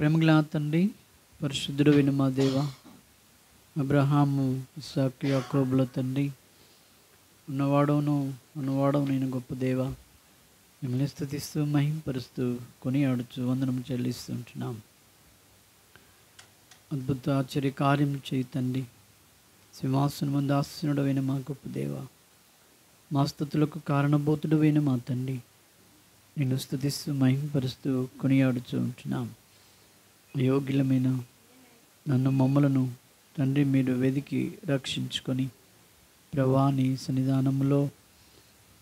ప్రేమగల తండ్రి, పరిశుద్ధుడు విను మా దేవ, అబ్రహాము ఇస్సాకు యాకోబుల తండ్రి, ఉన్నవాడవు నేను గొప్ప దేవ, మిమ్మల్ని స్తుతిస్తూ మహింపరుస్తూ కొనియాడుచు వందనము చెల్లిస్తూ ఉంటున్నాం. అద్భుత ఆశ్చర్య కార్యం చేయి తండ్రి, సింహాసనం ముందు ఆసీనుడవైన మా గొప్ప దేవ, మా స్తుతులకు కారణభూతుడవైన మా తండ్రి, నిన్ను స్తుతిస్తూ మహింపరుస్తూ కొనియాడుచూ ఉంటున్నాం. యోగ్యులమైన నన్ను మమ్మలను తండ్రి మీరు వెదికి రక్షించుకొని ప్రభాని సన్నిధానంలో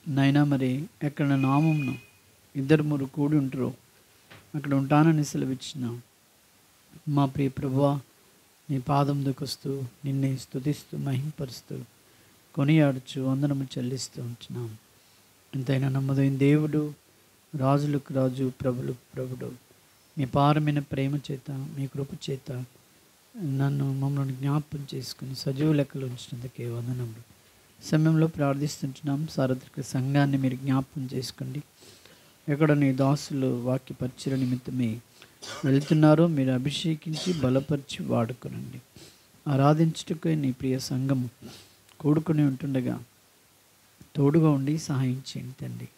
నైనా మరి ఎక్కడ నామంను ఇద్దరు మురు కూడి ఉంటారో అక్కడ ఉంటానని సెలవిచ్చిన మా ప్రియ ప్రభువా, నీ పాదం దుకొస్తూ నిన్నే స్తుతిస్తూ మహింపరుస్తూ కొనియాడుచు వందనము చెల్లిస్తూ ఉంటున్నాం. ఎంతైనా నమ్మదైన దేవుడు, రాజులకు రాజు, ప్రభులకు ప్రభుడు, మీ పారమైన ప్రేమ చేత, మీ కృప చేత మమ్మల్ని జ్ఞాపకం చేసుకుని సజీవ లెక్కలు ఉంచినందుకే వందనములు. సమయంలో ప్రార్థిస్తుంటున్నాం. సార్వత్రిక సంఘాన్ని మీరు జ్ఞాపకం చేసుకోండి. ఎక్కడ నీ దాసులు వాక్య పరిచయ నిమిత్తమే వెళ్తున్నారో మీరు అభిషేకించి బలపరిచి వాడుకునండి. ఆరాధించుటకై నీ ప్రియ సంఘము కూడుకుని ఉంటుండగా తోడుగా ఉండి సహాయం చేయండి తండ్రి.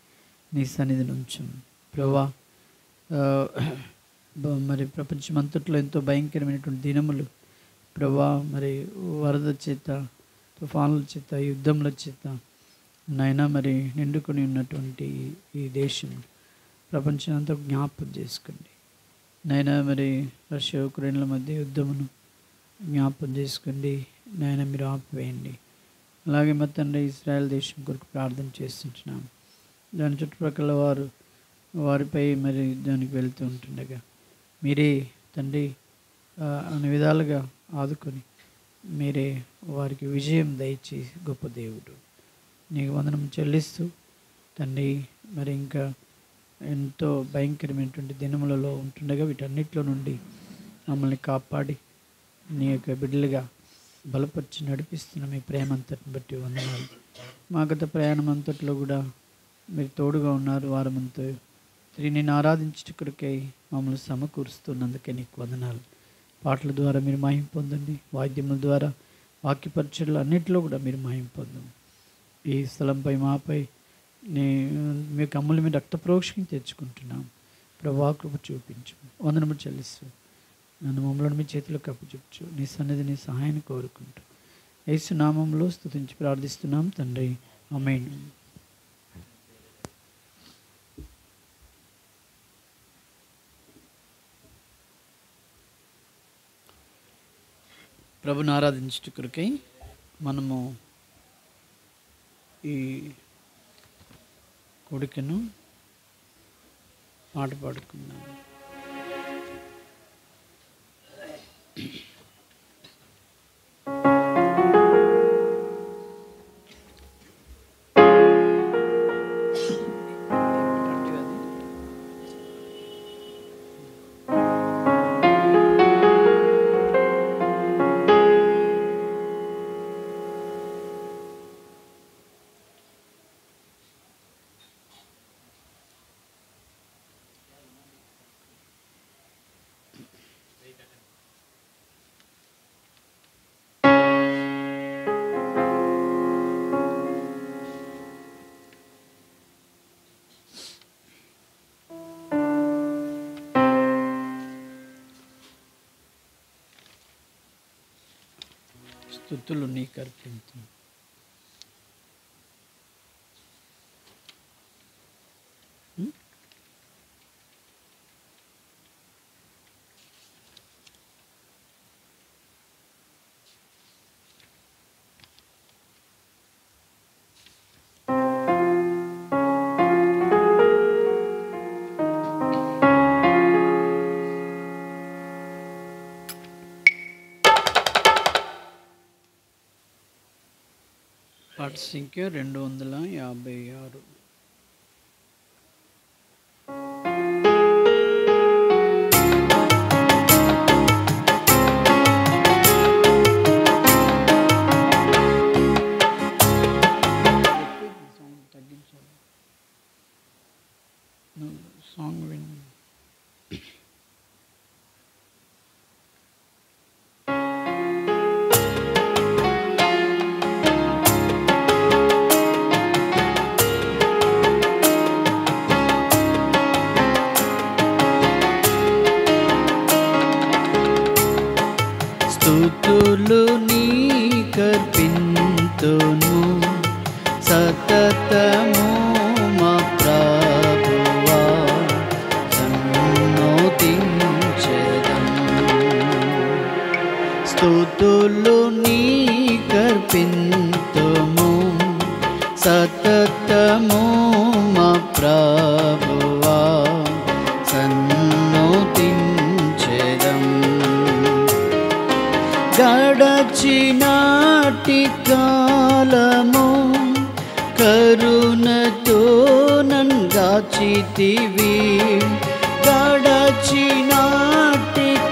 నీ సన్నిధి నుంచు ప్రభా, మరి ప్రపంచమంతట్లో ఎంతో భయంకరమైనటువంటి దినములు ప్రభా, మరి వరద చేత, తుఫానుల చేత, యుద్ధముల చేత నైనా మరి నిండుకొని ఉన్నటువంటి ఈ దేశం ప్రపంచం అంతా జ్ఞాపకం చేసుకోండి నైనా. మరి రష్యా ఉక్రెయిన్ల మధ్య యుద్ధమును జ్ఞాపకం చేసుకోండి నైనా, మీరు ఆపివేయండి. అలాగే మా తండ్రి ఇజ్రాయెల్ దేశం కొరకు ప్రార్థన చేస్తుంటున్నాం. దాని చుట్టుప్రక్కల వారిపై మరి దానికి వెళ్తూ ఉంటుండగా మీరే తండ్రి అన్ని విధాలుగా ఆదుకొని మీరే వారికి విజయం దయచేసి గొప్ప దేవుడు, నీకు వందనం చెల్లిస్తూ తండ్రి, మరి ఇంకా ఎంతో భయంకరమైనటువంటి దినములలో ఉంటుండగా వీటన్నిటిలో నుండి మమ్మల్ని కాపాడి నీ యొక్క బిడ్డలుగా బలపరిచి నడిపిస్తున్న మీ ప్రేమ అంతటిని బట్టి వందనాలు. మా గత ప్రయాణం అంతట్లో కూడా మీరు తోడుగా ఉన్నారు. వారమంతా తిరిగి నేను ఆరాధించుటకై మమ్మల్ని సమకూరుస్తున్నందుకే నీకు వందనాలు. పాటల ద్వారా మీరు మహిమ పొందండి, వాద్యముల ద్వారా వాక్య పరిచయలు అన్నింటిలో కూడా మీరు మహిమ పొందండి. ఈ స్థలంపై మాపై మీ కమ్ముల మీద రక్త ప్రోక్షణ తెచ్చుకుంటున్నాం. ప్రభా కృప చూపించు, వందనము చెల్లిస్తూ నన్ను మమ్మల్ని మీ చేతులకు అప్పచెప్పు. నీ సన్నిధి నీ సహాయాన్ని కోరుకుంటూ యేసు నామంలో స్తుతించి ప్రార్థిస్తున్నాం తండ్రి, ఆమేన్. ప్రభుని ఆరాధించుట కొరకై మనము ఈ కోడికను పాట పాడుకున్నాము. స్తుతులు నీకు అర్పించు. పాట సంఖ్య 256. సాంగ్ విన్ స్తుతులు నీకర్పింతును సతతము మా ప్రభువా సన్నోతించెదం. స్తుతులు నీకర్పింతుము సతతము మా ప్రభువా సన్నోతించెదం. గడచినాటి కాలము కరుణతో నన్గాచితివి. గడచినాటి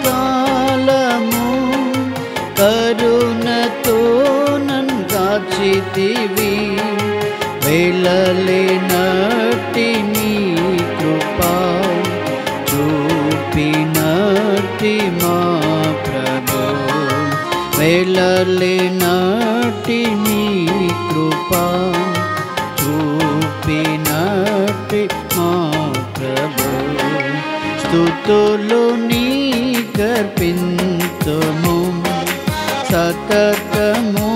కాలము కరుణతో నన్గాచితివి. వెళ్ళలేనట్టి నీ కృపా చూపినట్టి మా ప్రభు. వెళ్ళలేనట్టి నీ కృపా చూపినట్టి మా ప్రభు. స్తుతులు నీకర్పింతుము సతతము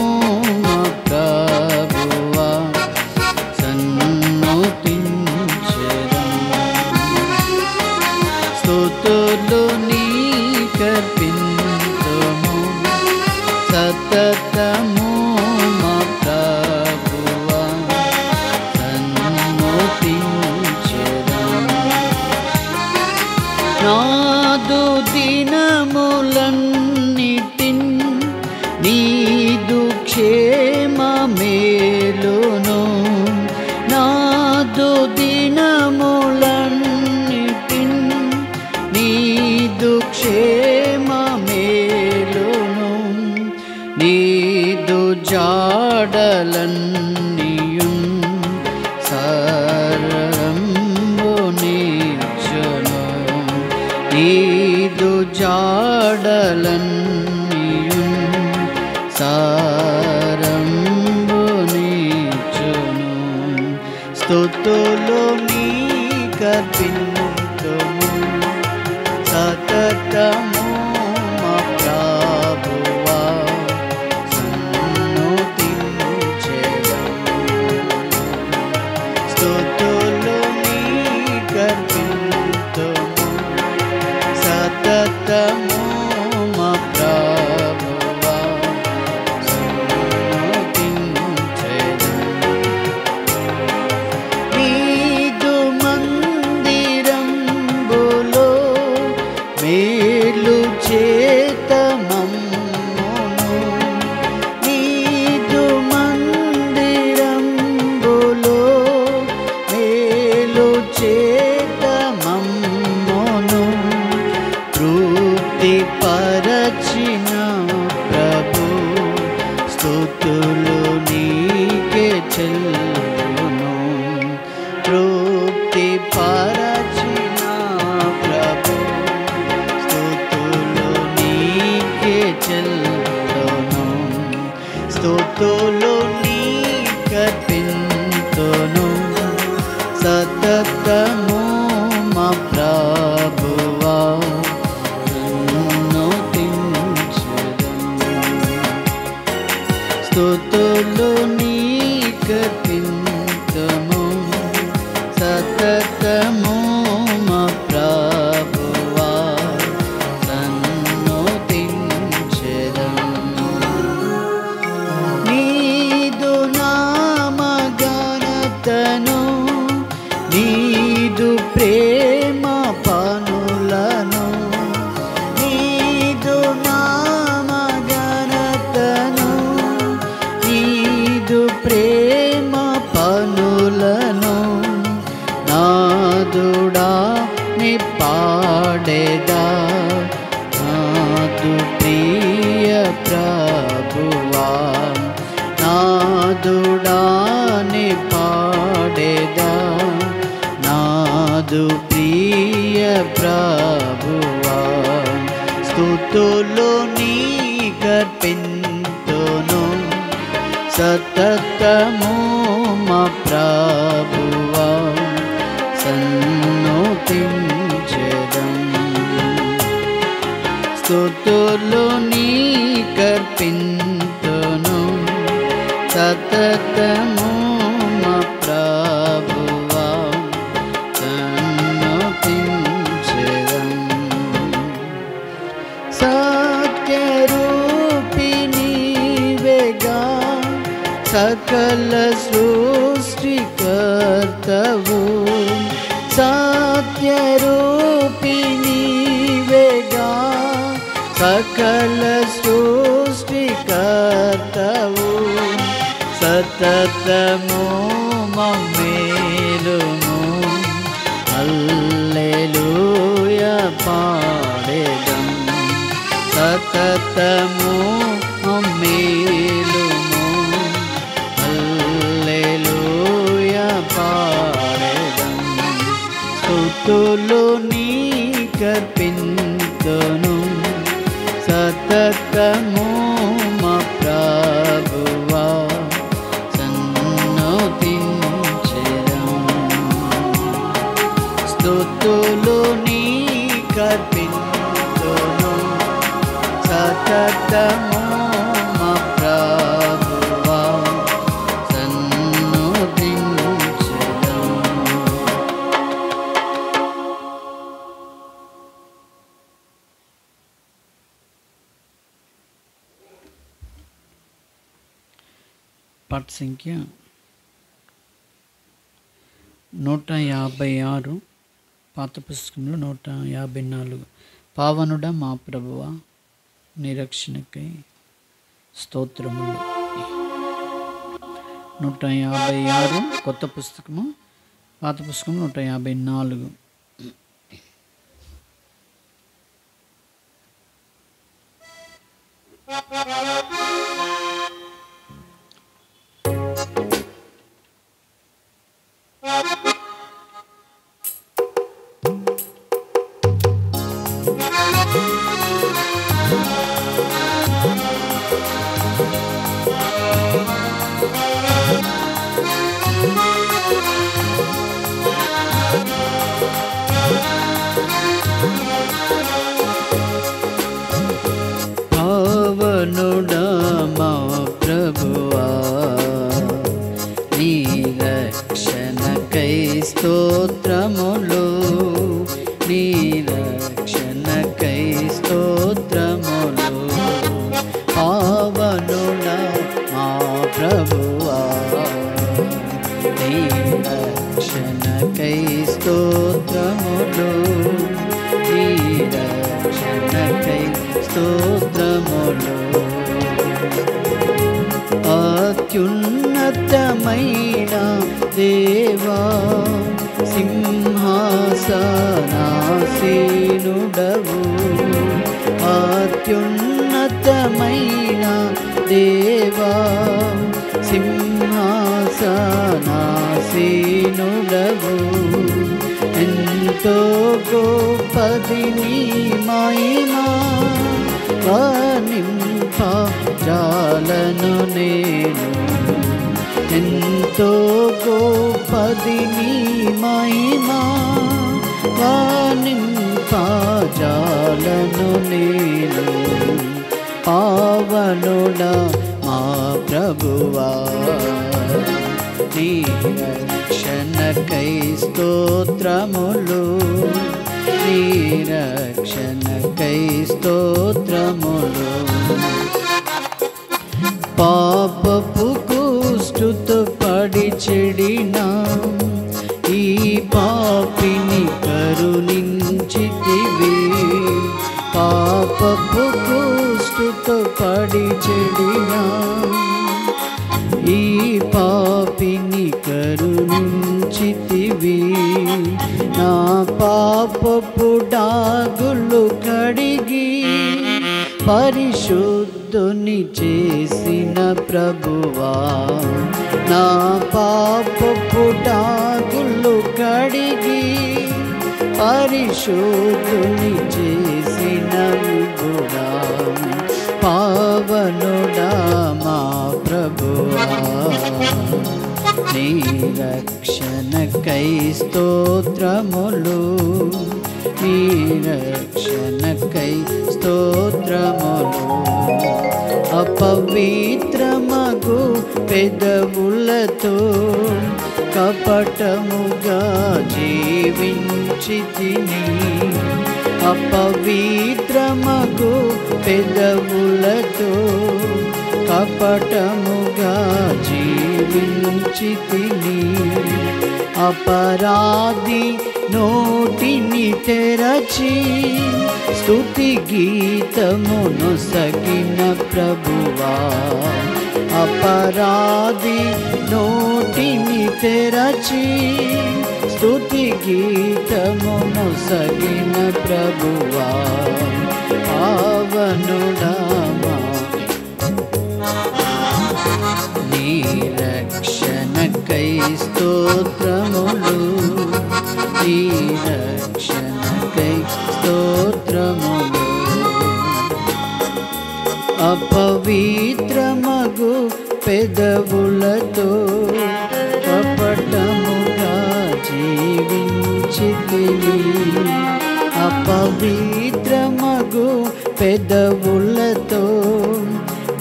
మా ప్రభువా సన్నోతించెదం. స్తుతులు నీకర్పింతుము సతతము మా ప్రభువా సన్నోతించెదం. నాదు దినములన్నిటిన్ నీదు క్షేమమేలును. నాదు దినములన్నిటిన్ నీదు క్షేమమేలును. నీదు జాడలన్నీయున్ సారంబునిచ్చును. నీదు జాడలన్నీయున్ సారంబునిచ్చును. స్తుతులు నీకర్పింతుము సతతము మా ప్రభువా సన్నోతించెదం. స్తుతులు నీకర్పింతుము సతతము మా ప్రభువా సన్నోతించెదం. నీదు మందిరంబులో మేలు చేత మమ్మును. నీదు మందిరంబులో మేలు చేత మమ్మును. తృప్తి పరచిన ప్రభు స్తుతులు నీకే చెల్లును. తృప్తి పరచిన ప్రభు స్తుతులు నీకే చెల్లును. స్తుతులు నీకర్పింతును సతతము మా ప్రభువా సన్నోతించెదం. స్తుతులు నీకర్పింతుము సతతము మా ప్రభువా సన్నోతించెదం. నీదు నామఘనతను నీదు ప్రేమ పనులను. నీదు నామఘనతను నీదు ప్రేమ పనులను. నాదుడా ని పాడేదా నాదు ప్రియ ప్రభువా. నాదుడా ని పాడేదా నాదు ప్రియ ప్రభువా. స్తుతులు నీకర్పింతును సతతము మా ప్రభువా సన్నోతించెదం. స్తుతులు నీ కర్పింతును సతతము మా ప్రభువా సన్నుతించెదం. సత్యరూపి నీవేగా సకల సృష్టికర్తవు. సత్యరూపి నీవేగా సకల సృష్టికర్తవు. సతతము మమ్మేలుము హల్లెలూయా పాడెదం. సతతము మమ్మేలుము హల్లెలూయా పాడెదం. స్తుతులు నీకర్పింతును సతతము మా ప్రభువా సన్నుతించెదం. స్తుతులు నీకర్పింతును సతతము మా ప్రభువా సన్నుతించెదం. పాట సంఖ్య 156, పాత పుస్తకంలో 154. పావనుడా మా ప్రభువా నిరక్షణకై స్తోత్రములు. 156 కొత్త పుస్తకము, పాత పుస్తకం 154. పావనుడా మా ప్రభువా నీ రక్షణకై స్తోత్రములు. నీ రక్షణకై స్తోత్రములు. పావనుడా మా ప్రభువా నీ రక్షణకై స్తోత్రములు. నీ రక్షణకై స్తోత్రములు. అత్యున్నతమైన దేవా సింహాసనాసీనుడవు. అత్యున్నతమైన దేవా సింహాసనాసీనుడవు. ఎంతో గొప్పది నీ మహిమా వర్ణింప జాలను నేను. ఎంతో గొప్పది నీ మహిమా వర్ణింప జాలను నేను. పావనుడా మా ప్రభువా నీ రక్షణకై స్తోత్రములు. నీ రక్షణకై స్తోత్రములు. పాపపు కుష్టుతో పడి చెడిన ఈ పాపిని కరుణించితివి. పాపపు కుష్టుతో పడి చెడిన ఈ పాపిని కరుణించితివి. నా పాపపు డాగులు కడిగి పరిశుద్ధుని చేసిన ప్రభువా. నా పాపపు డాగులు కడిగి పరిశుద్ధుని చేసిన విభుడా. పావనుడా మా ప్రభువా నీ రక్షణకై స్తోత్రములు. నీ రక్షణకై స్తోత్రములు. అపవిత్రమగు పెదవులతో కపటముగా జీవించితిని. అపవిత్రమగు పెదవులతో కపటముగా జీవించితిని. అపరాధి నోటిని తెరచి స్తుతి గీతమును సగిన ప్రభువా. అపరాధి నోటిని తెరచి స్తుతి గీతమును సగిన ప్రభువా. పావనుడా నీ రక్షణకై స్తోత్రములు, నీ రక్షణకై స్తోత్రములు. అపవిత్రమగు పెదవులతో కపటముగా జీవించితిని. అపవిత్రమగు పెదవులతో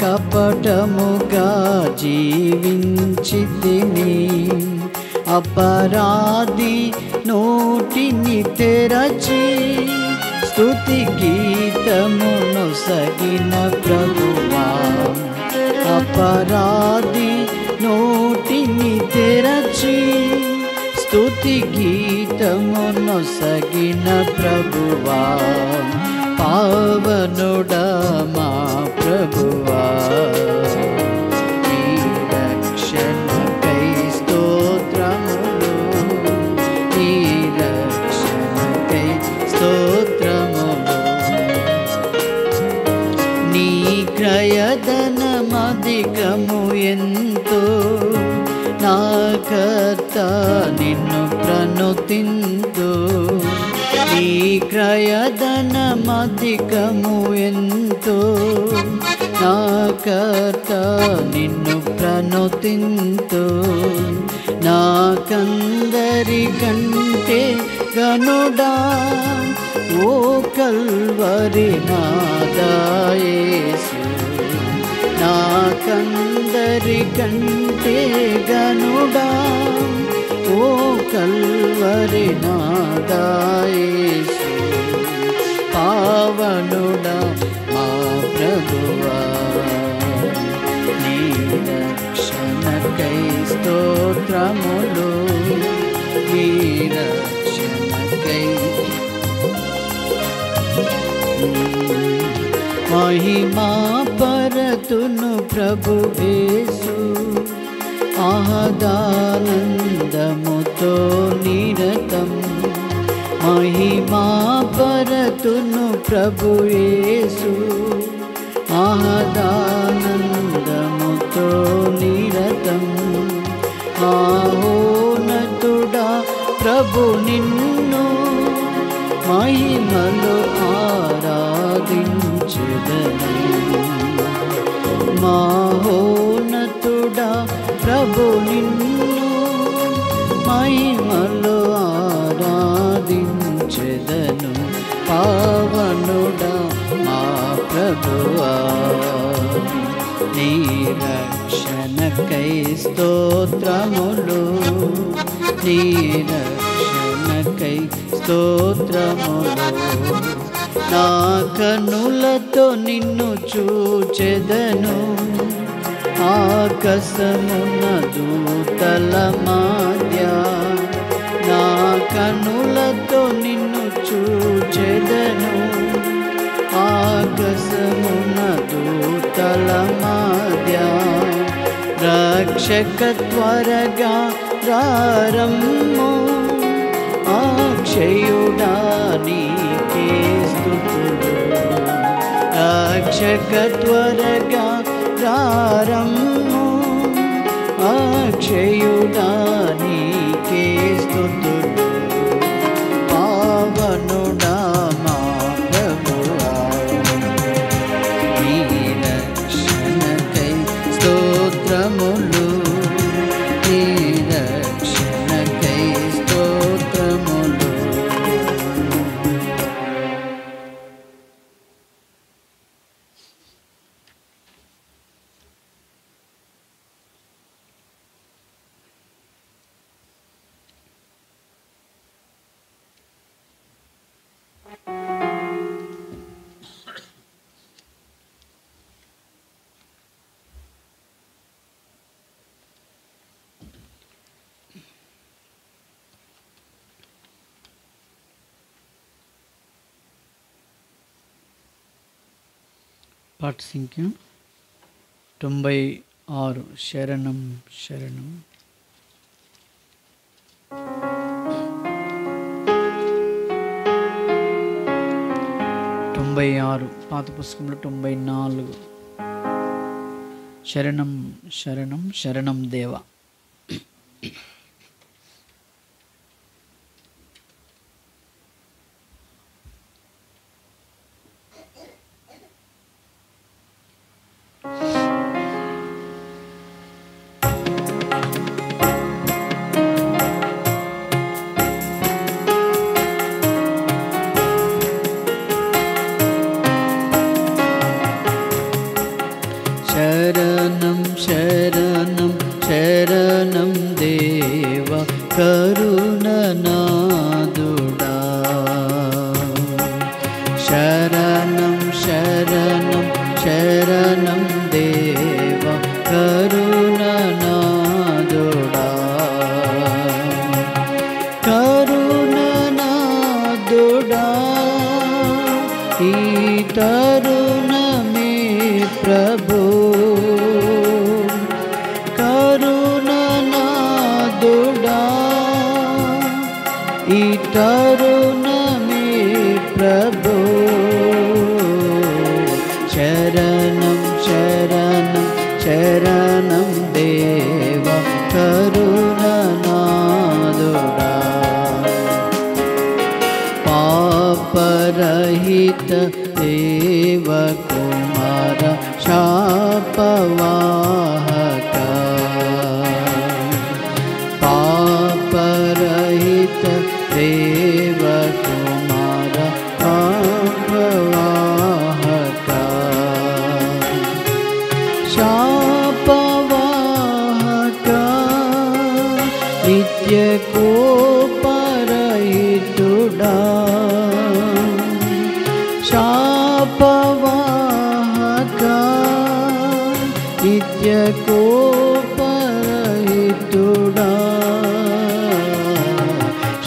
కపటముగా జీవించితిని. అపరాధి నోటిని తెరచి స్తుతి గీతమును సగిన ప్రభువా. అపరాధి నోటిని తెరచి స్తుతి గీతమును సగిన ప్రభువా. పావనుడా మా ప్రభువా. నీ రక్షణకై స్తోత్రములు, నీ రక్షణకై స్తోత్రములు. నీ క్రయధనమధికము ఎంతో నా కర్త నిన్ను ప్రణుతింతు. నీ క్రయధనమధికము ఎంతో నా కర్త నిన్ను ప్రణుతింతు. నాకందరి కంటే గనుడా ఓ కల్వరి నాదా యేసు. నాకందరి కంటే గనుడా ఓ కల్వరి నాదా యేసు. పావనుడా మా ప్రభువా. నీ రక్షణకై స్తోత్రములు, నీ రక్షణకై. మహిమా పరతును ప్రభు యేసు ఆహదానందముతో నిరతం. మహిమా పరతును ప్రభు యేసు ఆహదానందముతో నిరతం. మహోన్నతుడా ప్రభు నిన్ను మహిమలో ఆరాధించెదను. మహోన్నతుడా ప్రభు నిన్ను మహిమలో ఆరాధించెదను. పావనుడా మా ప్రభువా. నీ రక్షణకై స్తోత్రములు, నీ రక్షణకై స్తోత్రములు. నా కన్నులతో నిన్ను చూచెదను. ఆకాశమున దూతల మధ్య నా కన్నులతో నిన్ను చూచెదను. ఆకాశమున దూతల మధ్య రక్షక త్వరగా రారమ్ము. అక్షయుడా నీకే స్తుతులు. రక్షక త్వరగా రారమ్ము. అక్షయుడా నీకే స్తుతులు. పావనుడా మా ప్రభువా. నీ రక్షణకై స్తోత్రములు, నీ రక్షణకై స్తోత్రములు. పాట సంఖ్య 96 శరణం శరణం. 96 పాత పుస్తకంలో 94 శరణం శరణం శరణం దేవా. శరణం శరణం శరణం దేవా కరుణనాదుడా. శరణం శరణం శరణం దేవా కరుణనాదుడా. కరుణనాదుడా ఈ తరుణమే ప్రభు. కరుణనాదుడా ఈ తరుణమే ప్రభు. శరణం శరణం శరణం దేవా కరుణనాదుడా. పాపరహిత దేవ కుమార శాపవాహక. పాపరహిత దేవ కుమార శాపవాహక. శాపవాహక నిత్య కోపరహితుడా. శాపవాహక నిత్య కోపరహితుడా.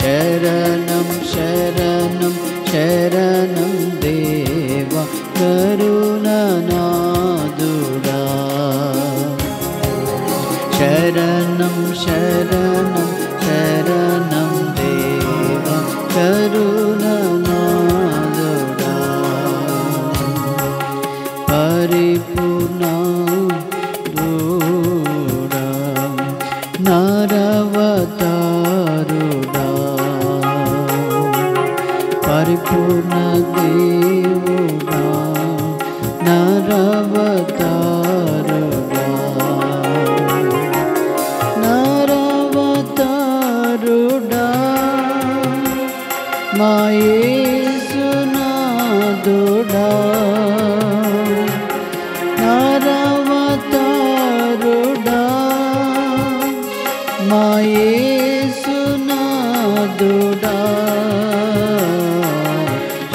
శరణం శరణం శరణం దేవా కరుణనాదుడా. శరణం శరణం శరణం దేవా కరుణనాదుడా. పరిపూర్ణుడా నరవతారుడా. పరిపూర్ణ దేవుడా నరవతారుడా. నరవతారుడా మా యేసునాథుడా. నరవతారుడా మా యేసునాథుడా.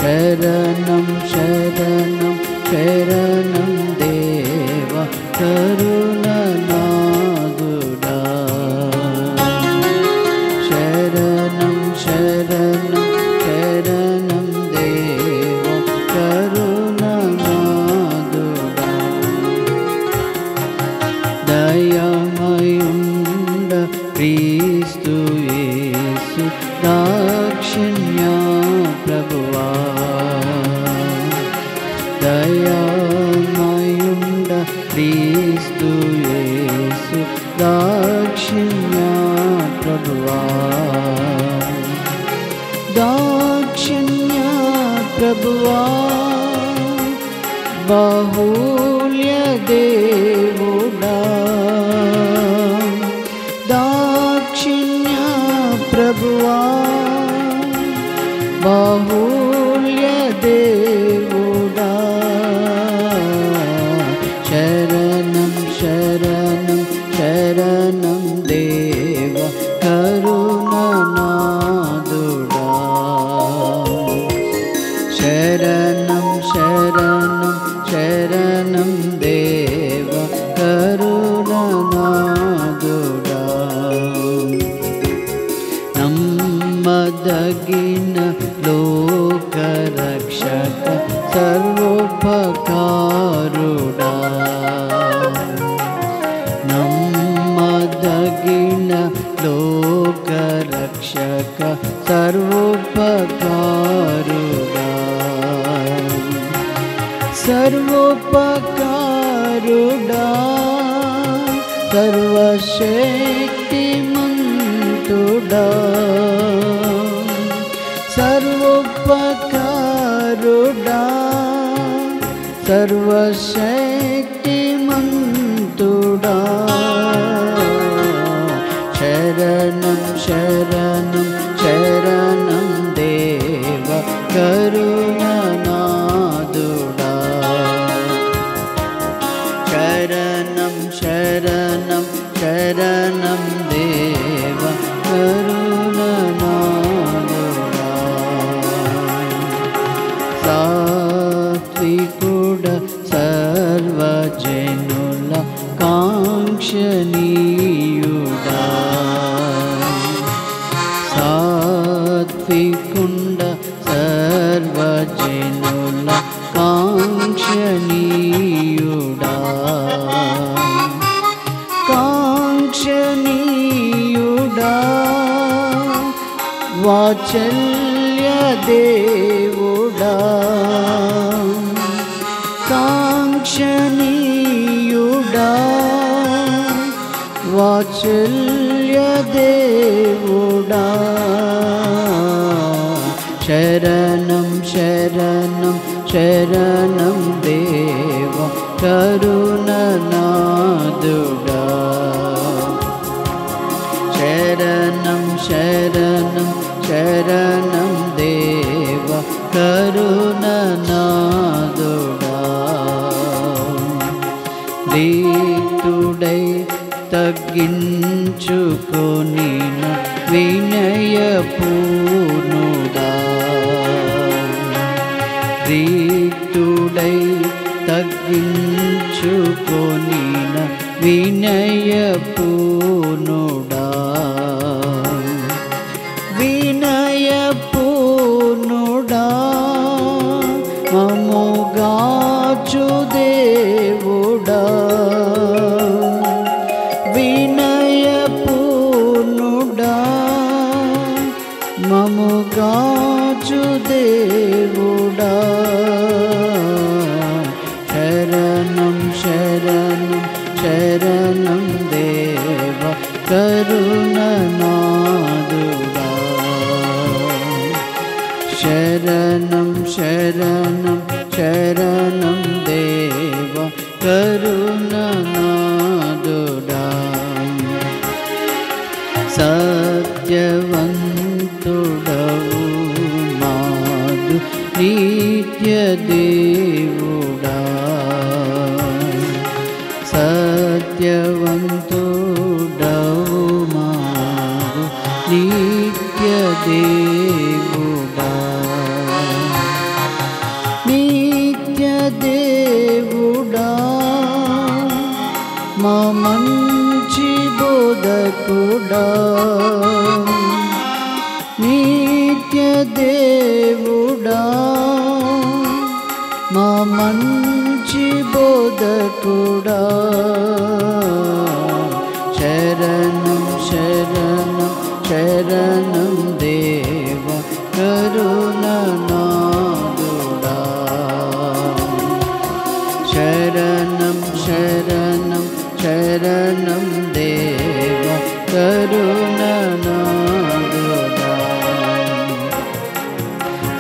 శరణం శరణం శరణం దేవా కరుణనాదుడా. శరణం శరణం శరణం దేవా కరుణనాదుడా. దయామయుండ క్రీస్తు యేసు దాక్షిణ్య ప్రభువా. దయామయుండ క్రీస్తు యేసు దాక్షిణ్య ప్రభువా. దాక్షిణ్య ప్రభువా బాహుల్య దేవుడా. దాక్షిణ్య ప్రభువా బాహుల్య దేవుడా. శరణం శరణం శరణం దేవా కరుణనాదుడా. శరణం శరణం శరణం దేవా కరుణనాదుడా. నమ్మదగిన లోకరక్షక సర్వోపకారుడా. సర్వోపకారుడా సర్వశక్తిమంతుడా సర్వోపకారుడా సర్వశక్తిమంతుడా శరణం శరణం శరణం దేవ కరుణనాదుడా శరణం శరణం శరణం దేవ కరుణనాదుడా సాత్వికుడ సర్వజనుల కాంక్షణీయుడా సాత్వికుండ సర్వజనుల కాంక్షణీయుడా కాంక్షణీయుడా వాత్సల్య దేవుడా కాంక్షణీయుడా వాత్సల్య దేవుడా శరణం శరణం శరణం దేవ కరుణనాదుడా శరణం శరణం శరణం దేవ కరుణనాదుడా రీతుడై తగ్గించుకొని వినయపూర్ణుడా రీతుడై తగ్గించుకొని వినయపూర్ణుడా వినయపూర్ణుడా మమ్ముగాచు దేవుడా వినయపూర్ణుడా మమ్ముగాచు దేవుడా శరణం శరణం శరణం దేవ కరుణనాదుడా శరణం శరణం శరణం దేవ కరుణనాదుడా సత్యవంతుడవు మాదు నిత్య దేవుడా సత్యవంతుడవు మాదు నిత్య దేవుడా నిత్య దేవుడా మా మంచి బోధకుడా నిత్య దేవుడా మా మంచి బోధకుడా శరణం శరణం శరణం దేవ కరుణనాదుడా శరణం శరణం శరణం దేవ కరుణనాదుడా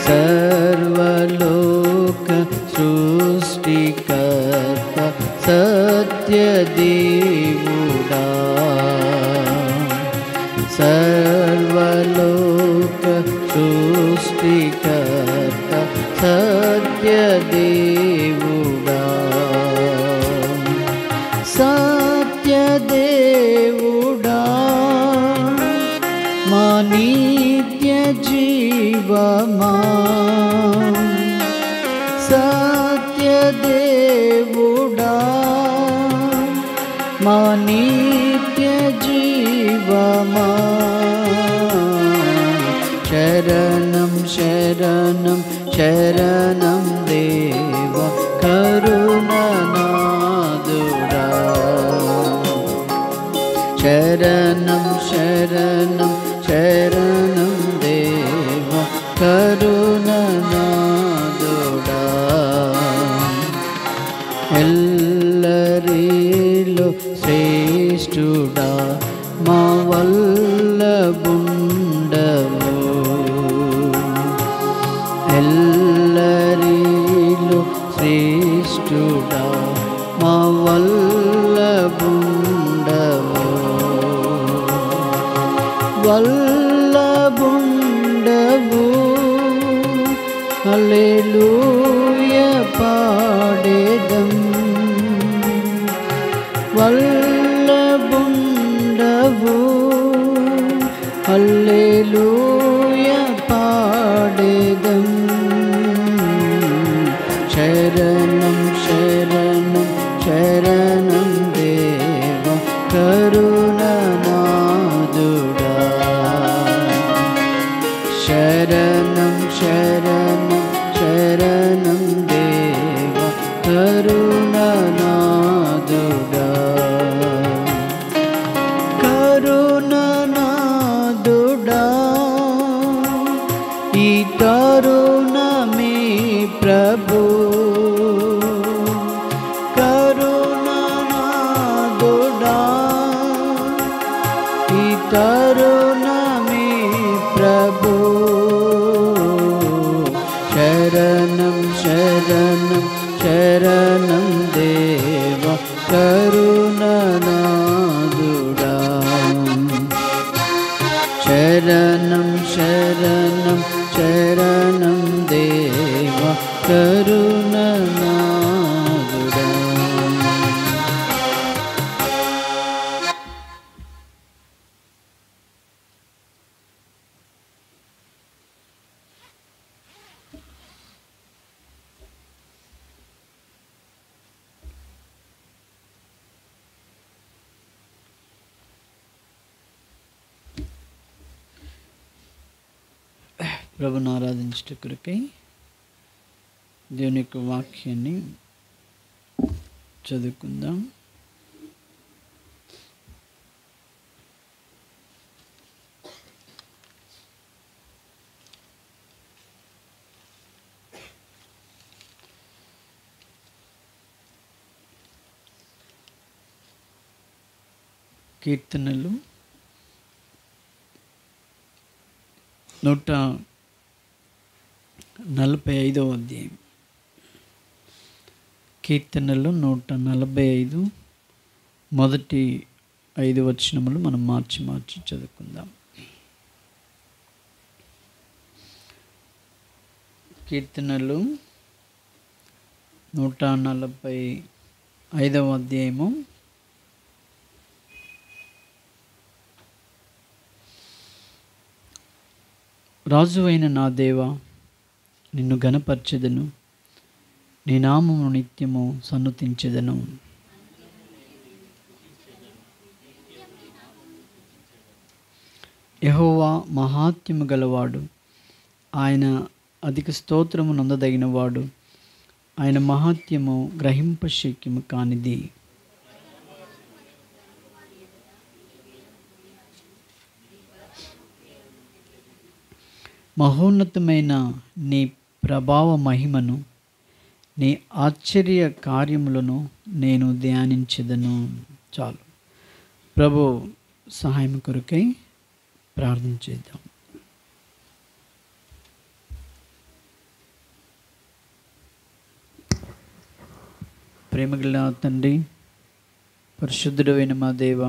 సర్వలోక సృష్టికర్త సత్యదేవుడా సర్వలోక సృష్టికర్త సత్యదేవుడా సత్యదేవుడా మా నిత్య జీవమా సత్యదేవుడా మా నిత్య జీవమా శరణం శరణం శరణం దేవ కరుణనాదుడా శరణం శరణం శరణం దేవ కరుణనాదుడా చూడా మా వల్లబుండవు వల్లబుండవు హల్లెలూయా పాడేదం వల్లబుండవు హల్లెలూయా పాడేదం శరణం శరణం శరణం దేవ కరుణనాదుడా శరణం శరణం శరణం దేవ కరుణనాదుడా కరుణనాదుడా ఈ తరుణమే ప్రభు కరుణనాదుడా ఈ తరుణమే ప్రభు శరణం శరణం శరణం దేవ కరుణనాదుడా శరణం శరణం శరణం దేవ కరుణనాదుడా ప్రభుని ఆరాధించుట కొరకై దేవుని యొక్క వాక్యాన్ని చదువుకుందాం. కీర్తనలు 145వ అధ్యాయం. కీర్తనలు 145 మొదటి 5 వచనములు మనం మార్చి చదువుకుందాం. కీర్తనలు 145వ అధ్యాయము రాజువైన నా దేవా, నిన్ను ఘనపరచెదను, నీ నామము నిత్యము సన్నుతించెదను. యెహోవా మహాత్యము గలవాడు, ఆయన అధిక స్తోత్రము నొందదగినవాడు, ఆయన మహాత్యము గ్రహింపశక్యము కానిది. మహోన్నతమైన నీ ప్రభావ మహిమను, నీ ఆశ్చర్య కార్యములను నేను ధ్యానించెదను. చాలు. ప్రభు సహాయం కొరకై ప్రార్థన చేద్దాం. ప్రేమగల తండ్రి, పరిశుద్ధుడైన మా దేవ,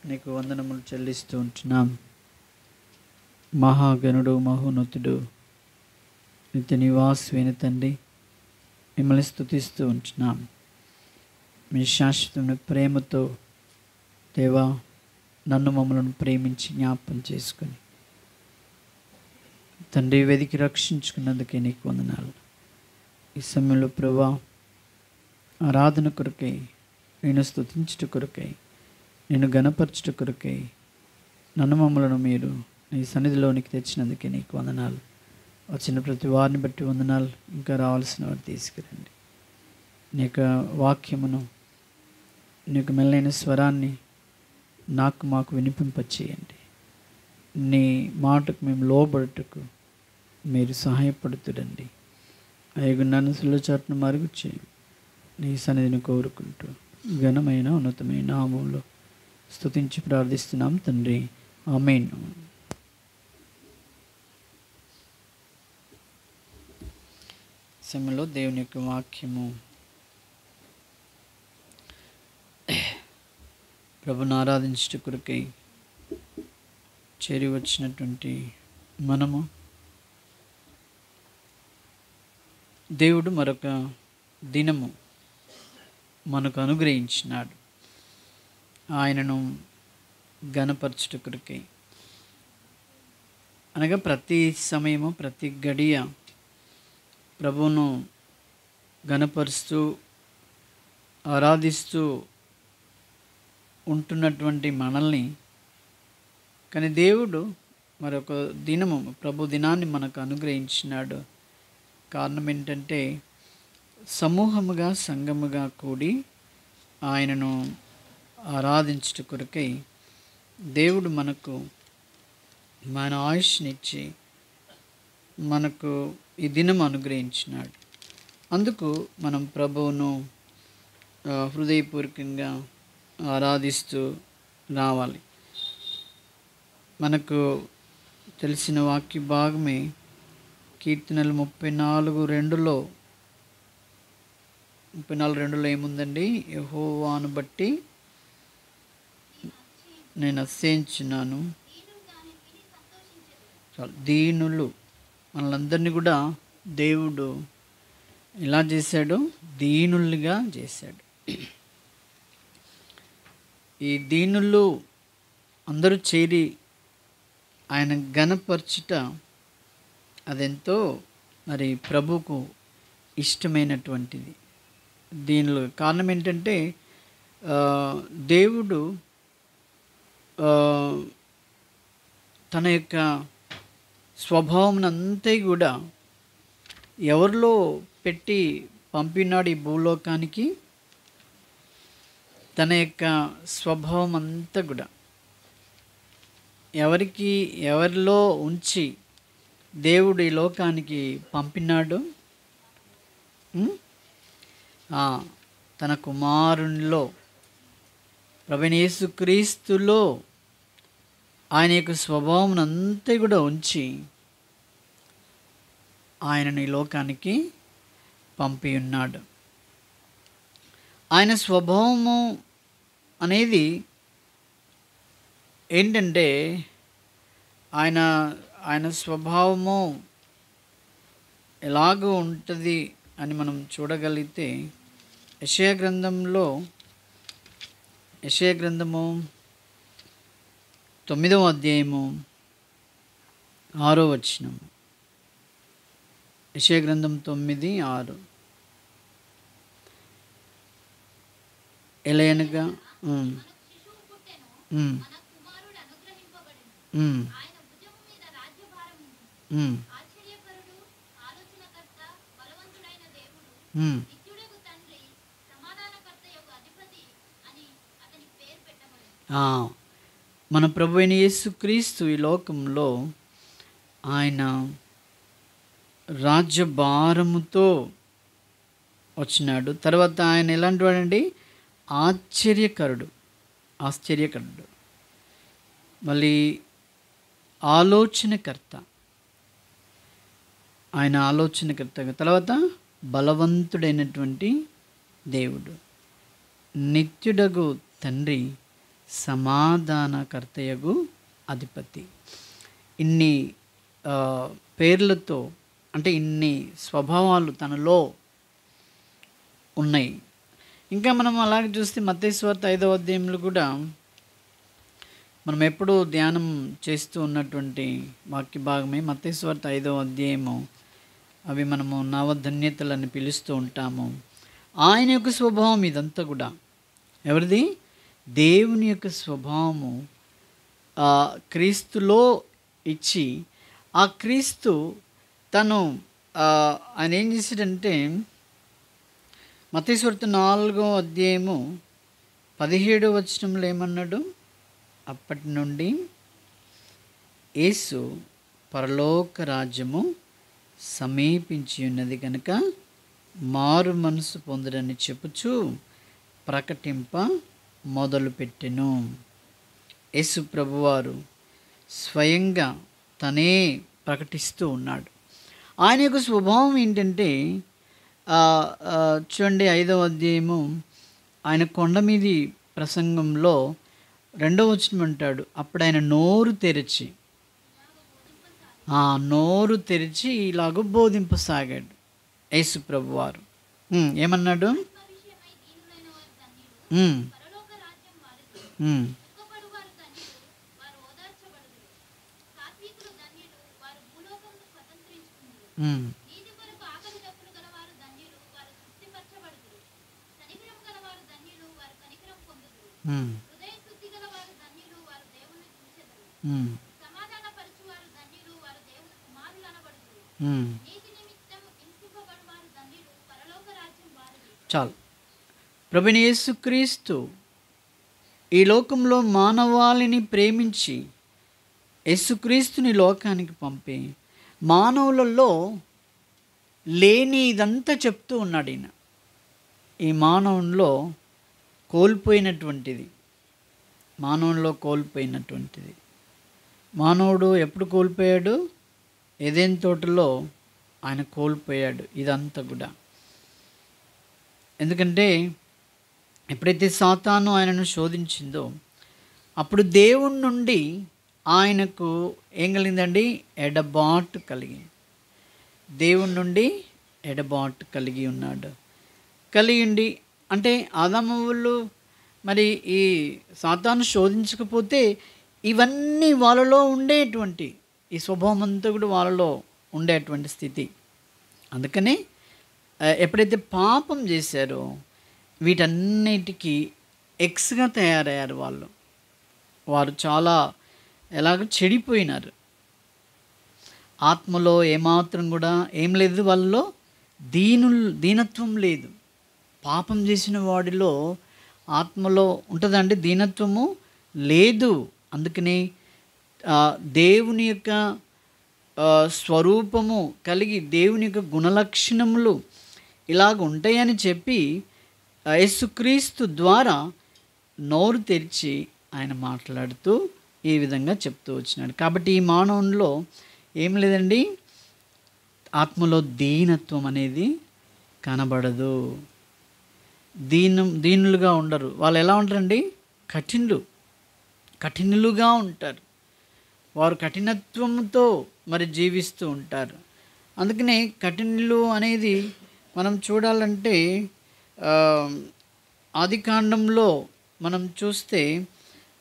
నీకు వందనములు చెల్లిస్తూ ఉంటున్నాం. మహాగణుడు, మహోన్నతుడు, నిత్య నివాసువైన తండ్రి, మిమ్మల్ని స్తుతిస్తూ ఉంటున్నాం. మీ శాశ్వతమైన ప్రేమతో దేవా నన్ను మమ్మల్ని ప్రేమించి జ్ఞాపకం చేసుకొని తండ్రి వెదికి రక్షించుకున్నందుకే నీకు వందనాలు. ఈ సమయంలో ప్రభువా ఆరాధన కొరకై, నేను స్తుతించుట కొరకై, నేను ఘనపరచుట కొరకై నన్ను మమ్మలను మీరు నీ సన్నిధిలోనికి తెచ్చినందుకే నీకు వందనాలు. వచ్చిన ప్రతి వారిని బట్టి వందనాలు. ఇంకా రావాల్సిన వారు తీసుకురండి. నీ యొక్క వాక్యమును, నీ యొక్క మెల్లైన స్వరాన్ని మాకు వినిపింపచేయండి. నీ మాటకు మేము లోబడుటకు మీరు సహాయపడుతురండి. అయ్యగున్నాను సులుచాటును మరుగు చేయి. నీ సన్నిధిని కోరుకుంటూ ఘనమైన ఉన్నతమైన నామములో స్తుతించి ప్రార్థిస్తున్నాం తండ్రి. ఆమేన్. సమయంలో దేవుని యొక్క వాక్యము ప్రభుని ఆరాధించుట కొరకై చేరి వచ్చినటువంటి మనము దేవుడు మరొక దినము మనకు అనుగ్రహించినాడు. ఆయనను ఘనపరచుట కొరకై, అనగా ప్రతి సమయము ప్రతి గడియ ప్రభువును ఘనపరుస్తూ ఆరాధిస్తూ ఉంటున్నటువంటి మనల్ని కానీ దేవుడు మరొక దినము ప్రభు దినాన్ని మనకు అనుగ్రహించినాడు. కారణం ఏంటంటే సమూహముగా సంఘముగా కూడి ఆయనను ఆరాధించుట కొరకై దేవుడు మనకు మన ఆయుష్నిచ్చి మనకు ఈ దినం అనుగ్రహించినాడు. అందుకు మనం ప్రభువును హృదయపూర్వకంగా ఆరాధిస్తూ రావాలి. మనకు తెలిసిన వాక్య భాగమే కీర్తనలు 34:2లో ఏముందండి? యెహోవాను బట్టి నేను అతిశయించున్నాను. దీనులు మనలందరినీ కూడా దేవుడు ఎలా చేశాడు? దీనులుగా చేశాడు. ఈ దీనులు అందరూ చేరి ఆయన ఘనపరచుట అదెంతో మరి ప్రభువుకు ఇష్టమైనటువంటిది. దీనిలో కారణం ఏంటంటే దేవుడు తన యొక్క స్వభావం అంతా కూడా ఎవరిలో పెట్టి పంపినాడు ఈ భూలోకానికి? తన యొక్క స్వభావం అంతా కూడా ఎవరిలో ఉంచి దేవుడు ఈ లోకానికి పంపినాడు? తన కుమారునిలో ప్రభువైన యేసుక్రీస్తులో ఆయన యొక్క స్వభావం అంతా కూడా ఉంచి ఆయనను ఈ లోకానికి పంపి ఉన్నాడు. ఆయన స్వభావము అనేది ఏంటంటే ఆయన స్వభావము ఎలాగో ఉంటుంది అని మనం చూడగలిగితే యెషయా గ్రంథము 9వ అధ్యాయము 6వ వచనము. యెషయా గ్రంథం 9:6 ఎలయనగా మన ప్రభువైన యేసుక్రీస్తు ఈ లోకంలో ఆయన రాజ్యభారముతో వచ్చినాడు. తర్వాత ఆయన ఎలాంటి వాడండి? ఆశ్చర్యకరుడు. మళ్ళీ ఆలోచనకర్త. ఆయన ఆలోచనకర్త. తర్వాత బలవంతుడైనటువంటి దేవుడు, నిత్యుడగు తండ్రి, సమాధానకర్తయగు అధిపతి. ఇన్ని పేర్లతో అంటే ఇన్ని స్వభావాలు తనలో ఉన్నాయి. ఇంకా మనం అలాగే చూస్తే మత్తయి సువార్త 5వ అధ్యాయంలో కూడా మనం ఎప్పుడూ ధ్యానం చేస్తూ ఉన్నటువంటి వాక్య భాగమే మత్తయి సువార్త 5వ అధ్యాయము. అవి మనము నవధన్యతలని పిలుస్తూ ఉంటాము. ఆయన యొక్క స్వభావం ఇదంతా కూడా ఎవరిది? దేవుని యొక్క స్వభావము క్రీస్తులో ఇచ్చి ఆ క్రీస్తు తను ఆయన ఏం చేశాడంటే మత్తయి సువార్త 4వ అధ్యాయము 17వ వచనంలో ఏమన్నాడు? అప్పటి నుండి యేసు పరలోక రాజ్యము సమీపించి ఉన్నది కనుక మారు మనసు పొందడని చెప్పుచు ప్రకటింప మొదలుపెట్టెను. యేసు ప్రభువారు స్వయంగా తనే ప్రకటిస్తూ ఉన్నాడు. ఆయన యొక్క స్వభావం ఏంటంటే చూడండి 5వ అధ్యాయము ఆయన కొండ మీది ప్రసంగంలో 2వ వచనం అంటాడు, అప్పుడు ఆయన నోరు తెరిచి ఇలాగ బోధింపసాగాడు యేసు ప్రభు వారు. ఏమన్నాడు? ఉమ్, ఉమ్, ఉమ్, ఉమ్, ఉమ్, ఉమ్. చాలు. ప్రభువైన యేసుక్రీస్తు ఈ లోకంలో మానవాళిని ప్రేమించి యేసుక్రీస్తుని లోకానికి పంపి మానవులలో లేని ఇదంతా చెప్తూ ఉన్నాడు. ఈయన ఈ మానవుల్లో కోల్పోయినటువంటిది, మానవుడు ఎప్పుడు కోల్పోయాడు? ఏదెన్ తోటలో ఆయన కోల్పోయాడు ఇదంతా కూడా. ఎందుకంటే ఎప్పుడైతే సాతాను ఆయనను శోధించిందో అప్పుడు దేవుని నుండి ఆయనకు ఏం కలిగిందండి? ఎడబాటు కలిగింది. దేవుని నుండి ఎడబాటు కలిగి ఉన్నాడు. కలిగిండి అంటే ఆదామవ్వలు మరి ఈ సాతాను శోధించకపోతే ఇవన్నీ వాళ్ళలో ఉండేటువంటి ఈ స్వభావం అంతా కూడా వాళ్ళలో ఉండేటువంటి స్థితి. అందుకనే ఎప్పుడైతే పాపం చేశారో వీటన్నిటికీ ఎక్స్గా తయారయ్యారు. వారు చాలా ఎలాగ చెడిపోయినారు. ఆత్మలో ఏమాత్రం కూడా ఏం లేదు, వాళ్ళలో దీనత్వం లేదు. పాపం చేసిన వాడిలో ఆత్మలో ఉంటుందండి, దీనత్వము లేదు. అందుకని దేవుని యొక్క స్వరూపము కలిగి దేవుని యొక్క గుణలక్షణములు ఇలాగ ఉంటాయని చెప్పి యేసుక్రీస్తు ద్వారా నోరు తెరిచి ఆయన మాట్లాడుతూ ఈ విధంగా చెప్తూ వచ్చినాడు. కాబట్టి ఈ మానవునిలో ఏం లేదండి, ఆత్మలో దీనత్వం అనేది కనబడదు. దీనులుగా ఉండరు. వాళ్ళు ఎలా ఉంటారండి? కఠినులుగా ఉంటారు. వారు కఠినత్వంతో మరి జీవిస్తూ ఉంటారు. అందుకనే కఠినులు అనేది మనం చూడాలంటే ఆదికాండంలో మనం చూస్తే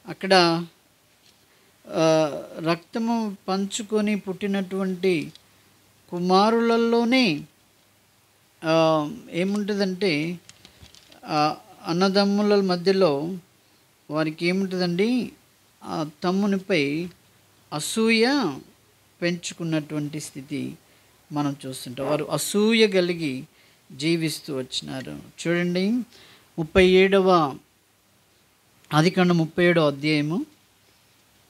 అక్కడ రక్తము పంచుకొని పుట్టినటువంటి కుమారులలోనే ఏముంటుందంటే అన్నదమ్ముల మధ్యలో వారికి ఏముంటుందండి, తమ్మునిపై అసూయ పెంచుకున్నటువంటి స్థితి మనం చూస్తుంటాం. వారు అసూయ కలిగి జీవిస్తూ వచ్చినారు. చూడండి 37వ ఆదికాండం 37వ అధ్యాయము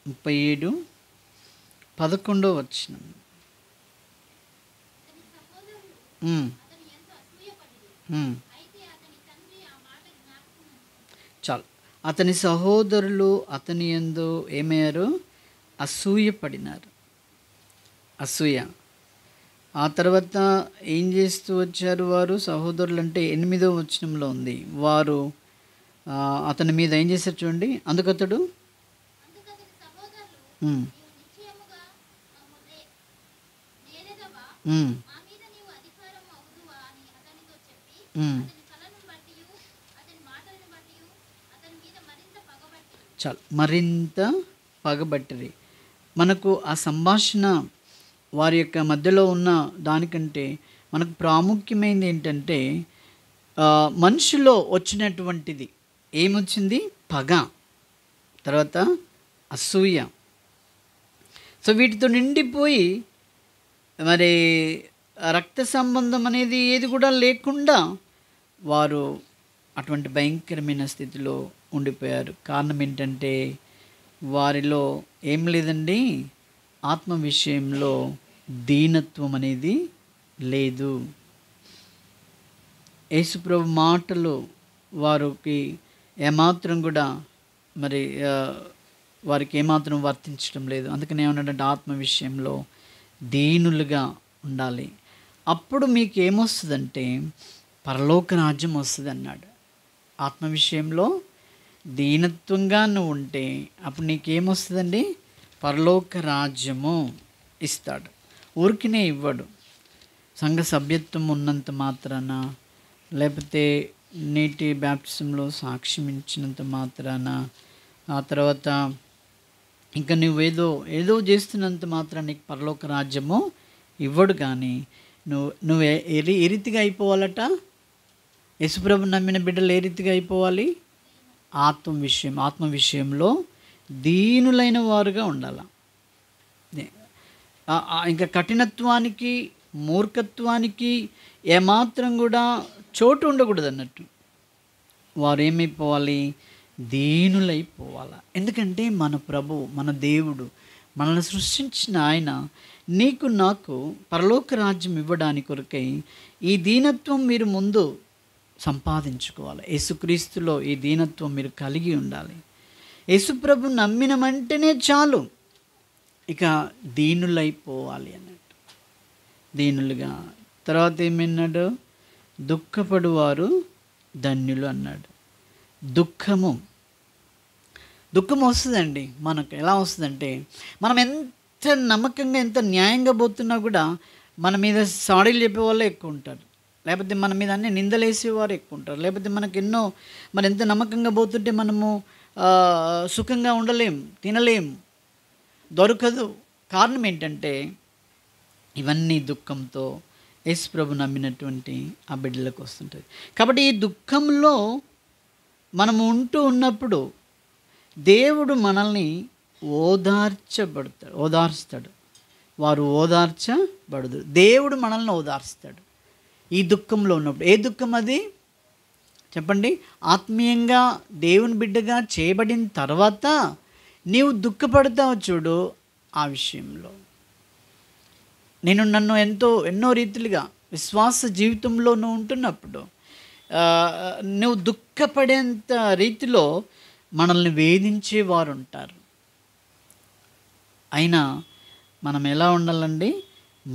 37:11 వచనం. చాలు. అతని సహోదరులు అతని యందు ఏమయ్యారు? అసూయపడినారు. అసూయ. ఆ తర్వాత ఏం చేస్తూ వచ్చారు వారు? సహోదరులు అంటే 8వ వచనంలో ఉంది. వారు అతని మీద ఏం చేశారు చూడండి. అందుకతడు చాలు, మరింత పగబట్టిరి. మనకు ఆ సంభాషణ వారి యొక్క మధ్యలో ఉన్న దానికంటే మనకు ప్రాముఖ్యమైనది ఏంటంటే మనిషిలో వచ్చినటువంటిది ఏమొచ్చింది? పగ, తర్వాత అసూయ. సో వీటితో నిండిపోయి మరి రక్త సంబంధం అనేది ఏది కూడా లేకుండా వారు అటువంటి భయంకరమైన స్థితిలో ఉండిపోయారు. కారణం ఏంటంటే వారిలో ఏం లేదండి, ఆత్మ విషయంలో దీనత్వం అనేది లేదు. యేసుప్రభు మాటలు వారికి ఏమాత్రం కూడా మరి వారికి ఏమాత్రం వర్తించడం లేదు. అందుకని ఏమన్నాడంటే ఆత్మ విషయంలో దీనులుగా ఉండాలి. అప్పుడు మీకు ఏమొస్తుందంటే పరలోక రాజ్యం వస్తుంది అన్నాడు. ఆత్మ విషయంలో దీనత్వంగా నువ్వు ఉంటే అప్పుడు నీకేమొస్తుందండి? పరలోక రాజ్యము ఇస్తాడు. ఊరికినే ఇవ్వడు. సంఘ సభ్యత్వం ఉన్నంత మాత్రాన, లేకపోతే నేటి బ్యాప్టిజంలో సాక్ష్యం ఇచ్చినంత మాత్రాన, ఆ తర్వాత ఇంకా ఏదో చేస్తున్నంత మాత్రాన నీకు పరలోక రాజ్యము ఇవ్వడు. కానీ నువ్వు ఏ రీతిగా అయిపోవాలట? యేసుప్రభు నమ్మిన బిడ్డలు ఏ రీతిగా అయిపోవాలి? ఆత్మ విషయంలో దీనులైన వారుగా ఉండాలి. ఇంకా కఠినత్వానికి, మూర్ఖత్వానికి ఏమాత్రం కూడా చోటు ఉండకూడదు అన్నట్టు. వారు ఏమైపోవాలి? దీనులైపోవాలి. ఎందుకంటే మన ప్రభు, మన దేవుడు, మనల్ని సృష్టించిన ఆయన నీకు నాకు పరలోక రాజ్యం ఇవ్వడానికి కొరకై ఈ దీనత్వం మీరు ముందు సంపాదించుకోవాలి. యేసుక్రీస్తులో ఈ దీనత్వం మీరు కలిగి ఉండాలి. యేసుప్రభు నమ్మిన వెంటనే చాలు, ఇక దీనులైపోవాలి అన్నట్టు. దీనులుగా. తర్వాత ఏమన్నాడు? దుఃఖపడువారు ధన్యులు అన్నాడు. దుఃఖం వస్తుందండి మనకు. ఎలా వస్తుందంటే, మనం ఎంత నమ్మకంగా, ఎంత న్యాయంగా పోతున్నా కూడా మన మీద సాడీలు చెప్పేవాళ్ళే ఎక్కువ ఉంటారు, లేకపోతే మన మీద అన్ని నిందలేసేవారు ఎక్కువ ఉంటారు, లేకపోతే మనకు మరి ఎంత నమ్మకంగా పోతుంటే మనము సుఖంగా ఉండలేం, తినలేం, దొరకదు. కారణం ఏంటంటే ఇవన్నీ దుఃఖంతో యేసు ప్రభు నమ్మినటువంటి ఆ బిడ్డలకు వస్తుంటుంది. కాబట్టి ఈ దుఃఖంలో మనము ఉన్నప్పుడు దేవుడు మనల్ని ఓదార్స్తాడు. వారు ఓదార్చబడదు. దేవుడు మనల్ని ఓదార్స్తాడు ఈ దుఃఖంలో ఉన్నప్పుడు. ఏ దుఃఖం అది చెప్పండి? ఆత్మీయంగా దేవుని బిడ్డగా చేయబడిన తర్వాత నీవు దుఃఖపడతావు చూడు, ఆ విషయంలో నన్ను ఎన్నో రీతిలుగా విశ్వాస జీవితంలో నువ్వు ఉంటున్నప్పుడు నువ్వు దుఃఖపడేంత రీతిలో మనల్ని వేధించేవారు ఉంటారు. అయినా మనం ఎలా ఉండాలండి?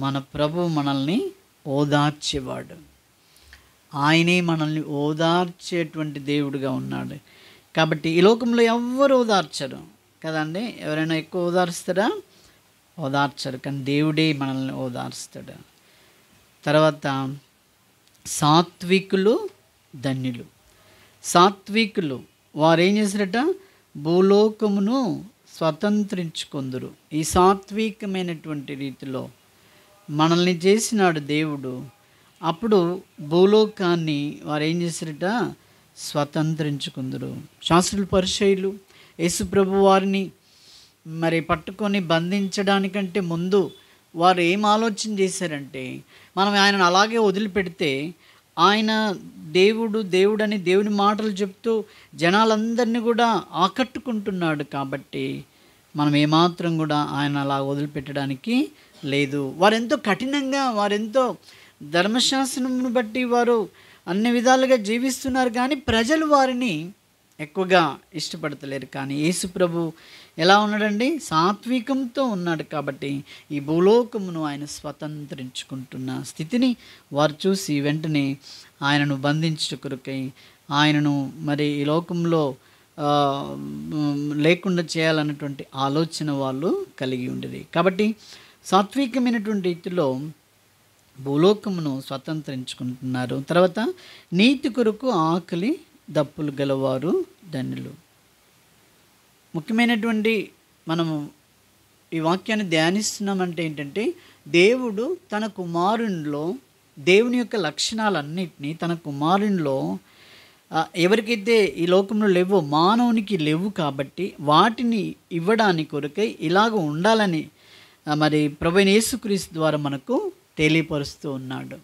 మన ప్రభువు మనల్ని ఓదార్చేవాడు. ఆయనే మనల్ని ఓదార్చేటువంటి దేవుడుగా ఉన్నాడు. కాబట్టి ఈ లోకంలో ఎవ్వరు ఓదార్చరు కదండి. ఎవరైనా ఎక్కువ ఓదార్చరు, కానీ దేవుడే మనల్ని ఓదార్స్తాడు. తర్వాత సాత్వికులు ధన్యులు. సాత్వికులు వారు ఏం చేశారట? భూలోకమును స్వతంత్రించుకొందురు. ఈ సాత్వికమైనటువంటి రీతిలో మనల్ని చేసినాడు దేవుడు. అప్పుడు భూలోకాన్ని వారు ఏం చేశారట? స్వతంత్రించుకుందరు. శాస్త్రులు, పరిసయ్యులు యేసుప్రభు వారిని మరి పట్టుకొని బంధించడానికంటే ముందు వారు ఏం ఆలోచన చేశారంటే, మనం ఆయనను అలాగే వదిలిపెడితే ఆయన దేవుడని దేవుని మాటలు చెప్తూ జనాలందరినీ కూడా ఆకట్టుకుంటున్నాడు. కాబట్టి మనం ఏమాత్రం కూడా ఆయన అలా వదిలిపెట్టడానికి లేదు. వారెంతో కఠినంగా, వారెంతో ధర్మశాస్త్రమును బట్టి వారు అన్ని విధాలుగా జీవిస్తున్నారు, కానీ ప్రజలు వారిని ఎక్కువగా ఇష్టపడతలేరు. కానీ యేసు ప్రభు ఎలా ఉన్నాడండి? సాత్వికంతో ఉన్నాడు. కాబట్టి ఈ భూలోకమును ఆయన స్వతంత్రించుకుంటున్న స్థితిని వారు చూసి వెంటనే ఆయనను బంధించుట కొరకై ఆయనను మరి ఈ లోకంలో లేకుండా చేయాలన్నటువంటి ఆలోచన వాళ్ళు కలిగి ఉండేది. కాబట్టి సాత్వికమైనటువంటి రీతిలో భూలోకమును స్వతంత్రించుకుంటున్నారు. తర్వాత నీతి కొరకు ఆకలి దప్పులు గలవారు ధన్యులు. ముఖ్యమైనటువంటి మనము ఈ వాక్యాన్ని ధ్యానిస్తున్నామంటే ఏంటంటే, దేవుడు తన కుమారునిలో దేవుని యొక్క లక్షణాలన్నింటినీ తన కుమారునిలో ఎవరికైతే ఈ లోకంలో లేవో, మానవునికి లేవు కాబట్టి వాటిని ఇవ్వడానికి కొరకై ఇలాగ ఉండాలని మరి ప్రభువైన యేసుక్రీస్తు ద్వారా మనకు తెలియపరుస్తూ ఉన్నాడు.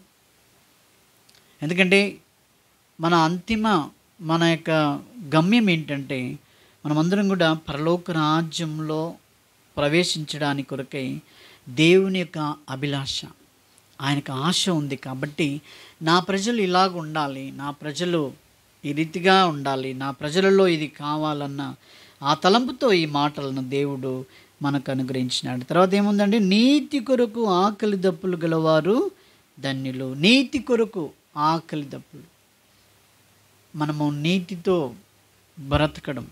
ఎందుకంటే మన యొక్క గమ్యం ఏంటంటే, మనమందరం కూడా పరలోక రాజ్యంలో ప్రవేశించడానికి కొరకై దేవుని యొక్క అభిలాష, ఆయనకు ఆశ ఉంది. కాబట్టి నా ప్రజలు ఇలాగ ఉండాలి, నా ప్రజలు ఈ రీతిగా ఉండాలి, నా ప్రజలలో ఇది కావాలన్న ఆ తలంపుతో ఈ మాటలను దేవుడు మనకు అనుగ్రహించినాడు. తర్వాత ఏముందండి? నీతి కొరకు ఆకలి దప్పులు గలవారు ధన్యులు. నీతి కొరకు ఆకలి దప్పులు. మనము నీతితో బ్రతకడం,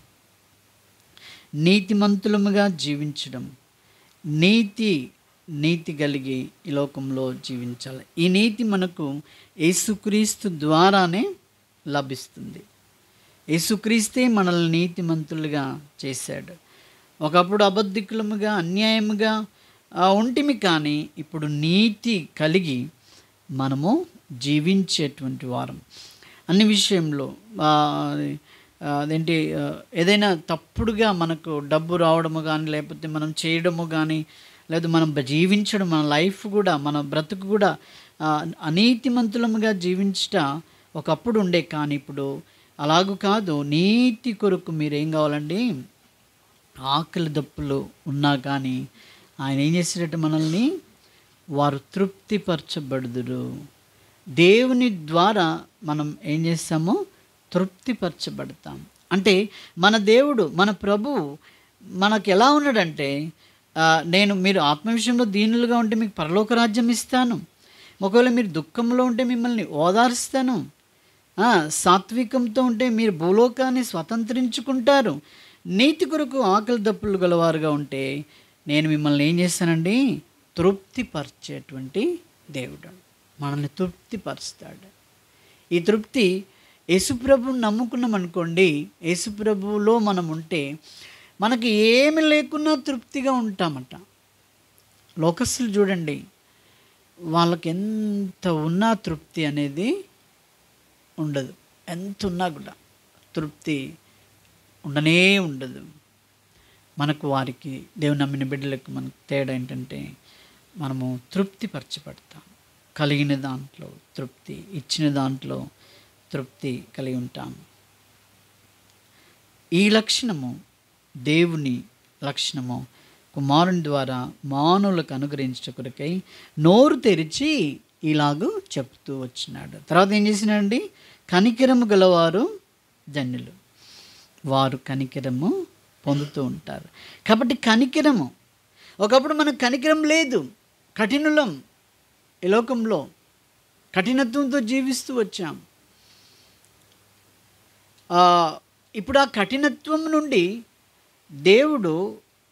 నీతిమంతులముగా జీవించడం, నీతి కలిగి ఈ లోకంలో జీవించాలి. ఈ నీతి మనకు యేసుక్రీస్తు ద్వారానే లభిస్తుంది. యేసుక్రీస్తే మనల్ని నీతిమంతులుగా చేశాడు. ఒకప్పుడు అబద్ధికులముగా, అన్యాయముగా ఉంటిమి, కానీ ఇప్పుడు నీతి కలిగి మనము జీవించేటువంటి వారం. అన్ని విషయంలో అదేంటి, ఏదైనా తప్పుడుగా మనకు డబ్బు రావడము కానీ, లేకపోతే మనం చేయడము కానీ, లేదా మనం జీవించడం, మన లైఫ్ కూడా, మన బ్రతుకు కూడా అనీతిమంతులముగా జీవించట ఒకప్పుడు ఉండే, కానీ ఇప్పుడు అలాగూ కాదు. నీతి కొరకు మీరేం కావాలండి? ఆకలి దప్పులు ఉన్నా కానీ ఆయన ఏం చేసేటట్టు మనల్ని వారు తృప్తిపరచబడుదురు. దేవుని ద్వారా మనం ఏం చేస్తామో తృప్తిపరచబడతాం. అంటే మన దేవుడు, మన ప్రభువు మనకు ఎలా ఉన్నాడంటే, మీరు ఆత్మ విషయంలో దీనులుగా ఉంటే మీకు పరలోక రాజ్యం ఇస్తాను, ఒకవేళ మీరు దుఃఖంలో ఉంటే మిమ్మల్ని ఓదార్స్తాను, సాత్వికంతో ఉంటే మీరు భూలోకాన్ని స్వతంత్రించుకుంటారు, నీతి కొరకు ఆకలి దప్పులు గలవారుగా ఉంటే నేను మిమ్మల్ని ఏం చేస్తానండి? తృప్తిపరిచేటువంటి దేవుడు మనల్ని తృప్తిపరుస్తాడు. ఈ తృప్తి యేసుప్రభువుని నమ్ముకున్నాం అనుకోండి, యేసుప్రభువులో మనం ఉంటే మనకి ఏమి లేకున్నా తృప్తిగా ఉంటామట. లోకస్తులు చూడండి, వాళ్ళకి ఎంత ఉన్నా తృప్తి అనేది ఉండదు. ఎంత ఉన్నా కూడా తృప్తి ఉండనే ఉండదు. మనకు వారికి దేవుని నమ్మిన బిడ్డలకు మనకు తేడా ఏంటంటే, మనము తృప్తిపరచబడతాం. కలిగిన దాంట్లో తృప్తి, ఇచ్చిన దాంట్లో తృప్తి కలిగి ఉంటాం. ఈ లక్షణము దేవుని లక్షణము కుమారుని ద్వారా మానవులకు అనుగ్రహించట కొరకై నోరు తెరిచి ఇలాగూ చెప్తూ వచ్చినాడు. తర్వాత ఏం చేసినాడండి? కనికరము గలవారు ధన్యులు, వారు కనికరము పొందుతూ ఉంటారు. కాబట్టి కనికరము, ఒకప్పుడు మనకు కనికరం లేదు, కఠినులం, ఈ లోకంలో కఠినత్వంతో జీవిస్తూ వచ్చాం. ఇప్పుడు ఆ కఠినత్వం నుండి దేవుడు,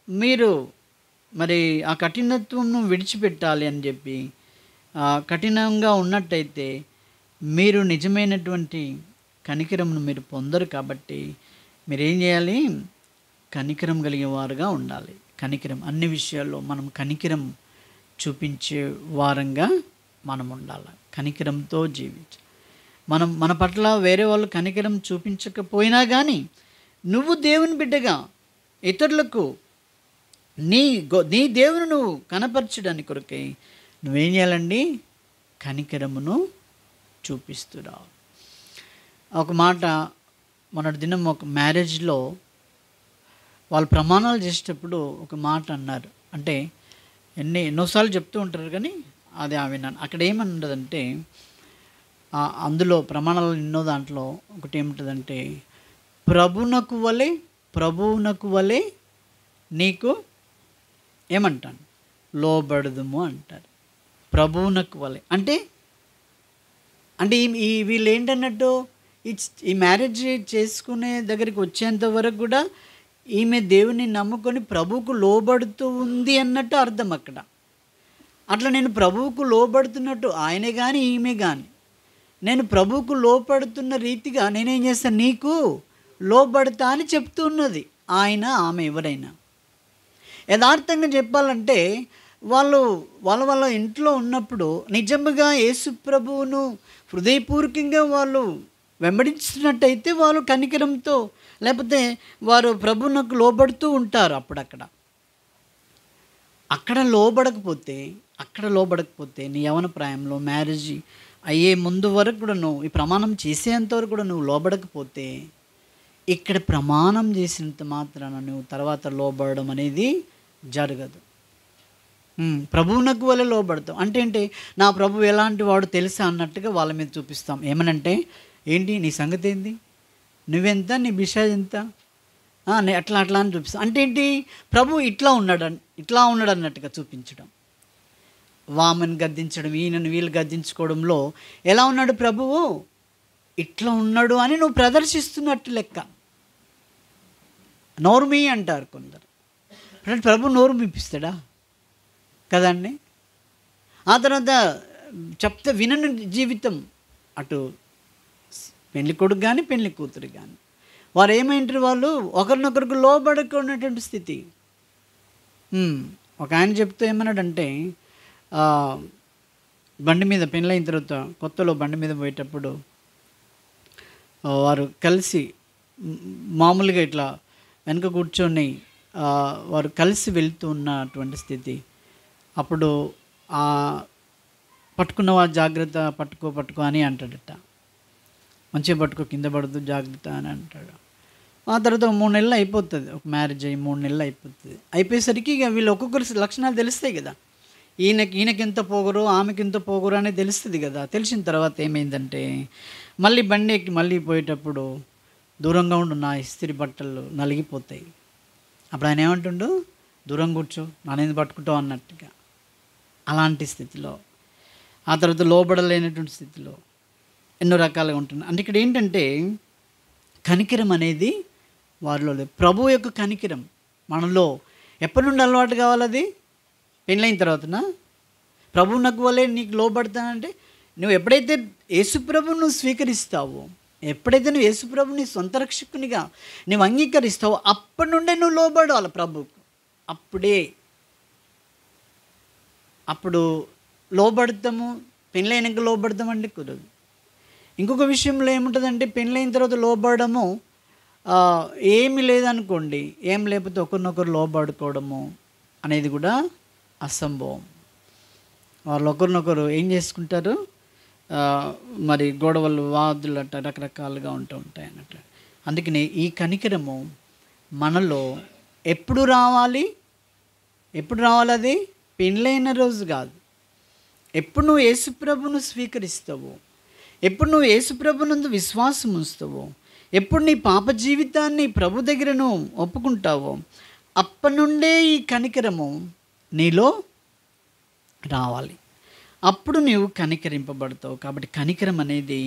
మీరు మరి ఆ కఠినత్వంను విడిచిపెట్టాలి అని చెప్పి, కఠినంగా ఉన్నట్టయితే మీరు నిజమైనటువంటి కనికరమును మీరు పొందరు. కాబట్టి మీరేం చేయాలి? కనికరం కలిగే వారుగా ఉండాలి. కనికరం అన్ని విషయాల్లో మనం కనికరం చూపించే వారంగా మనం ఉండాలి. కనికరంతో జీవించాలి. మన పట్ల వేరే వాళ్ళు కనికరం చూపించకపోయినా కానీ నువ్వు దేవుని బిడ్డగా ఇతరులకు నీ దేవుని నువ్వు కనపరచడానికి కొరకై నువ్వేం చేయాలండి? కనికరమును చూపిస్తురావు. ఒక మాట, మొన్నటి దినం ఒక మ్యారేజ్లో వాళ్ళు ప్రమాణాలు చేసేటప్పుడు ఒక మాట అన్నారు. అంటే ఎన్నోసార్లు చెప్తూ ఉంటారు, కానీ అది విన్నాను. అక్కడ ఏమన్నదంటే, అందులో ప్రమాణాలు ఎన్నో దాంట్లో ఒకటి ఏముంటుందంటే, ప్రభువునకు వలె నీకు ఏమంటాను లోబడదుము అంటారు. ప్రభువునకు వలె అంటే వీళ్ళు ఏంటన్నట్టు, ఈ మ్యారేజ్ చేసుకునే దగ్గరికి వచ్చేంత వరకు కూడా ఈమె దేవుని నమ్ముకొని ప్రభువుకు లోబడుతూ ఉంది అన్నట్టు అర్థం అక్కడ. అట్లా నేను ప్రభువుకు లోబడుతున్నట్టు ఆయనే కానీ ఈమె కానీ, నేను ప్రభువుకు లోపడుతున్న రీతిగా నేనేం చేస్తాను? నీకు లోబడతా అని చెప్తున్నది ఆయన, ఆమె, ఎవరైనా. యథార్థంగా చెప్పాలంటే వాళ్ళ ఇంట్లో ఉన్నప్పుడు నిజంగా యేసు ప్రభువును హృదయపూర్వకంగా వాళ్ళు వెంబడించినట్టయితే వాళ్ళు కనికరంతో, లేకపోతే వారు ప్రభువునకు లోబడుతూ ఉంటారు. అక్కడ లోబడకపోతే నీ యవన ప్రాయంలో మ్యారేజ్ అయ్యే ముందు వరకు కూడా నువ్వు ఈ ప్రమాణం చేసేంతవరకు కూడా నువ్వు లోబడకపోతే, ఇక్కడ ప్రమాణం చేసినంత మాత్రాన నువ్వు తర్వాత లోబడడం అనేది జరగదు. ప్రభువునకు వలె లోబడతాం అంటే ఏంటి? నా ప్రభువు ఎలాంటి వాడు తెలుసా అన్నట్టుగా వాళ్ళ మీద చూపిస్తాం. ఏమనంటే, ఏంటి నీ సంగతి ఏంది, నువ్వెంత, నీ బిషాజ్ ఎంత, అట్లా అని చూపిస్తాం. అంటే ఏంటి? ప్రభు ఇట్లా ఉన్నాడు అన్నట్టుగా చూపించడం. వామని గద్దించడం, ఈయనను వీళ్ళు గద్దించుకోవడంలో ఎలా ఉన్నాడు ప్రభువు? ఇట్లా ఉన్నాడు అని నువ్వు ప్రదర్శిస్తున్నట్టు లెక్క. నోరుమి అంటారు కొందరు. అంటే ప్రభు నోరు మీపిస్తాడా? కదండి. ఆ తర్వాత చెప్తే వినని జీవితం, అటు పెళ్లి కొడుకు కానీ పెళ్లి కూతురు కానీ వారు ఏమైంటారు, వాళ్ళు ఒకరినొకరికి లోబడుకున్నటువంటి స్థితి. ఒక ఆయన చెప్తూ ఏమన్నాడంటే, బండి మీద పెళ్ళైన తర్వాత కొత్తలో బండి మీద పోయేటప్పుడు వారు కలిసి మామూలుగా ఇట్లా వెనక కూర్చొని వారు కలిసి వెళ్తూ ఉన్నటువంటి స్థితి. అప్పుడు పట్టుకున్న వారు జాగ్రత్త, పట్టుకో అని అంటాడట. మంచిగా పట్టుకో, కింద పడదు, జాగ్రత్త అని అంటాడు. ఆ తర్వాత 3 నెలలు అయిపోతుంది, ఒక మ్యారేజ్ అయ్యి 3 నెలలు అయిపోతుంది. అయిపోయేసరికి ఇక వీళ్ళు ఒక్కొక్కరి లక్షణాలు తెలుస్తాయి కదా. ఈయనకి ఎంత పోగరు, ఆమెకి ఎంత పోగరు అనేది తెలుస్తుంది కదా. తెలిసిన తర్వాత ఏమైందంటే, మళ్ళీ బండి ఎక్కి మళ్ళీ పోయేటప్పుడు దూరంగా ఉండు, నా ఇస్త్రీ బట్టలు నలిగిపోతాయి. అప్పుడు ఆయన ఏమంటుండు, దూరం కూర్చో, నానేది పట్టుకుంటావు అన్నట్టుగా. అలాంటి స్థితిలో, ఆ తర్వాత లోబడలేనటువంటి స్థితిలో ఎన్నో రకాలుగా ఉంటుంది. అంటే ఇక్కడ ఏంటంటే కనికరం అనేది వారిలో లేదు. ప్రభు యొక్క కనికరం మనలో ఎప్పటి నుండి అలవాటు కావాలది? పెళ్ళైన తర్వాతనా? ప్రభు నాకు వల్లే నీకు లోబడతానంటే, నువ్వు ఎప్పుడైతే యేసుప్రభుని నువ్వు స్వీకరిస్తావో, ఎప్పుడైతే నువ్వు యేసుప్రభుని సొంత రక్షకునిగా నువ్వు అంగీకరిస్తావో, అప్పటి నుండే నువ్వు లోబడాలి ప్రభువుకు. అప్పుడు లోబడతాము. పెళ్ళైనాక లోబడతామంటే కుదరదు. ఇంకొక విషయంలో ఏముంటుందంటే, పెళ్ళైన తర్వాత లోబడము ఏమి లేదనుకోండి, ఏం లేకపోతే ఒకరినొకరు లోబడుకోవడము అనేది కూడా అసంభవం. వాళ్ళు ఒకరినొకరు ఏం చేసుకుంటారు, మరి గొడవలు, వాదులు అట్ట రకరకాలుగా ఉంటాయి అన్నట్టు. అందుకనే ఈ కనికరము మనలో ఎప్పుడు రావాలి? అది పెళ్ళైన రోజు కాదు. ఎప్పుడు నువ్వు యేసుప్రభును స్వీకరిస్తావో, ఎప్పుడు నువ్వు యేసుప్రభునందు విశ్వాసం ఉంచుతావో, ఎప్పుడు నీ పాప జీవితాన్ని ప్రభు దగ్గర నువ్వు ఒప్పుకుంటావో, అప్పటి నుండే ఈ కనికరము నీలో రావాలి. అప్పుడు నీవు కనికరింపబడతావు. కాబట్టి కనికరం అనేది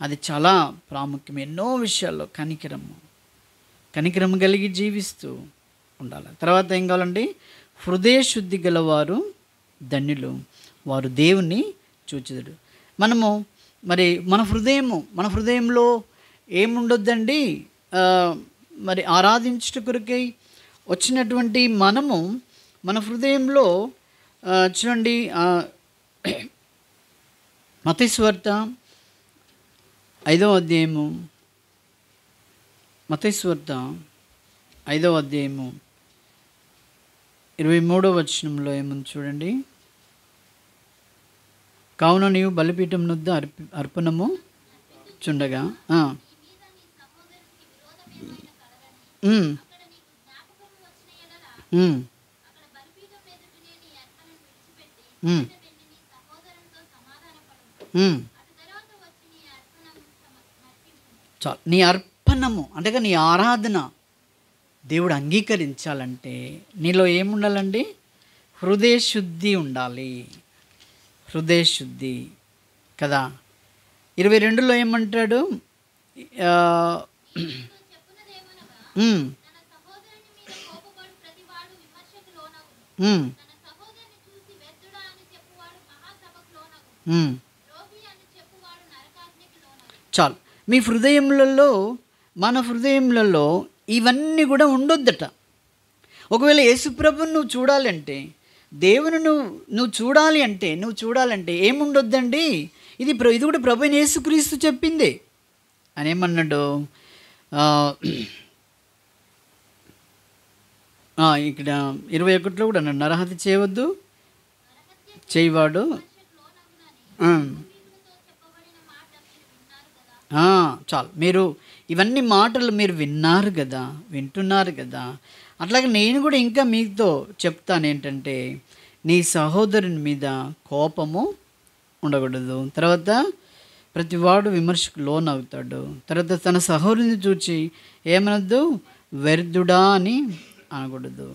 అది చాలా ప్రాముఖ్యం. ఎన్నో విషయాల్లో కనికరం కలిగి జీవిస్తూ ఉండాలి. తర్వాత ఏం కావాలండి? హృదయ శుద్ధి గలవారు ధన్యులు, వారు దేవుణ్ణి చూచెదరు. మనము మరి మన హృదయంలో ఏముండొద్దండి? మరి ఆరాధించుట కొరకై వచ్చినటువంటి మనము మన హృదయంలో చూడండి, మత్తయి సువార్త 5వ అధ్యాయము, మత్తయి సువార్త 5వ అధ్యాయము 23వ వచనంలో ఏముంది చూడండి. కావున నీవు బలిపీఠం నొద్ద అర్పణము చుండగా చాలు. నీ అర్పణము అంటే నీ ఆరాధన దేవుడు అంగీకరించాలంటే నీలో ఏముండాలండి? హృదయ శుద్ధి ఉండాలి. హృదయ శుద్ధి కదా. 22లో ఏమంటాడు? చాలు. మీ హృదయములలో, మన హృదయములలో ఇవన్నీ కూడా ఉండొద్దట. ఒకవేళ యేసుప్రభుని నువ్వు చూడాలంటే, దేవుని నువ్వు చూడాలంటే ఏముండొద్దండి? ఇది కూడా ప్రభువైన యేసుక్రీస్తు చెప్పింది. అని ఏమన్నాడు? ఇక్కడ 21లో కూడా అన్నాడు, నరహత్య చేయవద్దు, చేయవాడు. చాలు. మీరు ఇవన్నీ మాటలు మీరు వింటున్నారు కదా. అట్లాగే నేను కూడా ఇంకా మీతో చెప్తాను ఏంటంటే, నీ సహోదరుని మీద కోపము ఉండకూడదు. తర్వాత ప్రతివాడు విమర్శకు లోనవుతాడు. తర్వాత తన సహోదరుని చూచి ఏమనద్దు, వ్యర్థుడా అని అనకూడదు,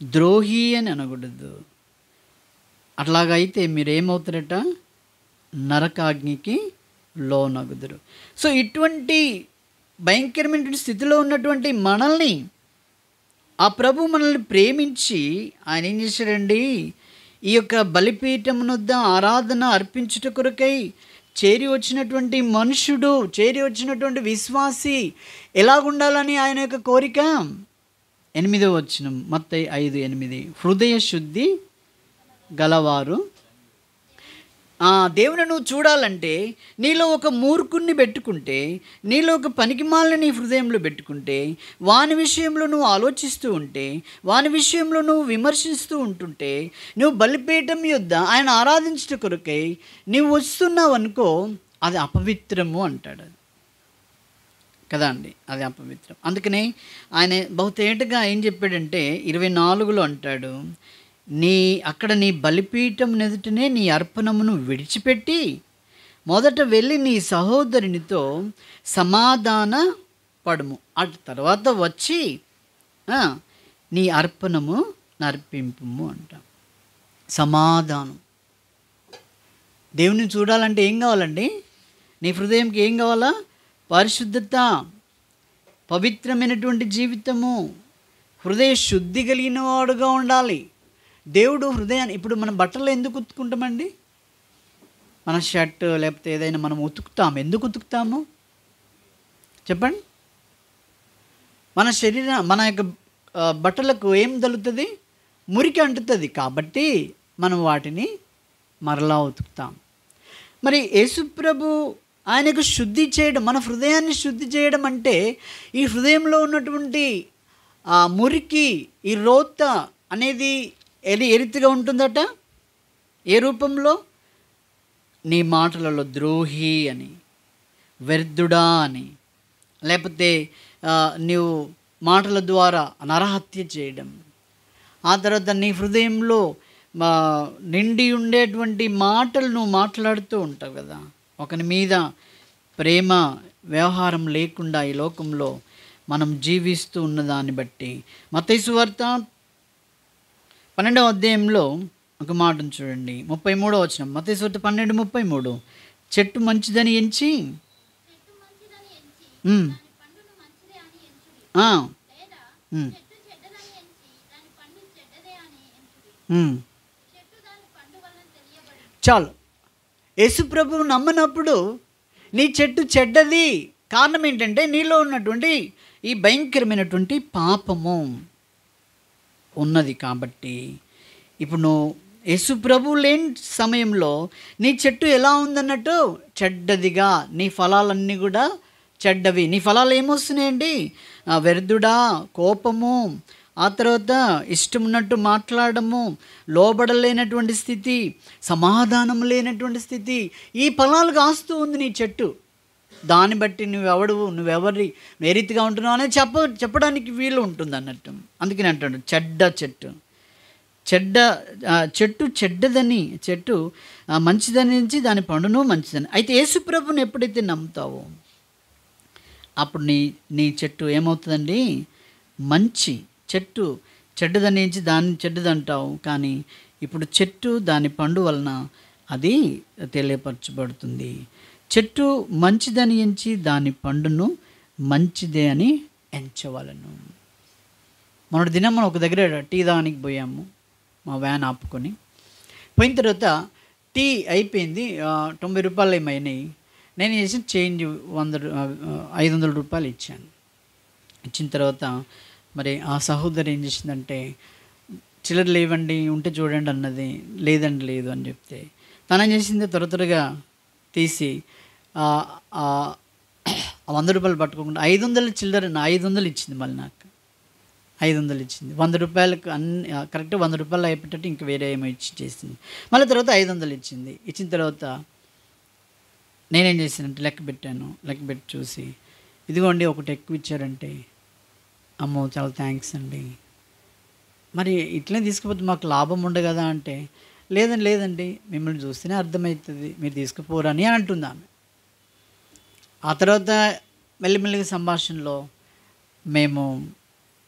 ద్రోహి అని అనకూడదు. అట్లాగైతే మీరేమవుతారట, నరకాగ్నికి లోనగుదురు. సో ఇటువంటి భయంకరమైనటువంటి స్థితిలో ఉన్నటువంటి మనల్ని ఆ ప్రభు మనల్ని ప్రేమించి ఆయన ఏం చేశాడండి, ఈ యొక్క బలిపీఠమునొద్ద ఆరాధన అర్పించుట కొరకై చేరి వచ్చినటువంటి మనుషుడు, చేరి వచ్చినటువంటి విశ్వాసి ఎలాగుండాలని ఆయన యొక్క కోరిక. 8వ వచనం, మత్తయి 5:8, హృదయ శుద్ధి గలవారు. దేవుని నువ్వు చూడాలంటే నీలో ఒక మూర్ఖుణ్ణి పెట్టుకుంటే, నీలో ఒక పనికిమాలిన నీ హృదయంలో పెట్టుకుంటే, వాని విషయంలో నువ్వు ఆలోచిస్తూ ఉంటే, వాని విషయంలో నువ్వు విమర్శిస్తూ ఉంటుంటే, నువ్వు బలిపీఠం యొద్ద ఆయన ఆరాధించట కొరకై నువ్వు వస్తున్నావు అనుకో, అది అపవిత్రము అంటాడు కదా అండి, అది అపవిత్రం. అందుకనే ఆయన బహుతేటగా ఏం చెప్పాడంటే 24లో అంటాడు, అక్కడ నీ బలిపీఠం ఎదుటనే నీ అర్పణమును విడిచిపెట్టి మొదట వెళ్ళి నీ సహోదరునితో సమాధాన పడుము, అటు తర్వాత వచ్చి నీ అర్పణము నర్పింపుము అంట. సమాధానం. దేవుని చూడాలంటే ఏం కావాలండి? నీ హృదయంకి ఏం కావాలా? పరిశుద్ధత, పవిత్రమైనటువంటి జీవితము, హృదయ శుద్ధి కలిగిన వాడుగా ఉండాలి. దేవుడు హృదయాన్ని, ఇప్పుడు మనం బట్టలు ఎందుకు ఉతుక్కుంటామండి? మన షర్ట్ లేకపోతే ఏదైనా మనం ఉతుకుతాము, ఎందుకు ఉతుకుతాము చెప్పండి? మన మన యొక్క బట్టలకు ఏం తగులుతుంది? మురికి అంటుతుంది. కాబట్టి మనం వాటిని మరలా ఉతుకుతాం. మరి యేసుప్రభు ఆయనకు శుద్ధి చేయడం, మన హృదయాన్ని శుద్ధి చేయడం అంటే ఈ హృదయంలో ఉన్నటువంటి మురికి, ఈ రోత అనేది ఏ రీతిగా ఉంటుందట? ఏ రూపంలో? నీ మాటలలో ద్రోహి అని, వ్యర్థుడా అని, లేకపోతే నీవు మాటల ద్వారా నరహత్య చేయడం, ఆ తర్వాత నీ హృదయంలో నిండి ఉండేటువంటి మాటలు నువ్వు మాట్లాడుతూ ఉంటావు కదా. ఒకని మీద ప్రేమ వ్యవహారం లేకుండా ఈ లోకంలో మనం జీవిస్తూ ఉన్నదాన్ని బట్టి మత్తయి సువార్త 12వ అధ్యాయంలో ఒక మాటను చూడండి, 33వ వచనం. మత్తయి సువార్త 12:33, చెట్టు మంచిదని ఎంచి చాలు. యేసుప్రభువు నమ్మనప్పుడు నీ చెట్టు చెడ్డది. కారణం ఏంటంటే నీలో ఉన్నటువంటి ఈ భయంకరమైనటువంటి పాపము ఉన్నది. కాబట్టి ఇప్పుడు నువ్వు యేసుప్రభువు లేని సమయంలో నీ చెట్టు ఎలా ఉందన్నట్టు? చెడ్డదిగా. నీ ఫలాలన్నీ కూడా చెడ్డవి. నీ ఫలాలు ఏమొస్తున్నాయండి? వ్యర్థుడా, కోపము, ఆ తర్వాత ఇష్టం ఉన్నట్టు మాట్లాడము, లోబడలేనటువంటి స్థితి, సమాధానం లేనటువంటి స్థితి, ఈ ఫలాలు కాస్తూ ఉంది నీ చెట్టు. దాన్ని బట్టి నువ్వెవరి ఏ రీతిగా ఉంటున్నావు అనేది చెప్పడానికి వీలు ఉంటుంది అన్నట్టు. అందుకని అంటాడు చెట్టు చెడ్డదని, చెట్టు మంచిదని నుంచి దాని పండును మంచిదని. అయితే యేసుప్రభుని ఎప్పుడైతే నమ్ముతావో అప్పుడు నీ చెట్టు ఏమవుతుందండి? మంచి చెట్టు. చెడ్డదని నుంచి దాన్ని చెడ్డదంటావు, కానీ ఇప్పుడు చెట్టు దాని పండు వలన అది తెలియపరచబడుతుంది. చెట్టు మంచిదని ఎంచి దాని పండును మంచిదే అని ఎంచవలను. మొన్నటి దినం మనం ఒక దగ్గర టీ దానికి పోయాము, మా వ్యాన్ ఆపుకొని. పోయిన తర్వాత టీ అయిపోయింది, 90 రూపాయలు ఏమైనాయి. నేను చేసిన చేంజ్ 500 రూపాయలు ఇచ్చాను. ఇచ్చిన తర్వాత మరి ఆ సహోదరి ఏం చేసిందంటే, చిల్లర లేవండి, ఉంటే చూడండి అన్నది. లేదండి లేదు అని చెప్తే తనేం చేసింది, త్వరగా తీసి 100 రూపాయలు పట్టుకోకుండా 500 చిల్లర 500 ఇచ్చింది. మళ్ళీ నాకు 500 ఇచ్చింది. 100 రూపాయలకు కరెక్ట్గా 100 రూపాయలు అయిపోయేటట్టు ఇంక వేరే ఏమో చేసింది. మళ్ళీ తర్వాత 500 ఇచ్చింది. ఇచ్చిన తర్వాత నేనేం చేశానంటే లెక్క పెట్టి చూసి, ఇదిగోండి ఒకటి ఎక్కువ ఇచ్చారంటే, అమ్మో చాలా థ్యాంక్స్ అండి, మరి ఇట్లనే తీసుకుపోతే మాకు లాభం ఉండే కదా అంటే, లేదండి మిమ్మల్ని చూస్తేనే అర్థమవుతుంది, మీరు తీసుకుపోరని అంటుంది ఆమె. ఆ తర్వాత మెల్లిమెల్లిగా సంభాషణలో మేము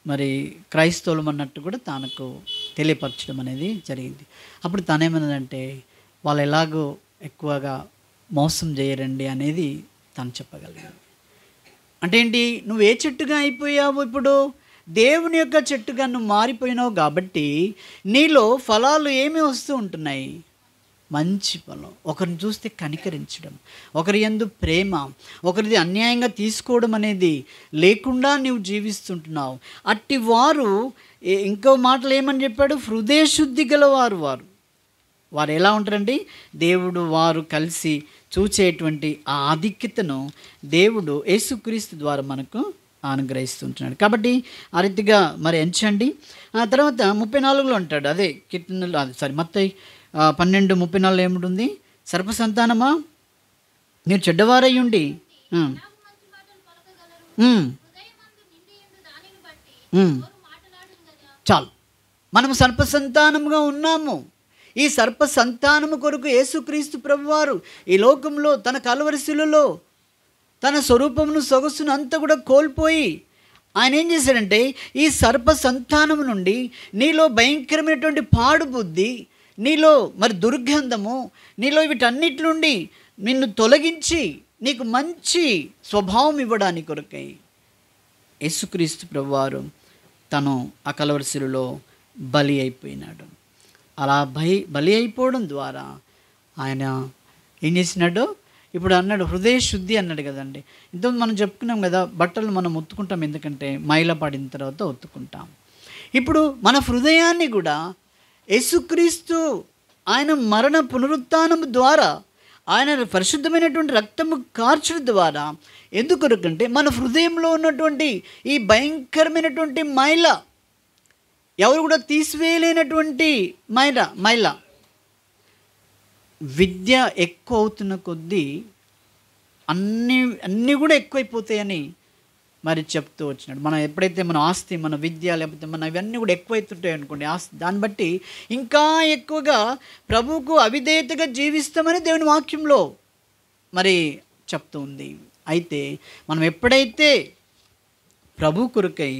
మరి క్రైస్తవులం అన్నట్టు కూడా తనకు తెలియపరచడం అనేది జరిగింది. అప్పుడు తనేమన్నదంటే వాళ్ళు ఎలాగో ఎక్కువగా మోసం చేయరండి అనేది తను చెప్పగలిగింది. అంటే ఏంటి, నువ్వు ఏ చెట్టుగా అయిపోయావు, ఇప్పుడు దేవుని యొక్క చెట్టుగా నువ్వు మారిపోయినావు కాబట్టి నీలో ఫలాలు ఏమి వస్తూ ఉంటున్నాయి, మంచి ఫలం. ఒకరిని చూస్తే కనికరించడం, ఒకరి యందు ప్రేమ, ఒకరిది అన్యాయంగా తీసుకోవడం అనేది లేకుండా నీవు జీవిస్తుంటున్నావు. అట్టి వారు ఇంకో మాటలు ఏమని చెప్పాడు, హృదయ శుద్ధి గలవారు వారు ఎలా ఉంటారండి, దేవుడు వారు కలిసి చూచేటువంటి ఆ ఆధిక్యతను దేవుడు యేసుక్రీస్తు ద్వారా మనకు అనుగ్రహిస్తుంటున్నాడు. కాబట్టి ఆ రీతిగా మరి ఎంచండి. ఆ తర్వాత 34లో అంటాడు, అదే కీర్తనలు మత్తయి 12:34 ఏముంటుంది, సర్ప సంతానమా మీరు చెడ్డవారయ్యుండి చాలు, మనము సర్ప సంతానముగా ఉన్నాము. ఈ సర్ప సంతానము కొరకు యేసుక్రీస్తు ప్రభువారు ఈ లోకంలో తన కలువరి శిలువలో తన స్వరూపమును సొగసును అంతా కూడా కోల్పోయి ఆయన ఏం చేశాడంటే ఈ సర్ప సంతానము నుండి నీలో భయంకరమైనటువంటి పాడు బుద్ధి, నీలో మరి దుర్గంధము, నీలో వీటన్నిటి నుండి నిన్ను తొలగించి నీకు మంచి స్వభావం ఇవ్వడానికి కొరకై యేసుక్రీస్తు ప్రభువారు తను ఆ కలువరి శిలువలో బలి అయిపోయినాడు. అలా బలి అయిపోవడం ద్వారా ఆయన ఏం చేసినాడు, ఇప్పుడు అన్నాడు హృదయ శుద్ధి అన్నాడు కదండి. ఇంతకుముందు మనం చెప్పుకున్నాం కదా, బట్టలు మనం ఉత్తుకుంటాం ఎందుకంటే మైల పడిన తర్వాత ఉత్తుకుంటాం. ఇప్పుడు మన హృదయాన్ని కూడా యేసుక్రీస్తు ఆయన మరణ పునరుత్థానము ద్వారా, ఆయన పరిశుద్ధమైనటువంటి రక్తము కార్చడం ద్వారా, ఎందుకొరకంటే మన హృదయంలో ఉన్నటువంటి ఈ భయంకరమైనటువంటి మైల ఎవరు కూడా తీసివేయలేనటువంటి మైల విద్య ఎక్కువ అవుతున్న కొద్దీ అన్నీ కూడా ఎక్కువైపోతాయని మరి చెప్తూ వచ్చినాడు. మనం ఎప్పుడైతే మన ఆస్తి, మన విద్య, లేకపోతే మన ఇవన్నీ కూడా ఎక్కువైతుంటాయి అనుకోండి ఆస్తి, దాన్ని బట్టి ఇంకా ఎక్కువగా ప్రభువుకు అవిధేయతగా జీవిస్తామని దేవుని వాక్యంలో మరి చెప్తూ ఉంది. అయితే మనం ఎప్పుడైతే ప్రభు కొరకై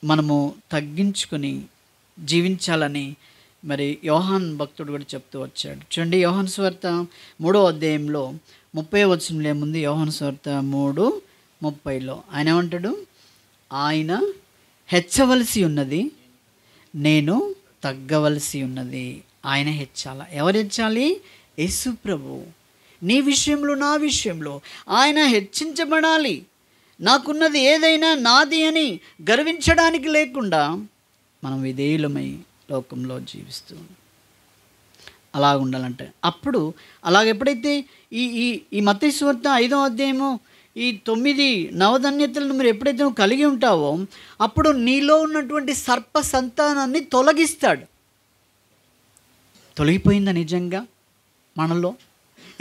మనము తగ్గించుకొని జీవించాలని మరి యోహాన్ భక్తుడు కూడా చెప్తూ వచ్చాడు. చూడండి, యోహాను సువార్త 3వ అధ్యాయంలో 30వ వచనంలో ఏముంది, యోహాను సువార్త 3:30లో ఆయన ఏమంటాడు, ఆయన హెచ్చవలసి ఉన్నది, నేను తగ్గవలసి ఉన్నది. ఆయన హెచ్చాల. ఎవరు హెచ్చాలి? యేసు ప్రభు. నీ విషయంలో, నా విషయంలో ఆయన హెచ్చించబడాలి. నాకున్నది ఏదైనా నాది అని గర్వించడానికి లేకుండా మనం విధేయులమై లోకంలో జీవిస్తూ అలా ఉండాలంటే, అప్పుడు ఎప్పుడైతే ఈ మత్తయి సువార్త 5వ అధ్యాయము ఈ 9 నవధన్యతలను మీరు ఎప్పుడైతే నువ్వు కలిగి ఉంటావో అప్పుడు నీలో ఉన్నటువంటి సర్ప సంతానాన్ని తొలగిస్తాడు. తొలగిపోయిందా నిజంగా మనలో?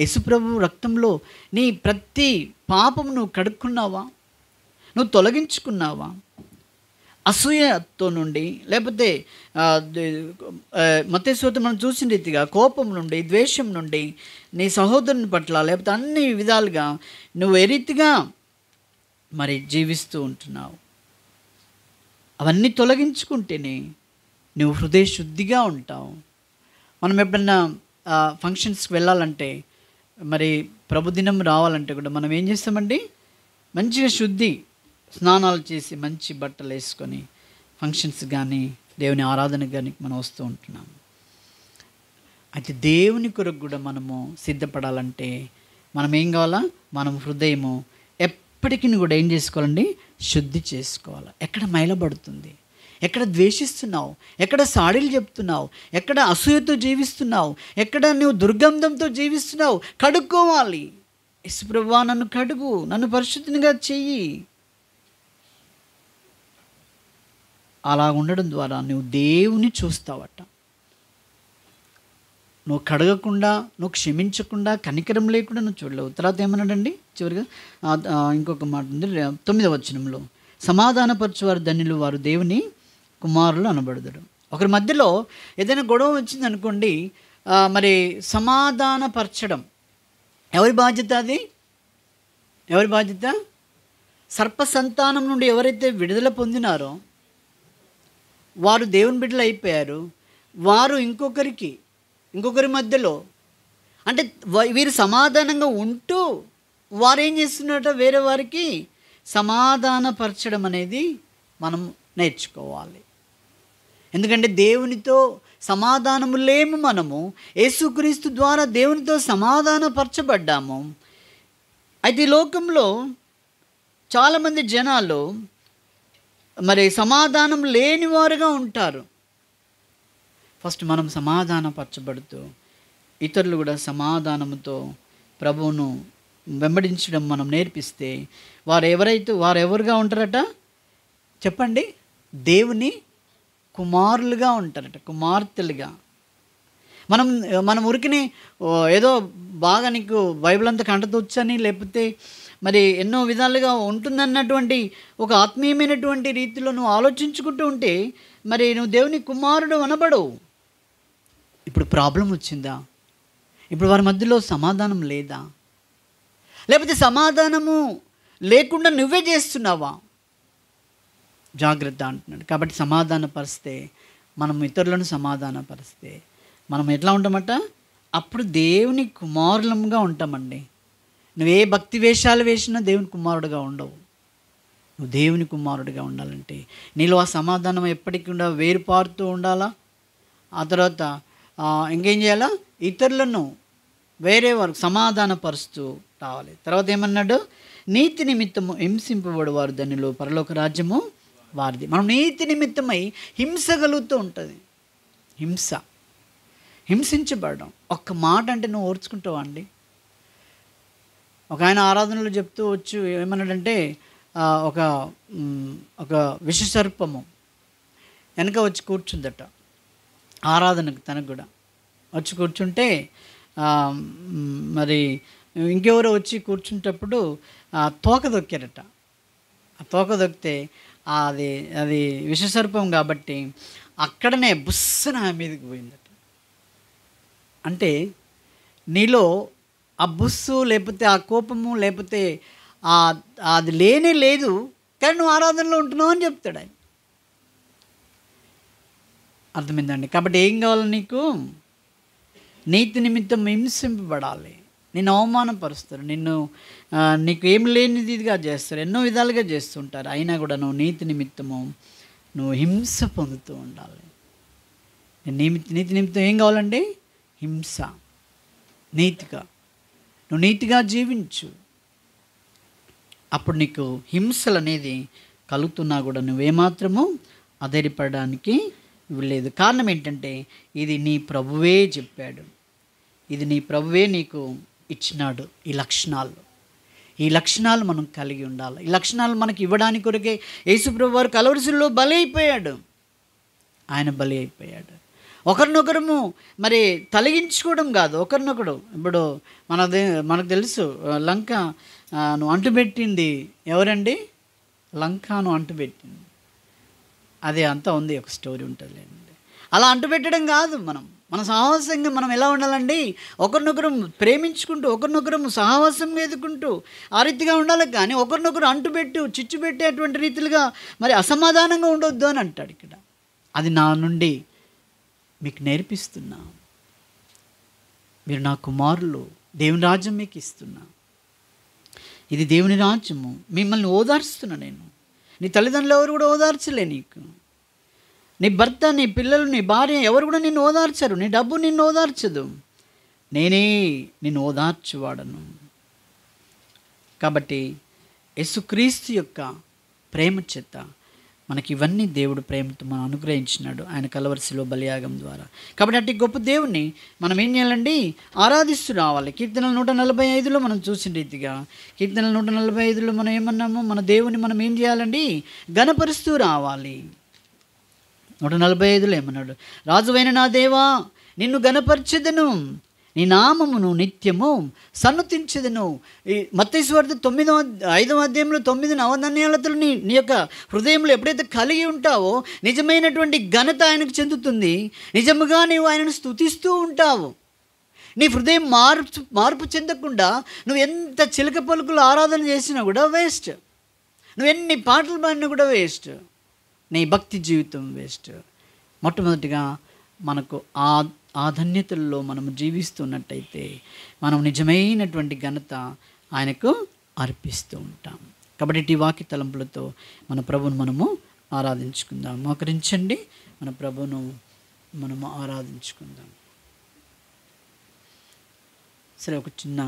యేసుప్రభు రక్తంలో నీ ప్రతి పాపము నువ్వు కడుక్కున్నావా? నువ్వు తొలగించుకున్నావా? అసూయతో నుండి, లేకపోతే మత్తయి సువార్త మనం చూసిన రీతిగా కోపం నుండి, ద్వేషం నుండి, నీ సహోదరుని పట్ల, లేకపోతే అన్ని విధాలుగా నువ్వు ఏ రీతిగా మరి జీవిస్తూ ఉంటున్నావు, అవన్నీ తొలగించుకుంటేనే నువ్వు హృదయ శుద్ధిగా ఉంటావు. మనం ఎప్పుడన్నా ఫంక్షన్స్కి వెళ్ళాలంటే, మరి ప్రభుదినం రావాలంటే కూడా మనం ఏం చేస్తామండి, మంచిగా శుద్ధి స్నానాలు చేసి మంచి బట్టలు వేసుకొని ఫంక్షన్స్ కానీ దేవుని ఆరాధనకు కానీ మనం వస్తూ ఉంటున్నాము. అయితే దేవుని కొరకు కూడా మనము సిద్ధపడాలంటే మనం ఏం కావాలా, మనం హృదయము ఎప్పటికీ కూడా ఏం చేసుకోవాలండి, శుద్ధి చేసుకోవాలి. ఎక్కడ మైలబడుతుంది, ఎక్కడ ద్వేషిస్తున్నావు, ఎక్కడ సాడీలు చెప్తున్నావు, ఎక్కడ అసూయతో జీవిస్తున్నావు, ఎక్కడ నువ్వు దుర్గంధంతో జీవిస్తున్నావు, కడుక్కోవాలి. యేసు ప్రభువా నన్ను కడుగు, నన్ను పరిశుద్ధిగా చెయ్యి. అలా ఉండడం ద్వారా నువ్వు దేవుని చూస్తావట. నువ్వు కడగకుండా, నువ్వు క్షమించకుండా, కనికరం లేకుండా నువ్వు చూడలేవు. తర్వాత ఏమన్నాడండి చివరిగా, ఇంకొక మాట ఉంది 9వ వచనంలో, సమాధానపరచువారు ధన్యులు, వారు దేవుని కుమారులు అనబడతారు. ఒకరి మధ్యలో ఏదైనా గొడవ వచ్చిందనుకోండి, మరి సమాధానపరచడం ఎవరి బాధ్యత? అది ఎవరి బాధ్యత? సర్ప సంతానం నుండి ఎవరైతే విడుదల పొందినారో, వారు దేవుని బిడ్డలు అయిపోయారు. వారు ఇంకొకరి మధ్యలో అంటే వీరు సమాధానంగా ఉంటూ వారు ఏం చేస్తున్నారట, వేరే వారికి సమాధానపరచడం అనేది మనం నేర్చుకోవాలి. ఎందుకంటే దేవునితో సమాధానము లేము. మనము యేసుక్రీస్తు ద్వారా దేవునితో సమాధానపరచబడ్డాము. అయితే ఈ లోకంలో చాలామంది జనాలు మరి సమాధానం లేని వారుగా ఉంటారు. ఫస్ట్ మనం సమాధానపరచబడుతూ ఇతరులు కూడా సమాధానంతో ప్రభువును వెంబడించడం మనం నేర్పిస్తే వారు ఎవరుగా ఉంటారట చెప్పండి? దేవుని కుమారులుగా ఉంటారట, కుమార్తెలుగా. మనం ఉరికిని ఏదో బాగా నీకు బైబిల్ అంతా కంటతొచ్చని, లేకపోతే మరి ఎన్నో విధాలుగా ఉంటుందన్నటువంటి ఒక ఆత్మీయమైనటువంటి రీతిలో నువ్వు ఆలోచించుకుంటూ ఉంటే మరి నువ్వు దేవుని కుమారుడు అనబడవు. ఇప్పుడు ప్రాబ్లం వచ్చిందా? ఇప్పుడు వారి మధ్యలో సమాధానం లేదా? లేకపోతే సమాధానము లేకుండా నువ్వే చేస్తున్నావా? జాగ్రత్త అంటున్నాడు. కాబట్టి సమాధానపరిస్తే, మనం ఇతరులను సమాధానపరిస్తే మనం ఎట్లా ఉంటామట? అప్పుడు దేవుని కుమారులంగా ఉంటామండి. నువ్వే భక్తి వేషాలు వేసినా దేవుని కుమారుడుగా ఉండవు. నువ్వు దేవుని కుమారుడిగా ఉండాలంటే నీలో ఆ సమాధానం ఎప్పటికీ వేరుపారుతూ ఉండాలా. ఆ తర్వాత ఇంకేం చేయాలా? ఇతరులను వేరే వారికి సమాధానపరుస్తూ రావాలి. తర్వాత ఏమన్నాడు? నీతి నిమిత్తము హింసింపబడు వారు ధన్యులు, పరలోక రాజ్యము వారిది. మనం నీతి నిమిత్తమై హింస కలుగుతూ ఉంటుంది. హింసించబడడం. ఒక్క మాట అంటే నువ్వు ఓర్చుకుంటావా అండి? ఒక ఆయన ఆరాధనలో చెప్తూ వచ్చు ఏమన్నాడంటే ఒక విషసర్పము వెనక వచ్చి కూర్చుందట ఆరాధనకు. తనకు కూడా వచ్చి కూర్చుంటే మరి ఇంకెవరో వచ్చి కూర్చుంటప్పుడు తోక దొక్కారట. ఆ తోక దొక్కితే అది విషసర్పం కాబట్టి అక్కడనే బుస్సన మీదకి పోయిందట. అంటే నీలో ఆ బుస్సు లేకపోతే ఆ కోపము లేకపోతే అది లేనే లేదు, కానీ నువ్వు ఆరాధనలో ఉంటున్నావు అని చెప్తాడు ఆయన. అర్థమైందండి? కాబట్టి ఏం కావాలి నీకు? నీతి నిమిత్తం హింసింపబడాలి. నిన్ను అవమానపరుస్తారు, నీకు ఏం లేనిదిగా చేస్తారు, ఎన్నో విధాలుగా చేస్తుంటారు. అయినా కూడా నువ్వు నీతి నిమిత్తము నువ్వు హింస పొందుతూ ఉండాలి. నీతి నిమిత్తం ఏం కావాలండి? హింస. నువ్వు నీతిగా జీవించు. అప్పుడు నీకు హింసలు అనేది కలుగుతున్నా కూడా నువ్వేమాత్రము అధైర్యపడడానికి లేదు. కారణం ఏంటంటే ఇది నీ ప్రభువే చెప్పాడు, ఇది నీ ప్రభువే నీకు ఇచ్చినాడు. ఈ లక్షణాలు మనం కలిగి ఉండాలి. ఈ లక్షణాలు మనకి ఇవ్వడానికి కొరకే యేసుప్రభు వారు కలవరిశిలో బలి అయిపోయాడు. ఆయన బలి అయిపోయాడు. ఒకరినొకరము మరి తొలగించుకోవడం కాదు, ఒకరినొకడు. ఇప్పుడు మనకు తెలుసు లంకను అంటుపెట్టింది ఎవరండి? లంకను అంటుపెట్టింది. అదే అంతా ఉంది, ఒక స్టోరీ ఉంటుంది. అలా అంటుపెట్టడం కాదు. మన సహవాసంగా మనం ఎలా ఉండాలండి? ఒకరినొకరు ప్రేమించుకుంటూ ఒకరినొకరు సహవాసంగా ఎదుర్కొంటూ ఆ రీతిగా ఉండాలి. కానీ ఒకరినొకరు అంటుపెట్టు చిచ్చు పెట్టేటువంటి రీతిలుగా మరి అసమాధానంగా ఉండొద్దు అని అంటాడు ఇక్కడ. అది నా నుండి మీకు నేర్పిస్తున్నా. మీరు నా కుమారులు, దేవుని రాజ్యం మీకు ఇస్తున్నా. ఇది దేవుని రాజ్యము. మిమ్మల్ని ఓదార్స్తున్నా నేను. నీ తల్లిదండ్రులు ఎవరు కూడా ఓదార్చలే నీకు. నీ భర్త, నీ పిల్లలు, నీ భార్య ఎవరు కూడా నిన్ను ఓదార్చరు. నీ డబ్బు నిన్ను ఓదార్చదు. నేనే నిన్ను ఓదార్చువాడను. కాబట్టి యేసుక్రీస్తు యొక్క ప్రేమ చేత మనకి ఇవన్నీ దేవుడు ప్రేమతో మనం అనుగ్రహించినాడు, ఆయన కలవరిశిలో బలియాగం ద్వారా. కాబట్టి అట్టి గొప్ప దేవుణ్ణి మనం ఏం చేయాలండి? ఆరాధిస్తూ రావాలి. కీర్తనలు 145లో మనం చూసిన రీతిగా, కీర్తనలు 145లో మనం ఏమన్నాము? మన దేవుని మనం ఏం చేయాలండి? ఘనపరుస్తూ రావాలి. 145లో ఏమన్నాడు? రాజువైన నా దేవా, నిన్ను ఘనపరచెదను, నీ నామమును నిత్యము సన్నుతించెదను. ఈ మత్తయి సువార్త 5వ అధ్యాయంలో 9 నవధాన్యాలతో నీ యొక్క హృదయంలో ఎప్పుడైతే కలిగి ఉంటావో నిజమైనటువంటి ఘనత ఆయనకు చెందుతుంది. నిజముగా నీవు ఆయనను స్తుతిస్తూ ఉంటావు. నీ హృదయం మార్పు చెందకుండా నువ్వు ఎంత చిలక పలుకులు ఆరాధన చేసినా కూడా వేస్ట్. నువ్వు ఎన్ని పాటలు పాడినా కూడా వేస్ట్. నీ భక్తి జీవితం వేస్ట్. మొట్టమొదటిగా మనకు ఆ ధన్యతల్లో మనము జీవిస్తున్నట్టయితే మనం నిజమైనటువంటి ఘనత ఆయనకు అర్పిస్తూ ఉంటాం. కాబట్టి ఇటు వాక్య తలంపులతో మన ప్రభువును మనము ఆరాధించుకుందాం. మోకరించండి, మన ప్రభువును మనము ఆరాధించుకుందాం. సరే, ఒక చిన్న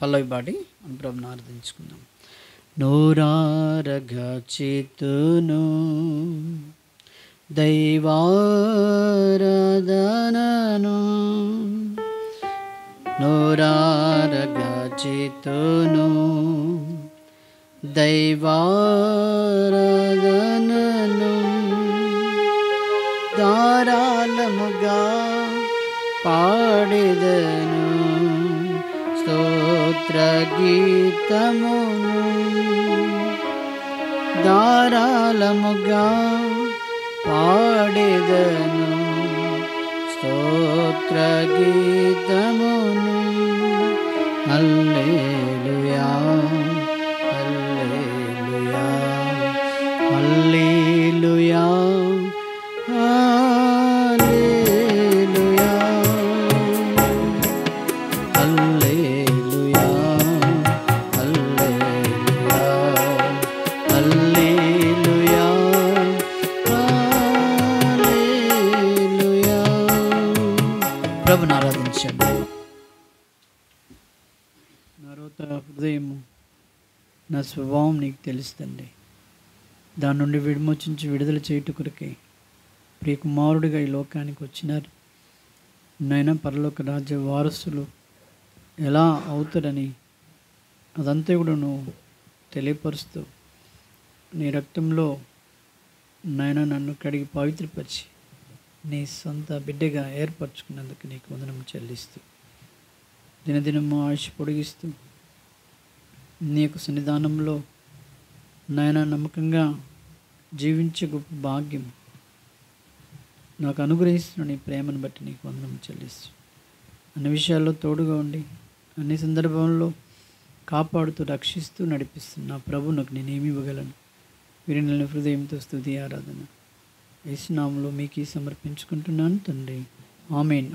పల్లవి పాడి మన ప్రభువును ఆరాధించుకుందాం. నోరారగా చేతును దైవారాధనను, నోరారగా చేతును దైవారాధనను, ధారాళముగా పాడెదను స్తోత్ర గీతమును, ధారాళముగా పాడెదను స్తోత్ర గీతమును. హల్లెలూయా హల్లెలూయా హల్లెలూయా హల్లెలూయా హల్లెలూయా హల్లెలూయా హల్లెలూయా హల్లెలూయా. ప్రభుని ఆరాధించండి. నా రోత హృదయము, నా స్వభావం నీకు తెలుస్తుంది. దాని నుండి విమోచించి విడుదల చేయుట కొరకే ప్రియకుమారుడిగా ఈ లోకానికి వచ్చినారు. నైనా పరలోక రాజ్య వారసులు ఎలా అవుతారని అదంతా కూడా నువ్వు తెలియపరుస్తూ నీ రక్తంలో నాయన నన్ను కడిగి పవిత్రపరిచి నీ సొంత బిడ్డగా ఏర్పరచుకున్నందుకు నీకు వందనము చెల్లిస్తూ దినదినము ఆయుష్ పొడిగిస్తూ నీ యొక్క సన్నిధానంలో నాయన నమ్మకంగా జీవించే గొప్ప భాగ్యం నాకు అనుగ్రహిస్తున్న నీ ప్రేమను బట్టి నీకు వందనము చెల్లిస్తూ అన్ని విషయాల్లో తోడుగా ఉండి అన్ని సందర్భంలో కాపాడుతూ రక్షిస్తూ నడిపిస్తున్న నా ప్రభు నాకు నేనేమి ఇవ్వగలను. వీరిని హృదయంతో స్తుతి ఆరాధన యేసు నామములో మీకు సమర్పించుకుంటున్నాను తండ్రి. ఆమేన్.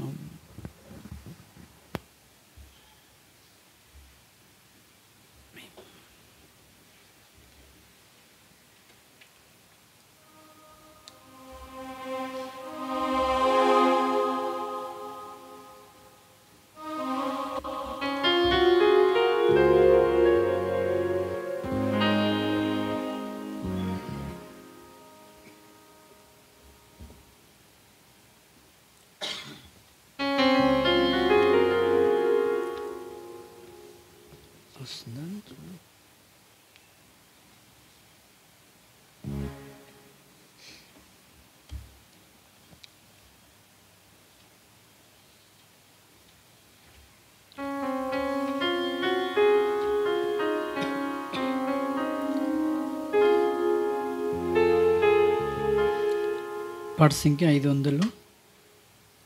పాట సంఖ్య 500.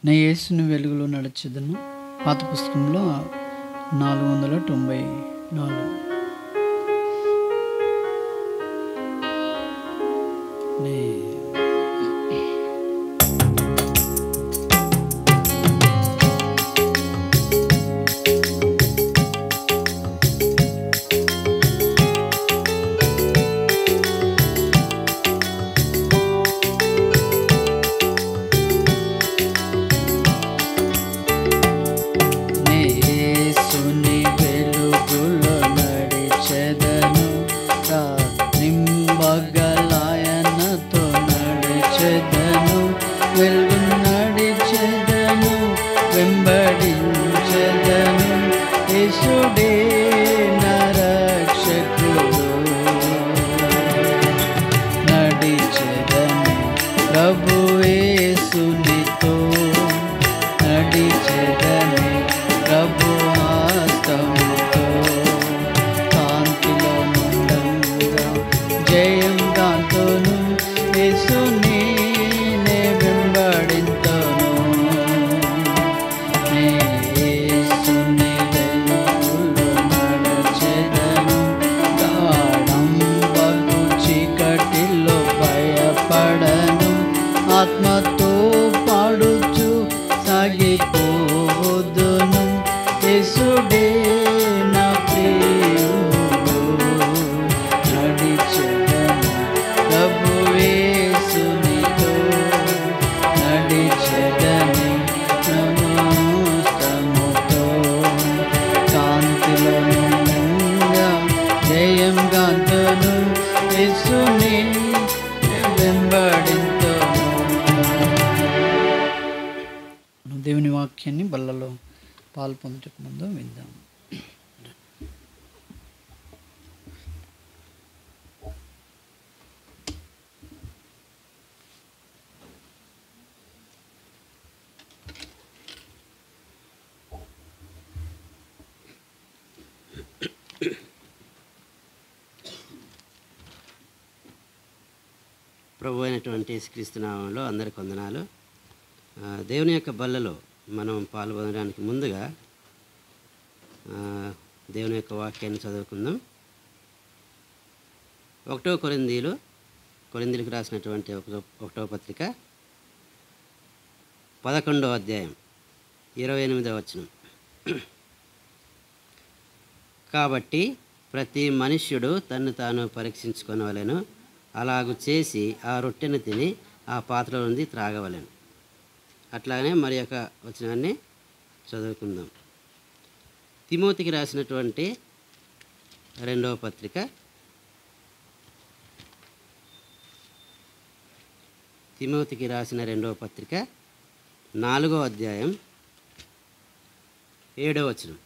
నా యేసుని వెలుగులో నడిచెదను. పాత పుస్తకంలో 494. యేసుని వెలుగులో పాలు పొందుటకు ముందు విందాం. ప్రభు అయినటువంటి యేసుక్రీస్తు నామములో అందరికి వందనాలు. దేవుని యొక్క బల్లలో మనం పాల్గొనడానికి ముందుగా దేవుని యొక్క వాక్యాన్ని చదువుకుందాం. 1 కొరింథీయులకు రాసినటువంటి 1వ పత్రిక 11వ అధ్యాయం 28వ వచనం. కాబట్టి ప్రతి మనుష్యుడు తన్ను తాను పరీక్షించుకొనవలెను, అలాగు చేసి ఆ రొట్టెను తిని ఆ పాత్రలో నుండి త్రాగవలెను. అట్లానే మరి యొక్క వచనాన్ని చదువుకుందాం. తిమోతికి రాసినటువంటి 2వ పత్రిక 4వ అధ్యాయం 7వ వచనం.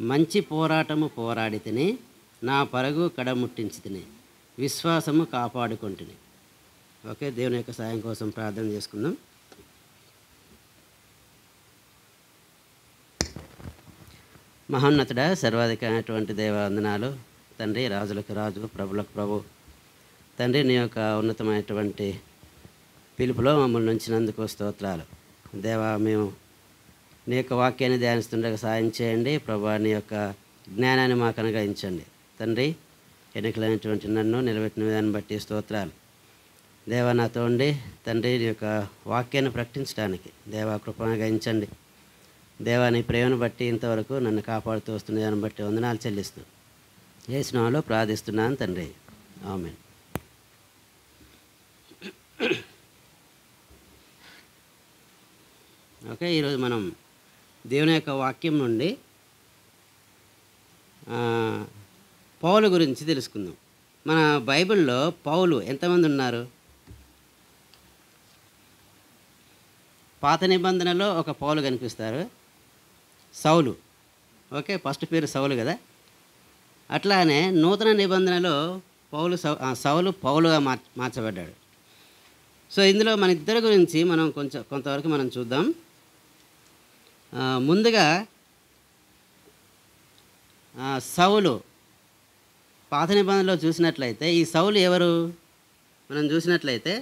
మంచి పోరాటము పోరాడితిని, నా పరుగు కడముట్టించితిని, విశ్వాసము కాపాడుకొంటిని. ఓకే, దేవుని యొక్క సాయం కోసం ప్రార్థన చేసుకుందాం. మహోన్నతుడ, సర్వాధికారైనటువంటి దేవ వందనాలు తండ్రి. రాజులకు రాజు, ప్రభులకు ప్రభు తండ్రి, నీ యొక్క ఉన్నతమైనటువంటి పిలుపులో మమ్మల్ని ఉంచినందుకు స్తోత్రాలు దేవా. మేము నీ యొక్క వాక్యాన్ని ధ్యానిస్తుండగా సాయం చేయండి ప్రభా. నీ యొక్క జ్ఞానాన్ని మాకు అనుగ్రహించండి తండ్రి. ఎన్నికలైనటువంటి నన్ను నిలబెట్టిన విధాన్ని బట్టి స్తోత్రాలు దేవా. నాతో ఉండి తండ్రి నీ యొక్క వాక్యాన్ని ప్రకటించడానికి దేవా కృప అనుగ్రహించండి దేవా. నీ ప్రేమను బట్టి ఇంతవరకు నన్ను కాపాడుతూ వస్తున్న దాన్ని బట్టి వందనాలు చెల్లిస్తూ యేసు నామములో ప్రార్థిస్తున్నాను తండ్రి, ఆమేన్. ఓకే, ఈరోజు మనం దేవుని యొక్క వాక్యం నుండి పౌలు గురించి తెలుసుకుందాం. మన బైబిల్లో పౌలు ఎంతమంది ఉన్నారు? పాత నిబంధనలో ఒక పౌలు కనిపిస్తారు, సౌలు. ఓకే, ఫస్ట్ పేరు సౌలు కదా. అట్లానే నూతన నిబంధనలో సౌలు పౌలుగా మార్చబడ్డాడు. సో ఇందులో మన ఇద్దరి గురించి మనం కొంతవరకు మనం చూద్దాం. ముందుగా సౌలు పాత నిబంధనలో చూసినట్లయితే ఈ సౌలు ఎవరు? మనం చూసినట్లయితే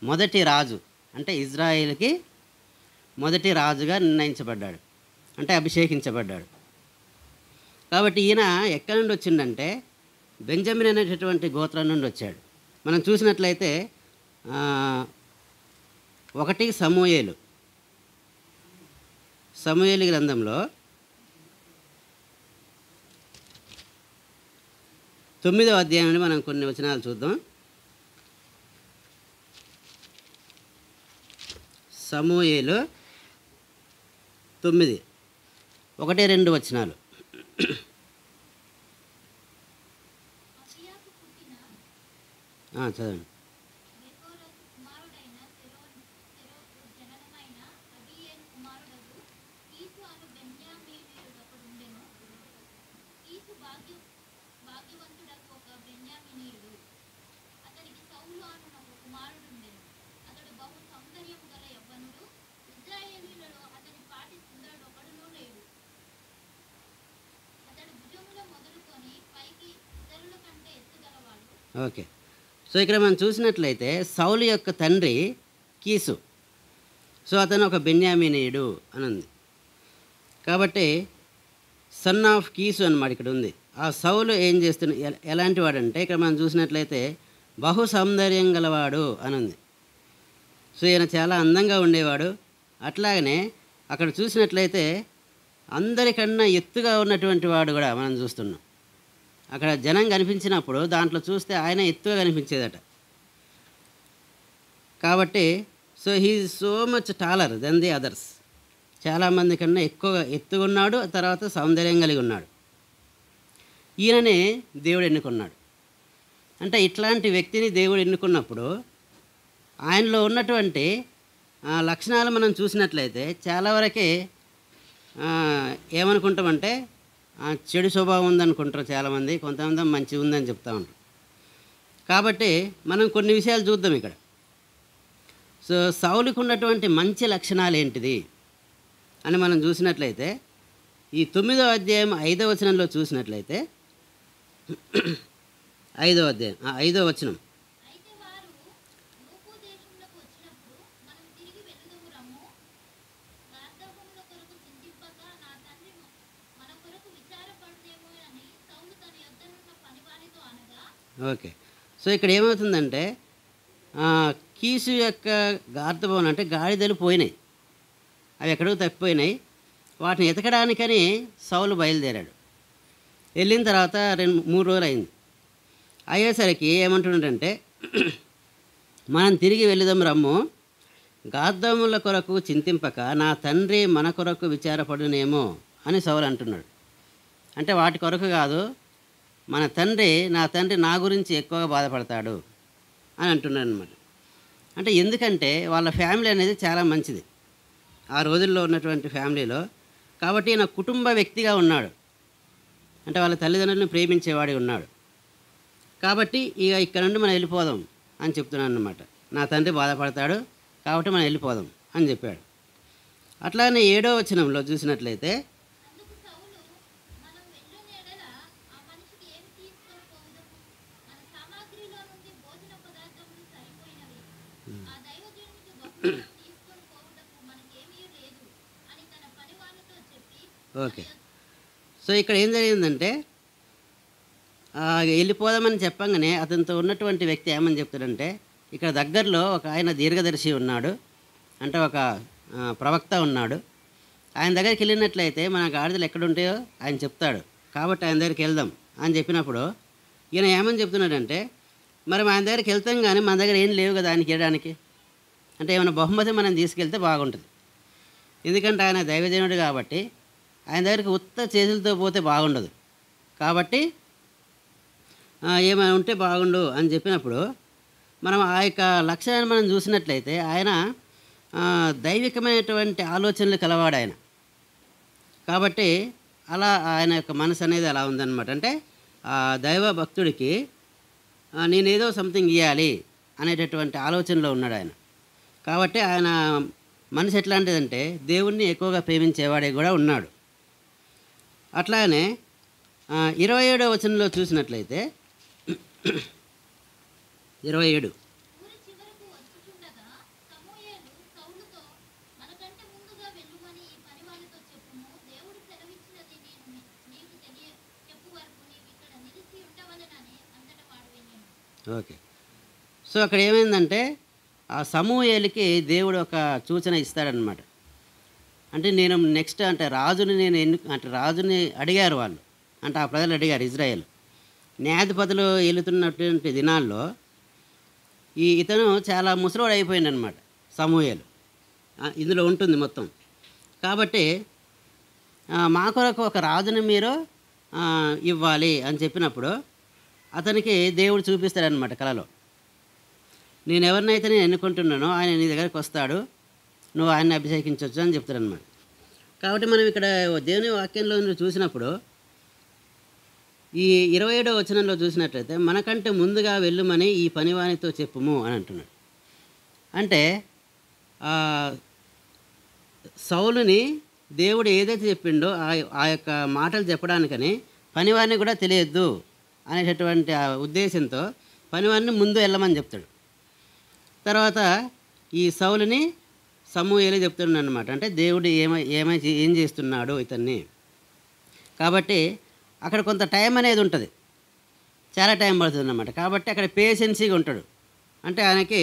మొదటి రాజు, అంటే ఇజ్రాయేల్కి మొదటి రాజుగా నిర్ణయించబడ్డాడు, అంటే అభిషేకించబడ్డాడు. కాబట్టి ఈయన ఎక్కడి నుండి వచ్చిందంటే బెంజమిన్ అనేటటువంటి గోత్రం నుండి వచ్చాడు. మనం చూసినట్లయితే 1 సమూయేలు గ్రంథంలో 9వ అధ్యాయం నుండి మనం కొన్ని వచనాలు చూద్దాం. సమూయేలు 9, 1-2 వచనాలు. చదవండి. ఓకే, సో ఇక్కడ మనం చూసినట్లయితే సౌలు యొక్క తండ్రి కీసు. సో అతను ఒక బెన్యామీనీయుడు అని ఉంది కాబట్టి సన్ ఆఫ్ కీసు అన్నమాట ఇక్కడ ఉంది. ఆ సౌలు ఏం చేస్తున్న ఎలాంటి వాడంటే ఇక్కడ మనం చూసినట్లయితే బహు సౌందర్యం గలవాడు అని ఉంది. సో ఈయన చాలా అందంగా ఉండేవాడు. అట్లాగనే అక్కడ చూసినట్లయితే అందరికన్నా ఎత్తుగా ఉన్నటువంటి వాడు కూడా మనం చూస్తున్నాం. అక్కడ జనం కనిపించినప్పుడు దాంట్లో చూస్తే ఆయన ఎత్తుగా కనిపించేదట. కాబట్టి so he so much taller than the others. చాలామంది కన్నా ఎక్కువగా ఎత్తుగా ఉన్నాడు, తర్వాత సౌందర్యం కలిగి ఉన్నాడు. ఈయననే దేవుడు ఎన్నుకున్నాడు. అంటే ఇట్లాంటి వ్యక్తిని దేవుడు ఎన్నుకున్నప్పుడు ఆయనలో ఉన్నటువంటి లక్షణాలు మనం చూసినట్లయితే చాలా వరకే ఏమనుకుంటామంటే చెడు స్వభావం ఉందనుకుంటారు చాలామంది, కొంతమంది మంచి ఉందని చెప్తా ఉంటారు. కాబట్టి మనం కొన్ని విషయాలు చూద్దాం ఇక్కడ. సో సౌలుకు ఉన్నటువంటి మంచి లక్షణాలు ఏంటిది అని మనం చూసినట్లయితే ఈ 9వ అధ్యాయం 5వ వచనంలో చూసినట్లయితే 5వ అధ్యాయం 5వ వచనం, ఓకే. సో ఇక్కడ ఏమవుతుందంటే కీసు యొక్క గార్ధభవనం అంటే గాడిదలు పోయినాయి, అవి ఎక్కడో తప్పిపోయినాయి. వాటిని ఎతకడానికని సౌలు బయలుదేరాడు. వెళ్ళిన తర్వాత 3 రోజులు అయింది. అయ్యేసరికి ఏమంటున్నాడంటే మనం తిరిగి వెళుదాం రమ్ము, గార్ధముల కొరకు చింతింపక నా తండ్రి మన కొరకు విచారపడునేమో అని సౌలు అంటున్నాడు. అంటే వాటి కొరకు కాదు, నా తండ్రి నా గురించి ఎక్కువగా బాధపడతాడు అని అంటున్నాడు అనమాట. అంటే ఎందుకంటే వాళ్ళ ఫ్యామిలీ అనేది చాలా మంచిది ఆ రోజుల్లో ఉన్నటువంటి ఫ్యామిలీలో. కాబట్టి ఈయన కుటుంబ వ్యక్తిగా ఉన్నాడు, అంటే వాళ్ళ తల్లిదండ్రులను ప్రేమించేవాడి ఉన్నాడు. కాబట్టి ఇక ఇక్కడ నుండి మనం వెళ్ళిపోదాం అని చెప్తున్నాను అన్నమాట. నా తండ్రి బాధపడతాడు కాబట్టి మనం వెళ్ళిపోదాం అని చెప్పాడు. అట్లానే 7వ వచనంలో చూసినట్లయితే ఓకే. సో ఇక్కడ ఏం జరిగిందంటే వెళ్ళిపోదామని చెప్పంగానే అతనితో ఉన్నటువంటి వ్యక్తి ఏమని చెప్తాడంటే, ఇక్కడ దగ్గరలో ఒక ఆయన దీర్ఘదర్శి ఉన్నాడు, అంటే ఒక ప్రవక్త ఉన్నాడు, ఆయన దగ్గరికి వెళ్ళినట్లయితే మన గాడిదలు ఎక్కడ ఉంటాయో ఆయన చెప్తాడు, కాబట్టి ఆయన దగ్గరికి వెళ్దాం అని చెప్పినప్పుడు ఈయన ఏమని చెప్తున్నాడంటే, మరి ఆయన దగ్గరికి వెళ్తాం కానీ మన దగ్గర ఏం లేవు కదా ఆయనకి ఇవ్వడానికి, అంటే ఏమైనా బహుమతి మనం తీసుకెళ్తే బాగుంటుంది. ఎందుకంటే ఆయన దైవజనుడు కాబట్టి ఆయన దగ్గరికి ఉత్త చేతులతో పోతే బాగుండదు, కాబట్టి ఏమైనా ఉంటే బాగుండు అని చెప్పినప్పుడు మనం ఆ యొక్క లక్ష్యాన్ని మనం చూసినట్లయితే ఆయన దైవికమైనటువంటి ఆలోచనలు కలవాడు ఆయన. కాబట్టి అలా ఆయన యొక్క మనసు అనేది అలా ఉందన్నమాట. అంటే దైవ భక్తుడికి నేనేదో సంథింగ్ ఇవ్వాలి అనేటటువంటి ఆలోచనలో ఉన్నాడు ఆయన. కాబట్టి ఆయన మనసు ఎట్లాంటిదంటే దేవుణ్ణి ఎక్కువగా ప్రేమించేవాడే కూడా ఉన్నాడు. అట్లానే 27వ వచనంలో చూసినట్లయితే 27 ఓకే. సో అక్కడ ఏమైందంటే ఆ సమూయేలుకి దేవుడు ఒక సూచన ఇస్తాడనమాట. అంటే నేను నెక్స్ట్ అంటే రాజుని రాజుని అడిగారు వాళ్ళు, అంటే ఆ ప్రజలు అడిగారు ఇజ్రాయేల్. న్యాయాధిపతులు వెళుతున్నటువంటి దినాల్లో ఇతను చాలా ముసలోడు అయిపోయింది అనమాట సమూయేలు, ఇందులో ఉంటుంది మొత్తం. కాబట్టి మా కొరకు ఒక రాజుని మీరు ఇవ్వాలి అని చెప్పినప్పుడు అతనికి దేవుడు చూపిస్తాడనమాట కలలో. నేను ఎవరినైతే నేను ఎన్నుకుంటున్నానో ఆయన నీ దగ్గరికి వస్తాడు, నువ్వు ఆయన్ని అభిషేకించవచ్చు అని చెప్తాడనమాట. కాబట్టి మనం ఇక్కడ దేవుని వాక్యంలో చూసినప్పుడు ఈ 27వ వచనంలో చూసినట్లయితే మనకంటే ముందుగా వెళ్ళుమని ఈ పనివానితో చెప్పుము అని అంటున్నాడు. అంటే సౌలుని దేవుడు ఏదైతే చెప్పిండో ఆ యొక్క మాటలు చెప్పడానికని పనివారిని కూడా తెలియద్దు అనేటటువంటి ఉద్దేశంతో పనివారిని ముందు వెళ్ళమని చెప్తాడు. తర్వాత ఈ సౌలుని సమూయేలు చెప్తున్నాడు అనమాట. అంటే దేవుడు ఏం చేస్తున్నాడు ఇతన్ని. కాబట్టి అక్కడ కొంత టైం అనేది ఉంటుంది, చాలా టైం పడుతుంది అన్నమాట. కాబట్టి అక్కడ పేషెన్సీగా ఉంటాడు. అంటే ఆయనకి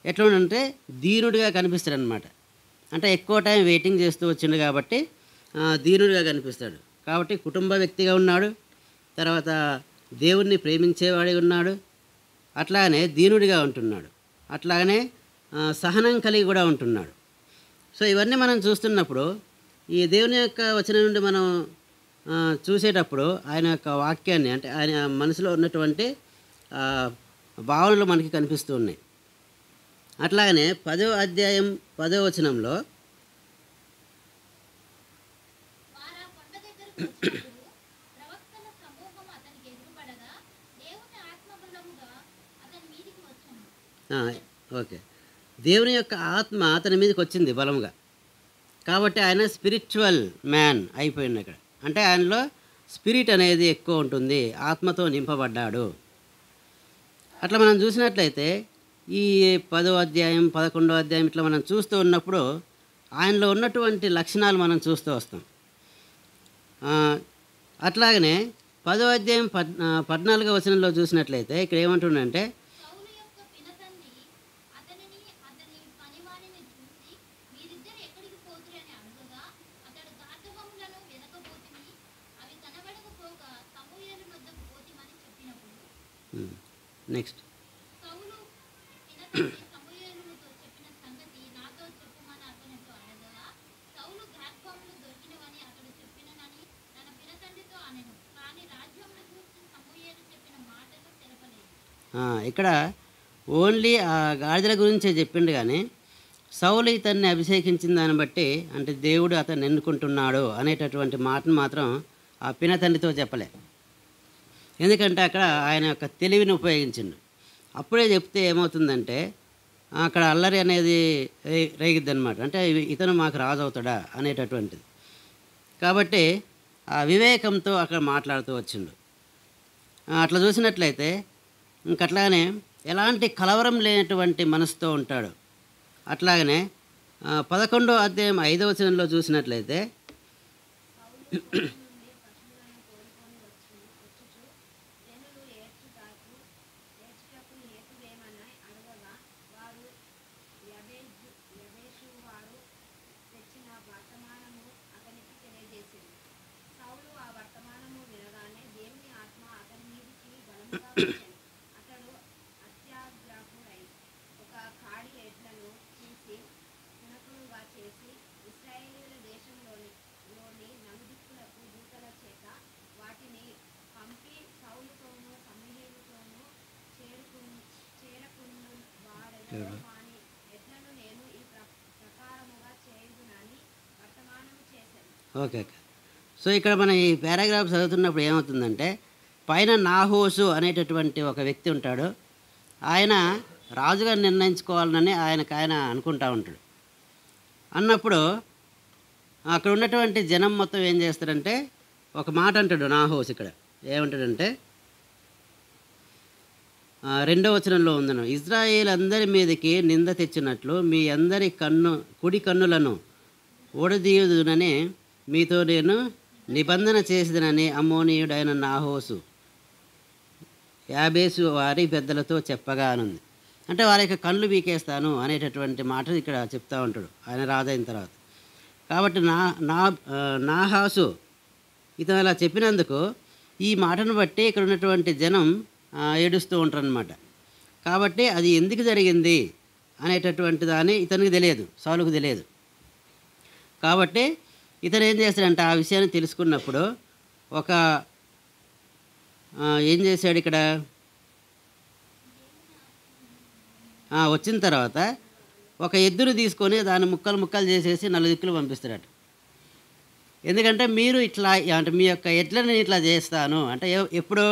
ఎట్లా ఉంటే దీనుడిగా కనిపిస్తాడు అనమాట. అంటే ఎక్కువ టైం వెయిటింగ్ చేస్తూ వచ్చిండు కాబట్టి దీనుడిగా కనిపిస్తాడు. కాబట్టి కుటుంబ వ్యక్తిగా ఉన్నాడు, తర్వాత దేవుణ్ణి ప్రేమించేవాడి ఉన్నాడు, అట్లానే దీనుడిగా ఉంటున్నాడు, అట్లాగనే సహనం కలిగి కూడా ఉంటున్నాడు. సో ఇవన్నీ మనం చూస్తున్నప్పుడు ఈ దేవుని యొక్క వచనం నుండి మనం చూసేటప్పుడు ఆయన యొక్క వాక్యాన్ని, అంటే ఆయన మనసులో ఉన్నటువంటి భావనలు మనకి కనిపిస్తూ ఉన్నాయి. అట్లాగనే 10వ అధ్యాయం 10వ వచనంలో వారా కొండ దగ్గరకు వచ్చినప్పుడు ప్రవక్తల సమూహం అతనికి ఎదురుపడగా దేవుని ఆత్మ బలముగా అతని మీదికి వచ్చాను. ఓకే, దేవుని యొక్క ఆత్మ అతని మీదకి వచ్చింది బలంగా. కాబట్టి ఆయన స్పిరిచువల్ మ్యాన్ అయిపోయింది అక్కడ. అంటే ఆయనలో స్పిరిట్ అనేది ఎక్కువ ఉంటుంది, ఆత్మతో నింపబడ్డాడు. అట్లా మనం చూసినట్లయితే ఈ 10వ అధ్యాయం 11వ అధ్యాయం ఇట్లా మనం చూస్తూ ఉన్నప్పుడు ఆయనలో ఉన్నటువంటి లక్షణాలు మనం చూస్తూ వస్తాం. అట్లాగనే 10వ అధ్యాయం 14వ వచనంలో చూసినట్లయితే ఇక్కడ ఏమంటుండంటే సౌలు యొక్క పినతండ్రి అతనిని అతని పనివారిని చూసి మీరిద్దరు ఎక్కడికి పోతురు అని అడగగా అతడు గార్ధవములను వెనకపోతిని అవి కనబడకపోగా సమూయేలు వద్దకు పోతిమని చెప్పినప్పుడు నెక్స్ట్ సౌలు పినతండ్రి సమూయేలుతో చెప్పిన సంగతి నాతో చెప్పుమని అతనితో అడగగా సౌలు గార్ధవములు దొరికినవని అతడు చెప్పిననని తన పినతండ్రితో అనెను. కానీ రాజ్యమును గూర్చి సమూయేలు చెప్పిన మాటలు తెలపలేదు. ఇక్కడ ఓన్లీ ఆ గాడిదల గురించే చెప్పిండు, కానీ సౌలు ఇతన్ని అభిషేకించిన దాన్ని బట్టి అంటే దేవుడు అతన్ని ఎన్నుకుంటున్నాడు అనేటటువంటి మాటను మాత్రం ఆ పినతండ్రితో చెప్పలే. ఎందుకంటే అక్కడ ఆయన యొక్క తెలివిని ఉపయోగించిండు. అప్పుడే చెప్తే ఏమవుతుందంటే అక్కడ అల్లరి అనేది రేగిద్ది అనమాట. అంటే ఇతను మాకు రాజు అవుతాడా అనేటటువంటిది. కాబట్టి ఆ వివేకంతో అక్కడ మాట్లాడుతూ వచ్చిండు. అట్లా చూసినట్లయితే ఇంకట్లాగనే ఎలాంటి కలవరం లేనటువంటి మనసుతో ఉంటాడు. అట్లాగనే 11వ అధ్యాయం 5వ వచనంలో చూసినట్లయితే ఓకే. సో ఇక్కడ మనం ఈ పారాగ్రాఫ్ చదువుతున్నప్పుడు ఏమవుతుందంటే పైన నాహోసు అనేటటువంటి ఒక వ్యక్తి ఉంటాడు. ఆయన రాజుగా నిర్ణయించుకోవాలని ఆయన అనుకుంటా ఉంటాడు. అన్నప్పుడు అక్కడ ఉన్నటువంటి జనం మొత్తం ఏం చేస్తారంటే ఒక మాట అంటాడు నాహోసు. ఇక్కడ ఏమంటాడంటే 2వ వచనంలో ఉందను, ఇజ్రాయేల్ అందరి మీదకి నింద తెచ్చినట్లు మీ అందరి కుడి కన్నులను ఊడదీయుదునని మీతో నేను నిబంధన చేసిదనని అమ్మోనీయుడైన నాహోసు యాబేసు వారి పెద్దలతో చెప్పగా అనుంది. అంటే వారి యొక్క కళ్ళు పీకేస్తాను అనేటటువంటి మాట ఇక్కడ చెప్తా ఉంటాడు ఆయన రాజైన తర్వాత. కాబట్టి నాహాసు ఇతను అలా చెప్పినందుకు ఈ మాటను బట్టి ఇక్కడ ఉన్నటువంటి జనం ఏడుస్తూ ఉంటారనమాట. కాబట్టి అది ఎందుకు జరిగింది అనేటటువంటి దాన్ని ఇతనికి తెలియదు, సౌలుకు తెలియదు. కాబట్టి ఇతను ఏం చేస్తాడంటే ఆ విషయాన్ని తెలుసుకున్నప్పుడు ఏం చేశాడు ఇక్కడ వచ్చిన తర్వాత ఒక ఎద్దును తీసుకొని దాన్ని ముక్కలు చేసేసి 4 దిక్కులు పంపిస్తాడట. ఎందుకంటే మీరు ఇట్లా అంటే మీ యొక్క ఎడ్లని ఇట్లా చేస్తాను అంటే ఎప్పుడు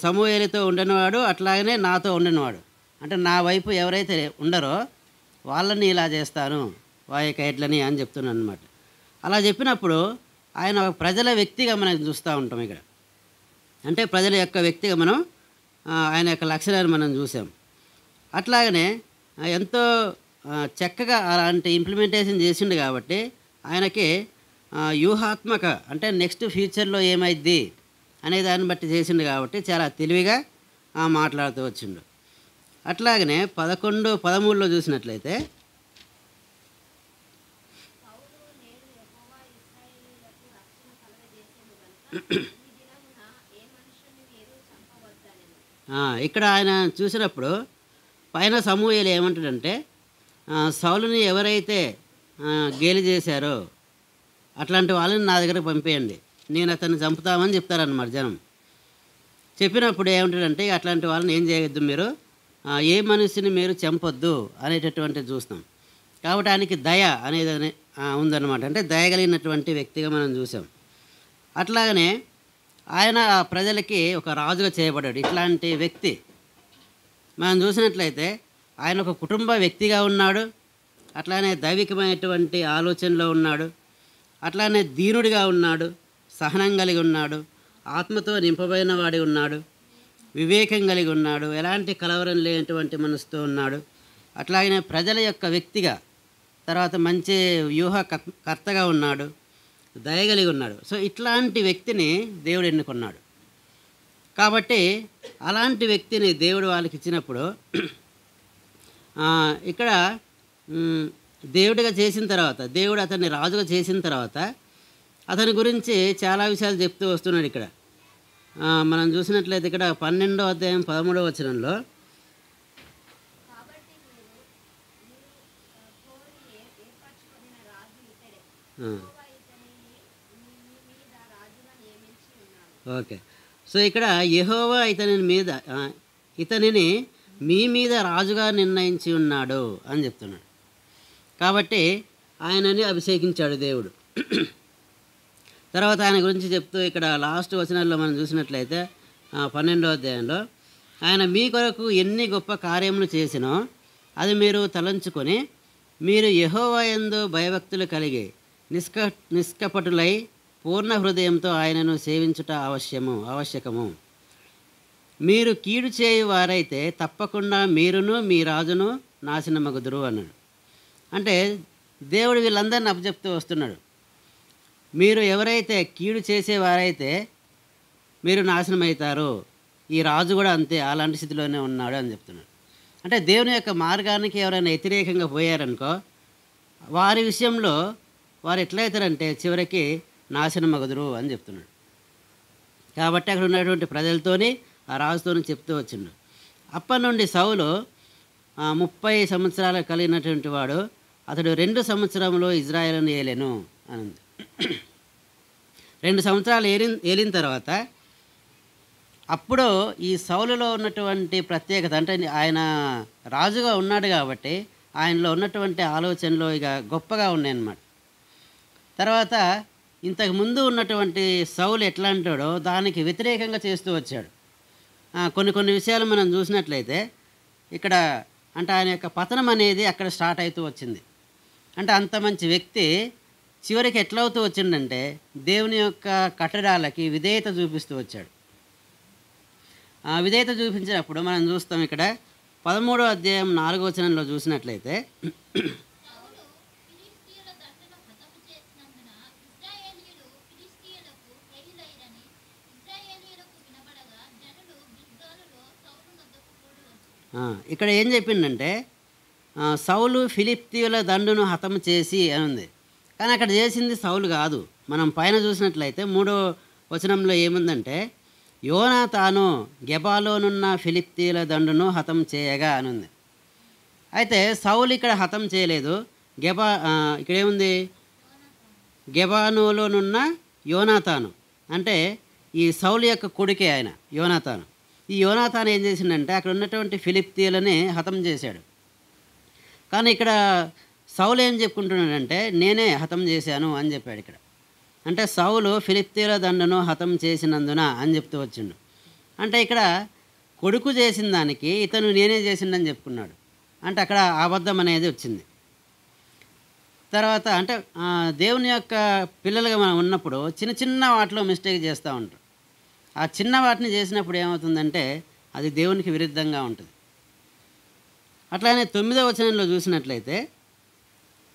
సమూయేలుతో ఉండనివాడు అట్లాగనే నాతో ఉండనివాడు అంటే నా వైపు ఎవరైతే ఉండరో వాళ్ళని ఇలా చేస్తాను వారి యొక్క ఎడ్లని అని చెప్తున్నాను అనమాట. అలా చెప్పినప్పుడు ఆయన ఒక ప్రజల వ్యక్తిగా మనం చూస్తూ ఉంటాం ఇక్కడ. అంటే ప్రజల యొక్క వ్యక్తిగా మనం ఆయన యొక్క లక్షణాన్ని మనం చూసాం. అట్లాగనే ఎంతో చక్కగా అలాంటి ఇంప్లిమెంటేషన్ చేసిండు కాబట్టి ఆయనకి వ్యూహాత్మక అంటే నెక్స్ట్ ఫ్యూచర్లో ఏమైద్ది అనే దాన్ని బట్టి చేసిండు కాబట్టి చాలా తెలివిగా మాట్లాడుతూ వచ్చిండు. అట్లాగనే 11, 13లో చూసినట్లయితే ఇక్కడ ఆయన చూసినప్పుడు పైన సమూయేలు ఏమంటాడంటే సౌలుని ఎవరైతే గేలి చేశారో అట్లాంటి వాళ్ళని నా దగ్గరకు పంపేయండి, నేను అతన్ని చంపుతామని చెప్తారన్నమాట జనం. చెప్పినప్పుడు ఏమంటాడంటే అట్లాంటి వాళ్ళని ఏం చేయొద్దు, మీరు ఏ మనిషిని మీరు చంపొద్దు అనేటటువంటిది చూస్తాం. కాబట్టి ఆయనకి దయ అనేది ఉందన్నమాట. అంటే దయ కలిగినటువంటి వ్యక్తిగా మనం చూసాం. అట్లాగనే ఆయన ప్రజలకి ఒక రాజుగా చేయబడ్డాడు. ఇట్లాంటి వ్యక్తి మనం చూసినట్లయితే ఆయన ఒక కుటుంబ వ్యక్తిగా ఉన్నాడు, అట్లానే దైవికమైనటువంటి ఆలోచనలో ఉన్నాడు, అట్లానే దీనుడిగా ఉన్నాడు, సహనం కలిగి ఉన్నాడు, ఆత్మతో నింపబడిన వాడి ఉన్నాడు, వివేకం కలిగి ఉన్నాడు, ఎలాంటి కలవరం లేనటువంటి మనసుతో ఉన్నాడు. అట్లాగనే ప్రజల యొక్క వ్యక్తిగా, తర్వాత మంచి వ్యూహకర్తగా ఉన్నాడు, దయగలిగి ఉన్నాడు. సో ఇట్లాంటి వ్యక్తిని దేవుడు ఎన్నుకున్నాడు. కాబట్టి అలాంటి వ్యక్తిని దేవుడు వాళ్ళకి ఇచ్చినప్పుడు ఇక్కడ దేవుడిగా చేసిన తర్వాత, దేవుడు అతన్ని రాజుగా చేసిన తర్వాత అతని గురించి చాలా విషయాలు చెప్తూ వస్తున్నాడు. ఇక్కడ మనం చూసినట్లయితే ఇక్కడ 12వ అధ్యాయం 13వ వచనంలో ఓకే. సో ఇక్కడ యెహోవా ఇతనిని మీ మీద రాజుగా నిర్ణయించి ఉన్నాడు అని చెప్తున్నాడు. కాబట్టి ఆయనని అభిషేకించాడు దేవుడు. తర్వాత ఆయన గురించి చెప్తూ ఇక్కడ లాస్ట్ వచనాల్లో మనం చూసినట్లయితే 12వ అధ్యాయంలో ఆయన మీ కొరకు ఎన్ని గొప్ప కార్యములు చేసినో అది మీరు తలంచుకొని మీరు యెహోవా యందు భయభక్తులు కలిగి నిష్కపటులై పూర్ణ హృదయంతో ఆయనను సేవించుట ఆవశ్యకము. మీరు కీడు చేయు వారైతే తప్పకుండా మీరును మీ రాజును నాశనమగుదురు అన్నాడు. అంటే దేవుడు వీళ్ళందరిని అప్పచెప్తూ వస్తున్నాడు. మీరు ఎవరైతే కీడు చేసేవారైతే మీరు నాశనం అవుతారు, ఈ రాజు కూడా అంతే అలాంటి స్థితిలోనే ఉన్నాడు అని చెప్తున్నాడు. అంటే దేవుని యొక్క మార్గానికి ఎవరైనా వ్యతిరేకంగా పోయారనుకో, వారి విషయంలో వారు ఎట్లయితారంటే చివరికి నాశనమగుదురు అని చెప్తున్నాడు. కాబట్టి అక్కడ ఉన్నటువంటి ప్రజలతోని ఆ రాజుతోని చెప్తూ వచ్చిండు. అప్పటి నుండి సౌలు 30 సంవత్సరాలు కలిగినటువంటి వాడు, అతడు 2 సంవత్సరంలో ఇజ్రాయేలును ఏలెను అని ఉంది. 2 సంవత్సరాలు ఏలిన తర్వాత అప్పుడు ఈ సౌలులో ఉన్నటువంటి ప్రత్యేకత, అంటే ఆయన రాజుగా ఉన్నాడు కాబట్టి ఆయనలో ఉన్నటువంటి ఆలోచనలు ఇక గొప్పగా ఉన్నాయన్నమాట. తర్వాత ఇంతకు ముందు ఉన్నటువంటి సౌలు ఎట్లా అంటాడో దానికి వ్యతిరేకంగా చేస్తూ వచ్చాడు. కొన్ని విషయాలు మనం చూసినట్లయితే ఇక్కడ అంటే ఆయన యొక్క పతనం అనేది అక్కడ స్టార్ట్ అవుతూ వచ్చింది. అంటే అంత మంచి వ్యక్తి చివరికి ఎట్లవుతూ వచ్చిందంటే దేవుని యొక్క కట్టడాలకి విధేయత చూపిస్తూ వచ్చాడు. విధేయత చూపించినప్పుడు మనం చూస్తాం ఇక్కడ 13వ అధ్యాయం 4వ వచనంలో చూసినట్లయితే ఇక్కడ ఏం చెప్పిండంటే సౌలు ఫిలిష్తీయుల దండును హతము చేసి అని ఉంది. కానీ అక్కడ చేసింది సౌలు కాదు. మనం పైన చూసినట్లయితే 3వ వచనంలో ఏముందంటే యోనాతాను గెబాలోనున్న ఫిలిష్తీయుల దండును హతం చేయగా అని ఉంది. అయితే సౌలు ఇక్కడ హతం చేయలేదు. ఇక్కడ ఏముంది, గెబానులోనున్న యోనాతాను అంటే ఈ సౌలు యొక్క కొడుకే ఆయన యోనాతాను. ఈ యోనాతాను ఏం చేసిండంటే అక్కడ ఉన్నటువంటి ఫిలిష్తీయులని హతం చేశాడు. కానీ ఇక్కడ సౌలు ఏం చెప్పుకుంటున్నాడంటే నేనే హతం చేశాను అని చెప్పాడు ఇక్కడ. అంటే సౌలు ఫిలిష్తీయుల దండను హతం చేసినందున అని చెప్తూ వచ్చిండు. అంటే ఇక్కడ కొడుకు చేసిన దానికి ఇతను నేనే చేసిండని చెప్పుకున్నాడు. అంటే అక్కడ అబద్ధం అనేది వచ్చింది. తర్వాత అంటే దేవుని యొక్క పిల్లలుగా మనం ఉన్నప్పుడు చిన్న వాటిలో మిస్టేక్ చేస్తూ ఉంటాం. ఆ చిన్న వాటిని చేసినప్పుడు ఏమవుతుందంటే అది దేవునికి విరుద్ధంగా ఉంటుంది. అట్లానే 9వ వచనంలో చూసినట్లయితే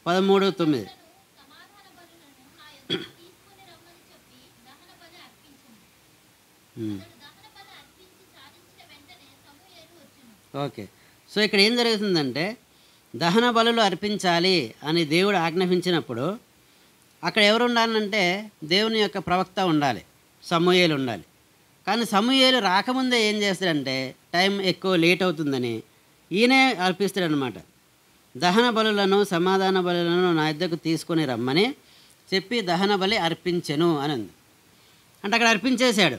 13:9 ఓకే. సో ఇక్కడ ఏం జరుగుతుందంటే దహన బలులు అర్పించాలి అని దేవుడు ఆజ్ఞాపించినప్పుడు అక్కడ ఎవరు ఉండాలంటే దేవుని యొక్క ప్రవక్త ఉండాలి, సమూయేలు ఉండాలి. కానీ సమూయేలు రాకముందే ఏం చేస్తాడంటే టైం ఎక్కువ లేట్ అవుతుందని ఈయనే అర్పిస్తాడనమాట. దహన బలులను సమాధాన బలులను నా యొద్దకు తీసుకొని రమ్మని చెప్పి దహన బలి అర్పించెను అని ఉంది. అంటే అక్కడ అర్పించేశాడు.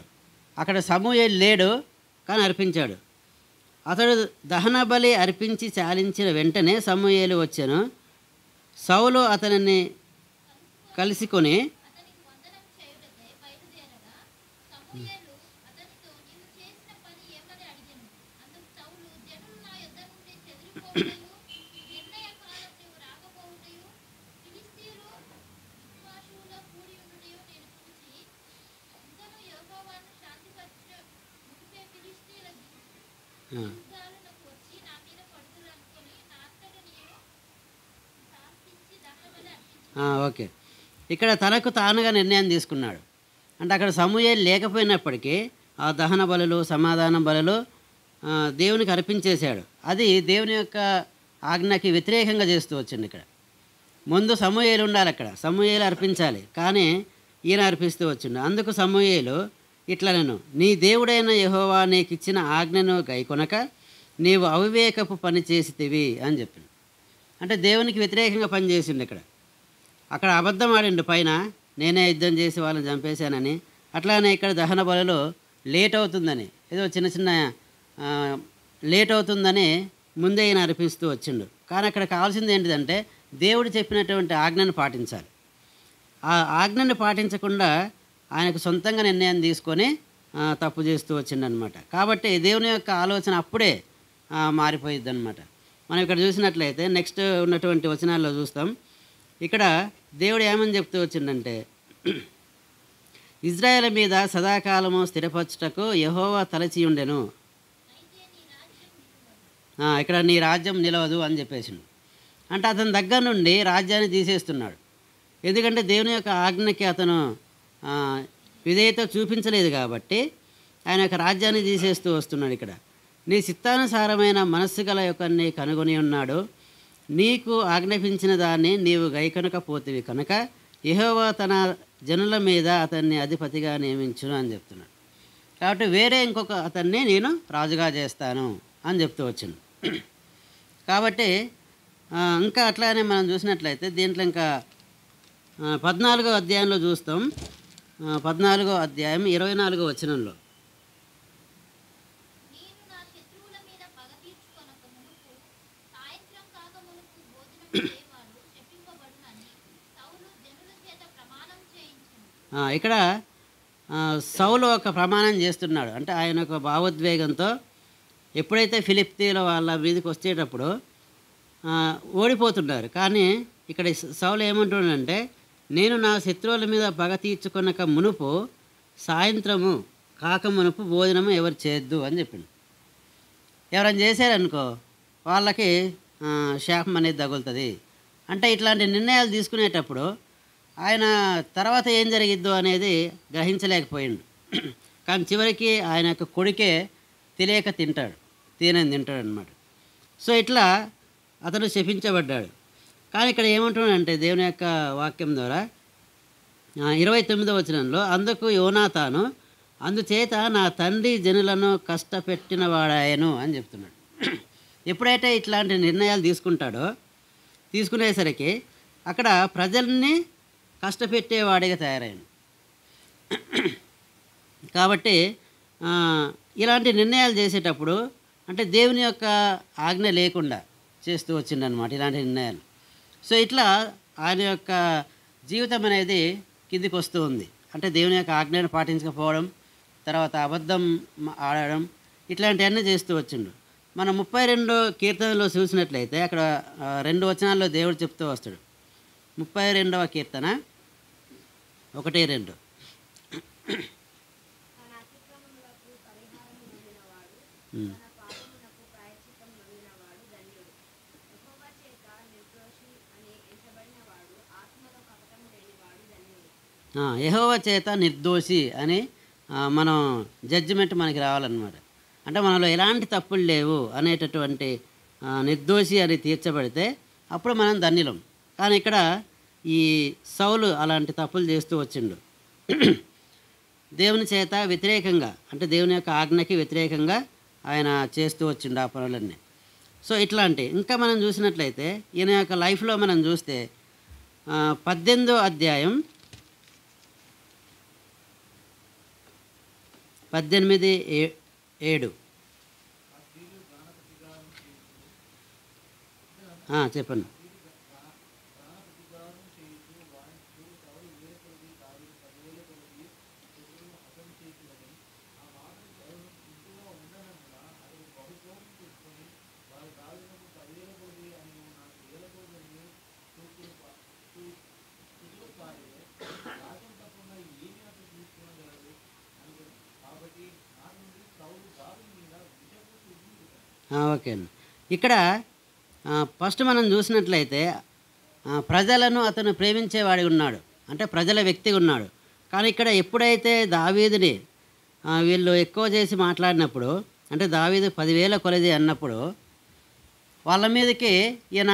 అక్కడ సమూయేలు లేడు కానీ అర్పించాడు. అతడు దహన బలి అర్పించి చాలించిన వెంటనే సమూయేలు వచ్చెను. సౌలు అతనిని కలుసుకొని అతనికి వందనం చేయుటకై బయలుదేరగా సమూయేలు అతనితో నీవు చేసిన పని ఏమని అడిగెను. అందుకు సౌలు, జనులు నా యొద్ద నుండి చెదిరిపోవుటయు నిర్ణయ కాలం నీవు రాకపోవుటయు ఫిలిష్తీయులు విశ్వాసుల కూడి ఉండుటయు నేను చూచి ఇంకను యెహోవాను శాంతిపరచు మునిపే ఫిలిష్తీయుల గిల్గాలునకు వచ్చి నా మీద పడుదురు అనుకొని నా అంతట నేను శాంతించి దహనబలి అర్పించి ఓకే, ఇక్కడ తనకు తానుగా నిర్ణయం తీసుకున్నాడు. అంటే అక్కడ సమూయేలు లేకపోయినప్పటికీ ఆ దహన బలులు, సమాధాన బలులు దేవునికి అర్పించేశాడు. అది దేవుని యొక్క ఆజ్ఞకి వ్యతిరేకంగా చేస్తూ వచ్చింది. ఇక్కడ ముందు సమూయేలు ఉండాలి, అక్కడ సమూయేలు అర్పించాలి, కానీ ఈయన అర్పిస్తూ వచ్చిండు. అందుకు సమూయేలు ఇట్లా, నేను నీ దేవుడైన యెహోవా నీకు ఇచ్చిన ఆజ్ఞను గైకొనక నీవు అవివేకపు పని చేసితివి అని చెప్పింది. అంటే దేవునికి వ్యతిరేకంగా పని చేసిండు. అక్కడ అబద్ధం ఆడిండు పైన, నేనే యుద్ధం చేసి వాళ్ళని చంపేశానని. అట్లానే ఇక్కడ దహన బలులో లేట్ అవుతుందని, ఏదో చిన్న చిన్న లేట్ అవుతుందని ముందే ఈయన అర్పిస్తూ వచ్చిండు. కానీ అక్కడ కావాల్సింది ఏంటిదంటే దేవుడు చెప్పినటువంటి ఆజ్ఞను పాటించాలి. ఆ ఆజ్ఞను పాటించకుండా ఆయనకు సొంతంగా నిర్ణయం తీసుకొని తప్పు చేస్తూ వచ్చిండనమాట. కాబట్టి దేవుని యొక్క ఆలోచన అప్పుడే మారిపోయిద్ది అనమాట. మనం ఇక్కడ చూసినట్లయితే నెక్స్ట్ ఉన్నటువంటి వచనాల్లో చూస్తాం. ఇక్కడ దేవుడు ఏమని చెప్తూ వచ్చిందంటే, ఇజ్రాయేల్ మీద సదాకాలము స్థిరపరచుటకు యెహోవా తలచి ఉండెను. ఇక్కడ నీ రాజ్యం నిలవదు అని చెప్పేసిండు. అంటే అతని దగ్గర నుండి రాజ్యాన్ని తీసేస్తున్నాడు. ఎందుకంటే దేవుని యొక్క ఆజ్ఞకి అతను విధేయత చూపించలేదు కాబట్టి ఆయన యొక్క రాజ్యాన్ని తీసేస్తూ వస్తున్నాడు. ఇక్కడ నీ చిత్తానుసారమైన మనస్సు గల యొక్కరిని కనుగొని ఉన్నాడు. నీకు ఆజ్ఞాపించిన దాన్ని నీవు గైకొనకపోతివి కనుక యెహోవా తన జనుల మీద అతన్ని అధిపతిగా నియమించును అని చెప్తున్నాడు. కాబట్టి వేరే ఇంకొక అతన్ని నేను రాజుగా చేస్తాను అని చెప్తూ వచ్చాను. కాబట్టి ఇంకా అట్లానే మనం చూసినట్లయితే దీంట్లో ఇంకా 14వ అధ్యాయంలో చూస్తాం. 14వ అధ్యాయం 24వ వచనంలో, నేను నా శత్రువుల మీద పగ తీర్చుకొనక మునుపు సాయంత్రం కాక మునుపు భోజనం చేయవాడు శపింపబడునని సౌలు జనుల చేత ప్రమాణం చేయించెను. ఇక్కడ సౌలు ఒక ప్రమాణం చేస్తున్నాడు. అంటే ఆయన ఒక భావోద్వేగంతో ఎప్పుడైతే ఫిలిష్తీయుల వాళ్ళ మీదకి వచ్చేటప్పుడు ఓడిపోతున్నారు. కానీ ఇక్కడ సౌలు ఏమంటున్నాడంటే, నేను నా శత్రువుల మీద పగ తీర్చుకొనక మునుపు సాయంత్రము కాక మునుపు భోజనము ఎవరు చేయొద్దు అని చెప్పిండు. ఎవరైనా చేశారనుకో వాళ్ళకి శాపం అనేది తగులుతుంది. అంటే ఇట్లాంటి నిర్ణయాలు తీసుకునేటప్పుడు ఆయన తర్వాత ఏం జరిగిద్దో అనేది గ్రహించలేకపోయిండు. కానీ చివరికి ఆయన యొక్క కొడుకే తెలియక తినని తింటాడు అనమాట. సో ఇట్లా అతను శపించబడ్డాడు. కానీ ఇక్కడ ఏమంటున్నాడంటే దేవుని యొక్క వాక్యం ద్వారా 29వ వచనంలో, అందుకు యోనాతాను అందుచేత నా తండ్రి జనులను కష్టపెట్టిన వాడాయను అని చెప్తున్నాడు. ఎప్పుడైతే ఇట్లాంటి నిర్ణయాలు తీసుకునేసరికి అక్కడ ప్రజల్ని కష్టపెట్టేవాడిగా తయారైంది. కాబట్టి ఇలాంటి నిర్ణయాలు చేసేటప్పుడు అంటే దేవుని యొక్క ఆజ్ఞ లేకుండా చేస్తూ వచ్చిందనమాట ఇలాంటి నిర్ణయాలు. సో ఇట్లా ఆయన యొక్క జీవితం అనేది కిందికి వస్తూ ఉంది. అంటే దేవుని యొక్క ఆజ్ఞను పాటించకపోవడం, తర్వాత అబద్ధం ఆడడం, ఇట్లాంటివన్నీ చేస్తూ వచ్చిండు. మనం 32 కీర్తనలో చూసినట్లయితే అక్కడ 2 వచనాల్లో దేవుడు చెప్తూ వస్తాడు. 32వ కీర్తన 1-2. యెహోవా చేత నిర్దోషి అని మనం జడ్జిమెంట్ మనకి రావాలన్నమాట. అంటే మనలో ఎలాంటి తప్పులు లేవు అనేటటువంటి నిర్దోషి అని తీర్చబడితే అప్పుడు మనం ధన్యులం. కానీ ఇక్కడ ఈ సౌలు అలాంటి తప్పులు చేస్తూ వచ్చిండు. దేవుని చేత వ్యతిరేకంగా, అంటే దేవుని యొక్క ఆజ్ఞకి వ్యతిరేకంగా ఆయన చేస్తూ వచ్చిండు ఆ పనులన్నీ. సో ఇట్లాంటి ఇంకా మనం చూసినట్లయితే ఈయన యొక్క లైఫ్లో మనం చూస్తే 18వ అధ్యాయం 18:7. చెప్పండి. ఓకే అండి. ఇక్కడ ఫస్ట్ మనం చూసినట్లయితే ప్రజలను అతను ప్రేమించేవాడి ఉన్నాడు, అంటే ప్రజల వ్యక్తిగా ఉన్నాడు. కానీ ఇక్కడ ఎప్పుడైతే దావీదుని వీళ్ళు ఎక్కువ చేసి మాట్లాడినప్పుడు, అంటే దావీదు 10,000 కొలది అన్నప్పుడు వాళ్ళ మీదకి ఈయన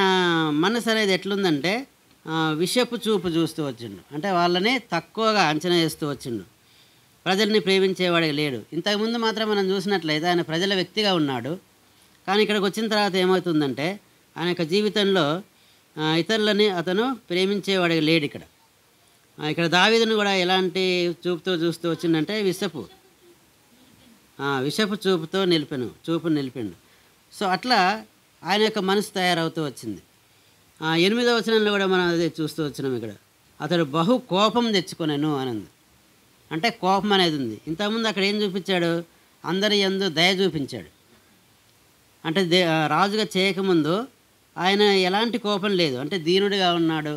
మనసు అనేది ఎట్లుందంటే విషపు చూపు చూస్తూ వచ్చిండు, అంటే వాళ్ళని తక్కువగా అంచనా వేస్తూ వచ్చిండు. ప్రజల్ని ప్రేమించేవాడికి లేడు. ఇంతకుముందు మాత్రం మనం చూసినట్లయితే ఆయన ప్రజల వ్యక్తిగా ఉన్నాడు. కానీ ఇక్కడికి వచ్చిన తర్వాత ఏమవుతుందంటే ఆయన యొక్క జీవితంలో ఇతరులని అతను ప్రేమించేవాడికి లేడు. ఇక్కడ దావీదును కూడా ఎలాంటి చూపుతో చూస్తూ వచ్చిందంటే విషపు చూపుతో చూపును నిలిపిండు. సో అట్లా ఆయన యొక్క మనసు తయారవుతూ వచ్చింది. 8వ వచనంలో కూడా మనం అదే చూస్తూ వచ్చినాం. ఇక్కడ అతడు బహు కోపం తెచ్చుకొనెను అని ఉంది, అంటే కోపం అనేది ఉంది. ఇంతకుముందు అక్కడ ఏం చూపించాడు? అందరి యందు దయ చూపించాడు. అంటే రాజుగా చేయకముందు ఆయన ఎలాంటి కోపం లేదు, అంటే దీనుడిగా ఉన్నాడు,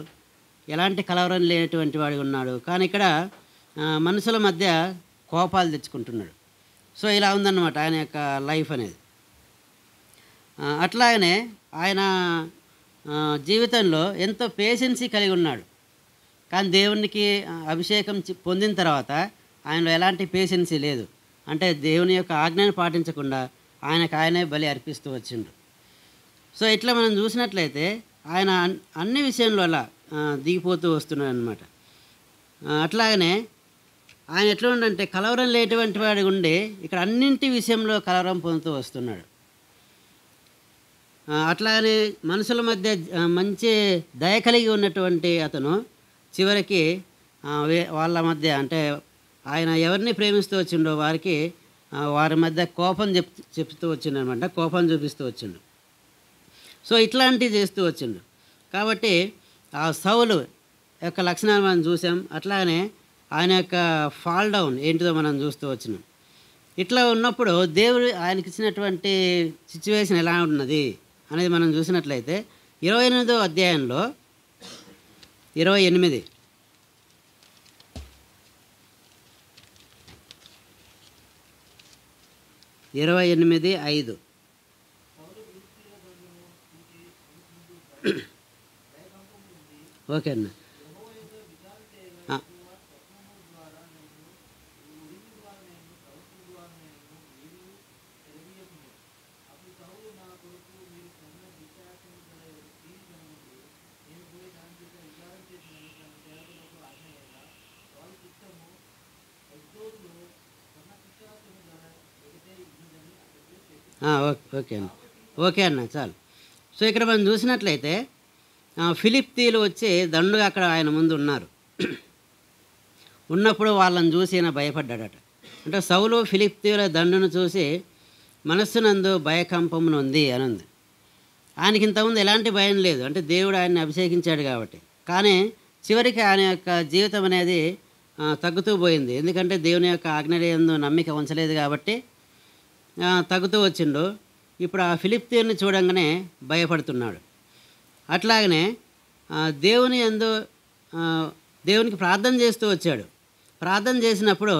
ఎలాంటి కలవరం లేనటువంటి వాడిగా ఉన్నాడు. కానీ ఇక్కడ మనుషుల మధ్య కోపాలు తెచ్చుకుంటున్నాడు. సో ఇలా ఉందన్నమాట ఆయన యొక్క లైఫ్ అనేది. అట్లాగనే ఆయన జీవితంలో ఎంతో పేషెన్సీ కలిగి ఉన్నాడు. కానీ దేవునికి అభిషేకం పొందిన తర్వాత ఆయనలో ఎలాంటి పేషెన్సీ లేదు, అంటే దేవుని యొక్క ఆజ్ఞను పాటించకుండా ఆయనే బలి అర్పిస్తూ వచ్చిండు. సో ఇట్లా మనం చూసినట్లయితే ఆయన అన్ని విషయంలో అలా దిగిపోతూ వస్తున్నాడు అనమాట. అట్లాగనే ఆయన ఎట్లా ఉండంటే కలవరం లేటువంటి వాడి ఉండి ఇక్కడ అన్నింటి విషయంలో కలవరం పొందుతూ వస్తున్నాడు. అట్లాగనే మనుషుల మధ్య మంచి దయ కలిగి ఉన్నటువంటి అతను చివరికి వాళ్ళ మధ్య, అంటే ఆయన ఎవరిని ప్రేమిస్తూ వచ్చిండో వారి మధ్య కోపం చెప్తూ వచ్చిండు అనమాట, కోపం చూపిస్తూ వచ్చిండు. సో ఇట్లాంటివి చేస్తూ వచ్చిండు. కాబట్టి ఆ సౌలు యొక్క లక్షణాలు మనం చూసాం. అట్లానే ఆయన యొక్క ఫాల్ డౌన్ ఏంటిదో మనం చూస్తూ వచ్చినాం. ఇట్లా ఉన్నప్పుడు దేవుడు ఆయనకి ఇచ్చినటువంటి సిచ్యువేషన్ ఎలా ఉన్నది అనేది మనం చూసినట్లయితే 28వ అధ్యాయంలో 28 28:5 ఓకే అన్న. ఓకే అన్న చాలు. సో ఇక్కడ మనం చూసినట్లయితే ఫిలిప్తీయులు వచ్చి దండుగా అక్కడ ఆయన ముందు ఉన్నారు. ఉన్నప్పుడు వాళ్ళని చూసి ఆయన భయపడ్డాడట. అంటే సౌలు ఫిలిప్తీయుల దండును చూసి మనస్సునందు భయకంపమును ఉంది అని ఉంది. ఆయనకి ఇంతకుముందు ఎలాంటి భయం లేదు, అంటే దేవుడు ఆయన్ని అభిషేకించాడు కాబట్టి. కానీ చివరికి ఆయన యొక్క జీవితం అనేది తగ్గుతూ పోయింది. ఎందుకంటే దేవుని యొక్క ఆజ్ఞయందు నమ్మిక ఉంచలేదు కాబట్టి తగ్గుతూ వచ్చిండు. ఇప్పుడు ఆ ఫిలిప్తీయుని చూడంగానే భయపడుతున్నాడు. అట్లాగనే దేవునికి ప్రార్థన చేస్తూ వచ్చాడు. ప్రార్థన చేసినప్పుడు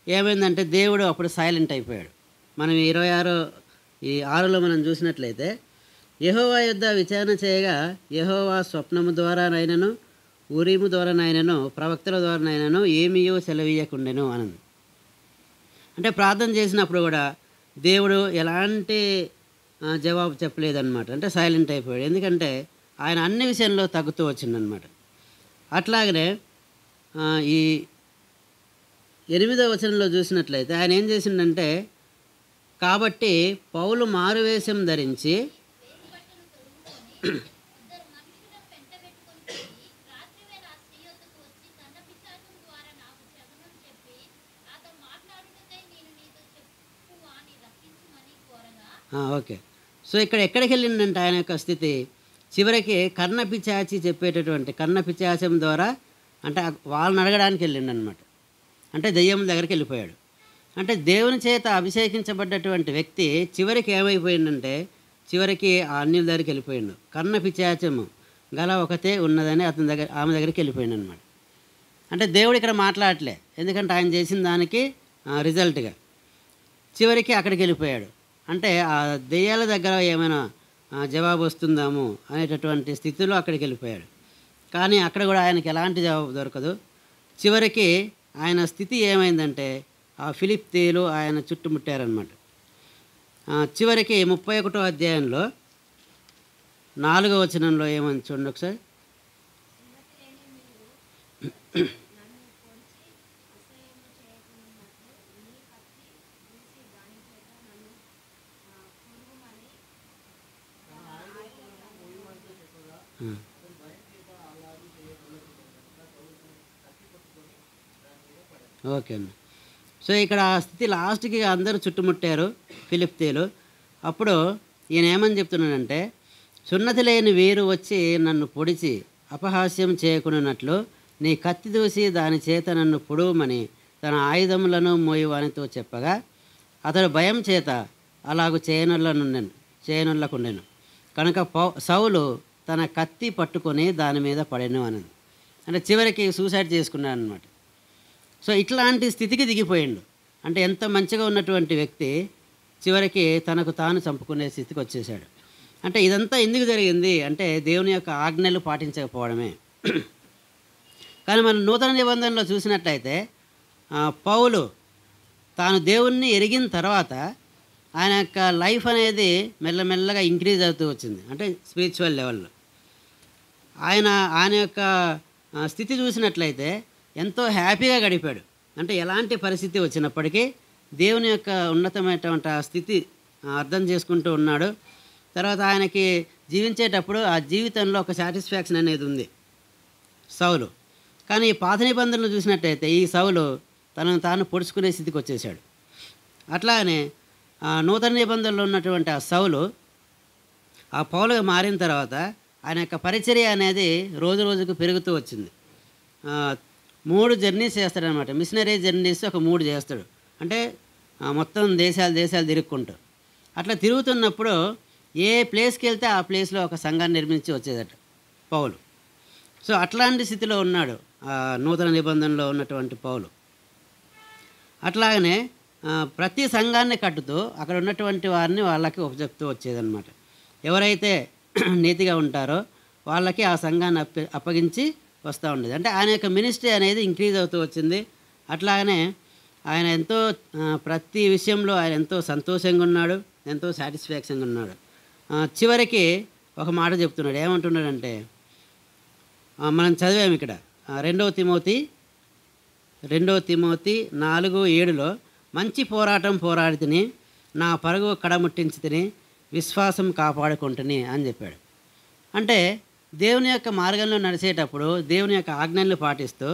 ఏమైందంటే దేవుడు అప్పుడు సైలెంట్ అయిపోయాడు. మనం 26:6లో మనం చూసినట్లయితే యెహోవా యొద్ద విచారణ చేయగా యెహోవా స్వప్నము ద్వారానైనను ఊరీము ద్వారానైనను ప్రవక్తల ద్వారానైనను ఏమీయో సెలవీయకుండెను అని. అంటే ప్రార్థన చేసినప్పుడు కూడా దేవుడు ఎలాంటి జవాబు చెప్పలేదన్నమాట, అంటే సైలెంట్ అయిపోయాడు. ఎందుకంటే ఆయన అన్ని విషయంలో తగ్గుతూ వచ్చిందనమాట. అట్లాగనే ఈ 8వ వచనంలో చూసినట్లయితే ఆయన ఏం చేసిండంటే, కాబట్టి పౌలు మారువేషం ధరించి ఓకే. సో ఇక్కడ ఎక్కడికి వెళ్ళిందంటే ఆయన యొక్క స్థితి చివరికి కర్ణ పిచాచి చెప్పేటటువంటి కర్ణ పిచాచం ద్వారా అంటే వాళ్ళని అడగడానికి వెళ్ళిండు అనమాట. అంటే దెయ్యం దగ్గరికి వెళ్ళిపోయాడు. అంటే దేవుని చేత అభిషేకించబడ్డటువంటి వ్యక్తి చివరికి ఏమైపోయిందంటే చివరికి ఆ అన్యుల దగ్గరికి వెళ్ళిపోయిండు. కర్ణ పిచాచము గల ఒకతే ఉన్నదని అతని దగ్గర ఆమె దగ్గరికి వెళ్ళిపోయిండు అనమాట. అంటే దేవుడు ఇక్కడ మాట్లాడలే, ఎందుకంటే ఆయన చేసిన దానికి రిజల్ట్గా చివరికి అక్కడికి వెళ్ళిపోయాడు. అంటే ఆ దెయ్యాల దగ్గర ఏమైనా జవాబు వస్తుందాము అనేటటువంటి స్థితిలో అక్కడికి వెళ్ళిపోయాడు. కానీ అక్కడ కూడా ఆయనకి ఎలాంటి జవాబు దొరకదు. చివరికి ఆయన స్థితి ఏమైందంటే ఆ ఫిలిప్తీయులు ఆయన చుట్టుముట్టారనమాట. చివరికి 31వ అధ్యాయంలో 4వ వచనంలో ఏమని చూడండి ఒకసారి. ఓకే అండి. సో ఇక్కడ ఆ స్థితి లాస్ట్కి అందరూ చుట్టుముట్టారు ఫిలిప్తీయులు. అప్పుడు ఈయన ఏమని చెప్తున్నాడంటే, సున్నతి లేని వీరు వచ్చి నన్ను పొడిచి అపహాస్యం చేయకున్నట్లు నీ కత్తి దూసి దాని చేత నన్ను పొడవమని తన ఆయుధములను మోయువానితో చెప్పగా అతడు భయం చేత అలాగూ చేయనుల్లకుండెను. కనుక సౌలు తన కత్తి పట్టుకొని దాని మీద పడెను అన్నది. అంటే చివరికి సూసైడ్ చేసుకున్నాడు అనమాట. సో ఇట్లాంటి స్థితికి దిగిపోయిండు. అంటే ఎంత మంచిగా ఉన్నటువంటి వ్యక్తి చివరికి తనకు తాను చంపుకునే స్థితికి వచ్చేసాడు. అంటే ఇదంతా ఎందుకు జరిగింది అంటే దేవుని యొక్క ఆజ్ఞలు పాటించకపోవడమే. కానీ మనం నూతన నిబంధనలో చూసినట్లయితే పౌలు తాను దేవుణ్ణి ఎరిగిన తర్వాత ఆయన యొక్క లైఫ్ అనేది మెల్లమెల్లగా ఇంక్రీజ్ అవుతూ వచ్చింది. అంటే స్పిరిచువల్ లెవెల్లో ఆయన యొక్క స్థితి చూసినట్లయితే ఎంతో హ్యాపీగా గడిపాడు. అంటే ఎలాంటి పరిస్థితి వచ్చినప్పటికీ దేవుని యొక్క ఉన్నతమైనటువంటి ఆ స్థితి అర్థం చేసుకుంటూ ఉన్నాడు. తర్వాత ఆయనకి జీవించేటప్పుడు ఆ జీవితంలో ఒక సాటిస్ఫాక్షన్ అనేది ఉంది సౌలు. కానీ ఈ పాత నిబంధనలు చూసినట్టయితే ఈ సౌలు తనను తాను పొడుచుకునే స్థితికి వచ్చేసాడు. అట్లానే నూతన నిబంధనలో ఉన్నటువంటి ఆ సౌలు ఆ పౌలుగా మారిన తర్వాత ఆయన యొక్క పరిచర్య అనేది రోజు రోజుకు పెరుగుతూ వచ్చింది. 3 జర్నీస్ చేస్తాడనమాట. మిషనరీ జర్నీస్ ఒక 3 చేస్తాడు. అంటే మొత్తం దేశాలు తిరుగుకుంటూ అట్లా తిరుగుతున్నప్పుడు ఏ ప్లేస్కి వెళ్తే ఆ ప్లేస్లో ఒక సంఘాన్ని నిర్మించి వచ్చేదట పౌలు. సో అట్లాంటి స్థితిలో ఉన్నాడు నూతన నిబంధనలో ఉన్నటువంటి పౌలు. అట్లాగనే ప్రతి సంఘాన్ని కట్టుతూ అక్కడ ఉన్నటువంటి వారిని వాళ్ళకి ఉపజెప్తూ వచ్చేదన్నమాట. ఎవరైతే నీతిగా ఉంటారో వాళ్ళకి ఆ సంఘాన్ని అప్పగించి వస్తూ ఉండేది. అంటే ఆయన యొక్క మినిస్ట్రీ అనేది ఇంక్రీజ్ అవుతూ వచ్చింది. అట్లాగనే ఆయన ఎంతో ప్రతి విషయంలో ఆయన ఎంతో సంతోషంగా ఉన్నాడు, ఎంతో సాటిస్ఫాక్షన్గా ఉన్నాడు. చివరికి ఒక మాట చెప్తున్నాడు. ఏమంటున్నాడంటే మనం చదివాము ఇక్కడ 2 తిమోతి 4:7 మంచి పోరాటం పోరాడి తిని నా పరుగు కడముట్టించి తిని విశ్వాసం కాపాడుకుంటుని అని చెప్పాడు. అంటే దేవుని యొక్క మార్గంలో నడిచేటప్పుడు దేవుని యొక్క ఆజ్ఞలను పాటిస్తూ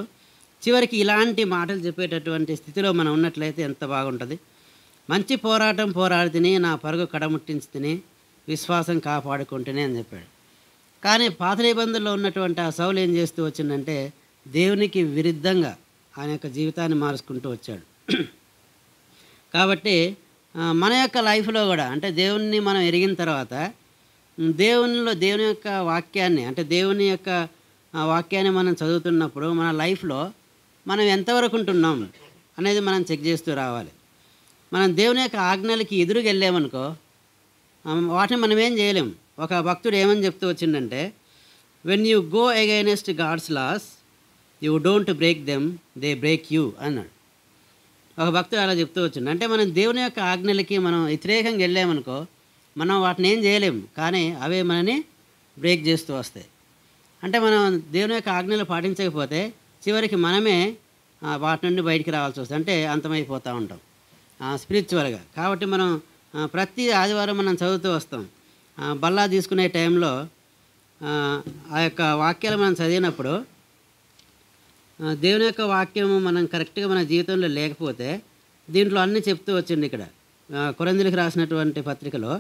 చివరికి ఇలాంటి మాటలు చెప్పేటటువంటి స్థితిలో మనం ఉన్నట్లయితే ఎంత బాగుంటుంది. మంచి పోరాటం పోరాడి తిని నా పరుగు కడముట్టించి తిని విశ్వాసం కాపాడుకుంటేనే అని చెప్పాడు. కానీ పాత నిబంధనలో ఉన్నటువంటి ఆ సౌలు ఏం చేస్తూ వచ్చిందంటే దేవునికి విరుద్ధంగా ఆయన యొక్క జీవితాన్ని మార్చుకుంటూ వచ్చాడు. కాబట్టి మన యొక్క లైఫ్లో కూడా అంటే దేవుణ్ణి మనం ఎరిగిన తర్వాత దేవుని యొక్క వాక్యాన్ని అంటే దేవుని యొక్క వాక్యాన్ని మనం చదువుతున్నప్పుడు మన లైఫ్లో మనం ఎంతవరకు ఉంటున్నాం అనేది మనం చెక్ చేస్తూ రావాలి. మనం దేవుని యొక్క ఆజ్ఞలకి ఎదురుగా వెళ్ళామనుకో వాటిని మనం ఏం చేయలేం. ఒక భక్తుడు ఏమని చెప్తూ వచ్చిందంటే when you go against God's laws you don't break them they break you అన్నాడు. ఒక భక్తుడు అలా చెప్తూ వచ్చిండు. అంటే మనం దేవుని యొక్క ఆజ్ఞలకి మనం వ్యతిరేకంగా వెళ్ళామనుకో మనం వాటిని ఏం చేయలేం, కానీ అవే మనని బ్రేక్ చేస్తూ వస్తాయి. అంటే మనం దేవుని యొక్క ఆజ్ఞలు పాటించకపోతే చివరికి మనమే వాటి నుండి బయటికి రావాల్సి వస్తుంది. అంటే అంతమైపోతూ ఉంటాం స్పిరిచువల్గా. కాబట్టి మనం ప్రతి ఆదివారం మనం చదువుతూ వస్తాం. బల్లా తీసుకునే టైంలో ఆ యొక్క వాక్యాలు మనం చదివినప్పుడు దేవుని యొక్క వాక్యము మనం కరెక్ట్గా మన జీవితంలో లేకపోతే దీంట్లో అన్నీ చెప్తూ వచ్చింది. ఇక్కడ కొరింథీయులకు రాసినటువంటి పత్రికలో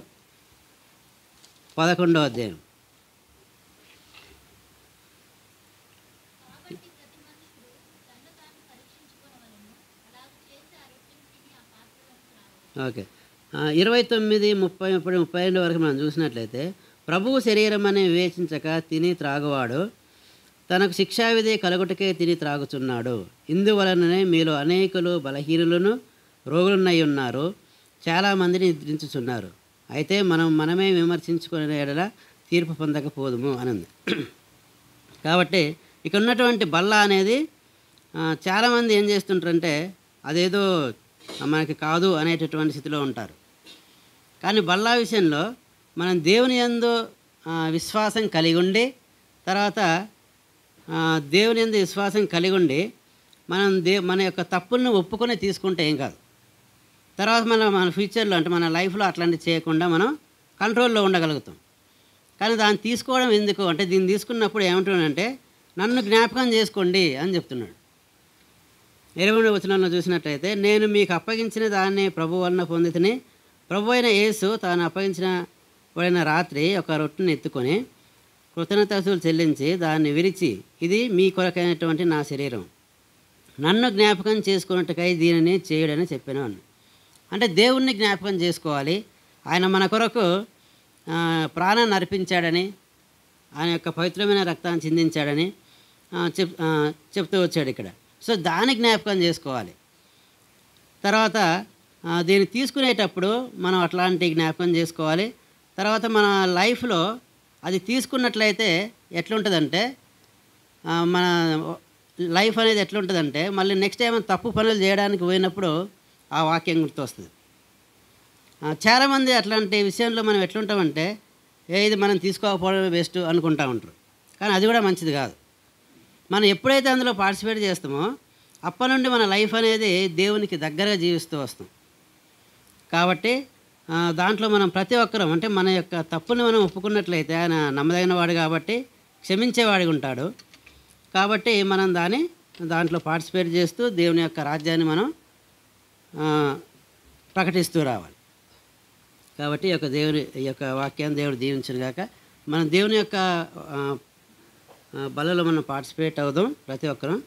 11వ అధ్యాయం ఓకే. 29, 30, 32 వరకు మనం చూసినట్లయితే, ప్రభువు శరీరం అని వివేచించక తిని త్రాగువాడు తనకు శిక్షావిధి కలుగుటకే తిని త్రాగుచున్నాడు. ఇందువలననే మీలో అనేకులు బలహీనులను రోగులున్నై ఉన్నారు, చాలామందిని నిద్రించుచున్నారు. అయితే మనమే విమర్శించుకునే ఎడల తీర్పు పొందకపోదుము అనింది. కాబట్టి ఇక ఉన్నటువంటి బల్ల అనేది చాలామంది ఏం చేస్తుంటారంటే అదేదో మనకి కాదు అనేటటువంటి స్థితిలో ఉంటారు. కానీ బల్ల విషయంలో మనం దేవుని యందు విశ్వాసం కలిగి ఉండి, తర్వాత దేవుని యందు విశ్వాసం కలిగి ఉండి మనం మన యొక్క తప్పులను ఒప్పుకొని తీసుకుంటే ఏం కాదు. తర్వాత మన ఫ్యూచర్లో అంటే మన లైఫ్లో అట్లాంటివి చేయకుండా మనం కంట్రోల్లో ఉండగలుగుతాం. కానీ దాన్ని తీసుకోవడం ఎందుకు అంటే, దీన్ని తీసుకున్నప్పుడు ఏమంటున్నాడంటే నన్ను జ్ఞాపకం చేసుకోండి అని చెప్తున్నాడు. 20వ వచనంలో చూసినట్లయితే, నేను మీకు అప్పగించిన దాన్ని ప్రభు వలన పొందితిని. ప్రభు అయిన యేసు తాను అప్పగించిన రాత్రి ఒక రొట్టెని ఎత్తుకొని కృతజ్ఞతాస్తుతులు చెల్లించి దాన్ని విరిచి, ఇది మీ కొరకైనటువంటి నా శరీరం, నన్ను జ్ఞాపకం చేసుకున్నట్టుకై దీనిని చేయుడని చెప్పాను. అంటే దేవుణ్ణి జ్ఞాపకం చేసుకోవాలి. ఆయన మన కొరకు ప్రాణాన్ని అర్పించాడని, ఆయన యొక్క పవిత్రమైన రక్తాన్ని చిందించాడని చెప్తూ వచ్చాడు ఇక్కడ. సో దాన్ని జ్ఞాపకం చేసుకోవాలి. తర్వాత దీన్ని తీసుకునేటప్పుడు మనం అట్లాంటి జ్ఞాపకం చేసుకోవాలి. తర్వాత మన లైఫ్లో అది తీసుకున్నట్లయితే ఎట్లుంటుందంటే, మన లైఫ్ అనేది ఎట్లుంటుందంటే, మళ్ళీ నెక్స్ట్ ఏమైనా తప్పు పనులు చేయడానికి పోయినప్పుడు ఆ వాక్యం గుర్తొస్తుంది. చాలామంది అట్లాంటి విషయంలో మనం ఎట్లుంటామంటే, ఇది మనం తీసుకోకపోవడమే బెస్ట్ అనుకుంటా ఉంటారు. కానీ అది కూడా మంచిది కాదు. మనం ఎప్పుడైతే అందులో పార్టిసిపేట్ చేస్తామో అప్పటి నుండి మన లైఫ్ అనేది దేవునికి దగ్గరగా జీవిస్తూ వస్తాం. కాబట్టి దాంట్లో మనం ప్రతి ఒక్కరం అంటే మన యొక్క తప్పుని మనం ఒప్పుకున్నట్లయితే ఆయన నమ్మదగిన వాడు కాబట్టి క్షమించేవాడిగా ఉంటాడు. కాబట్టి మనం దాంట్లో పార్టిసిపేట్ చేస్తూ దేవుని యొక్క రాజ్యాన్ని మనం ప్రకటిస్తూ రావాలి. కాబట్టి ఈ యొక్క వాక్యాన్ని దేవుడు దీవించును గాక. మనం దేవుని యొక్క బలలో మనం పార్టిసిపేట్ అవుదాం ప్రతి ఒక్కరం.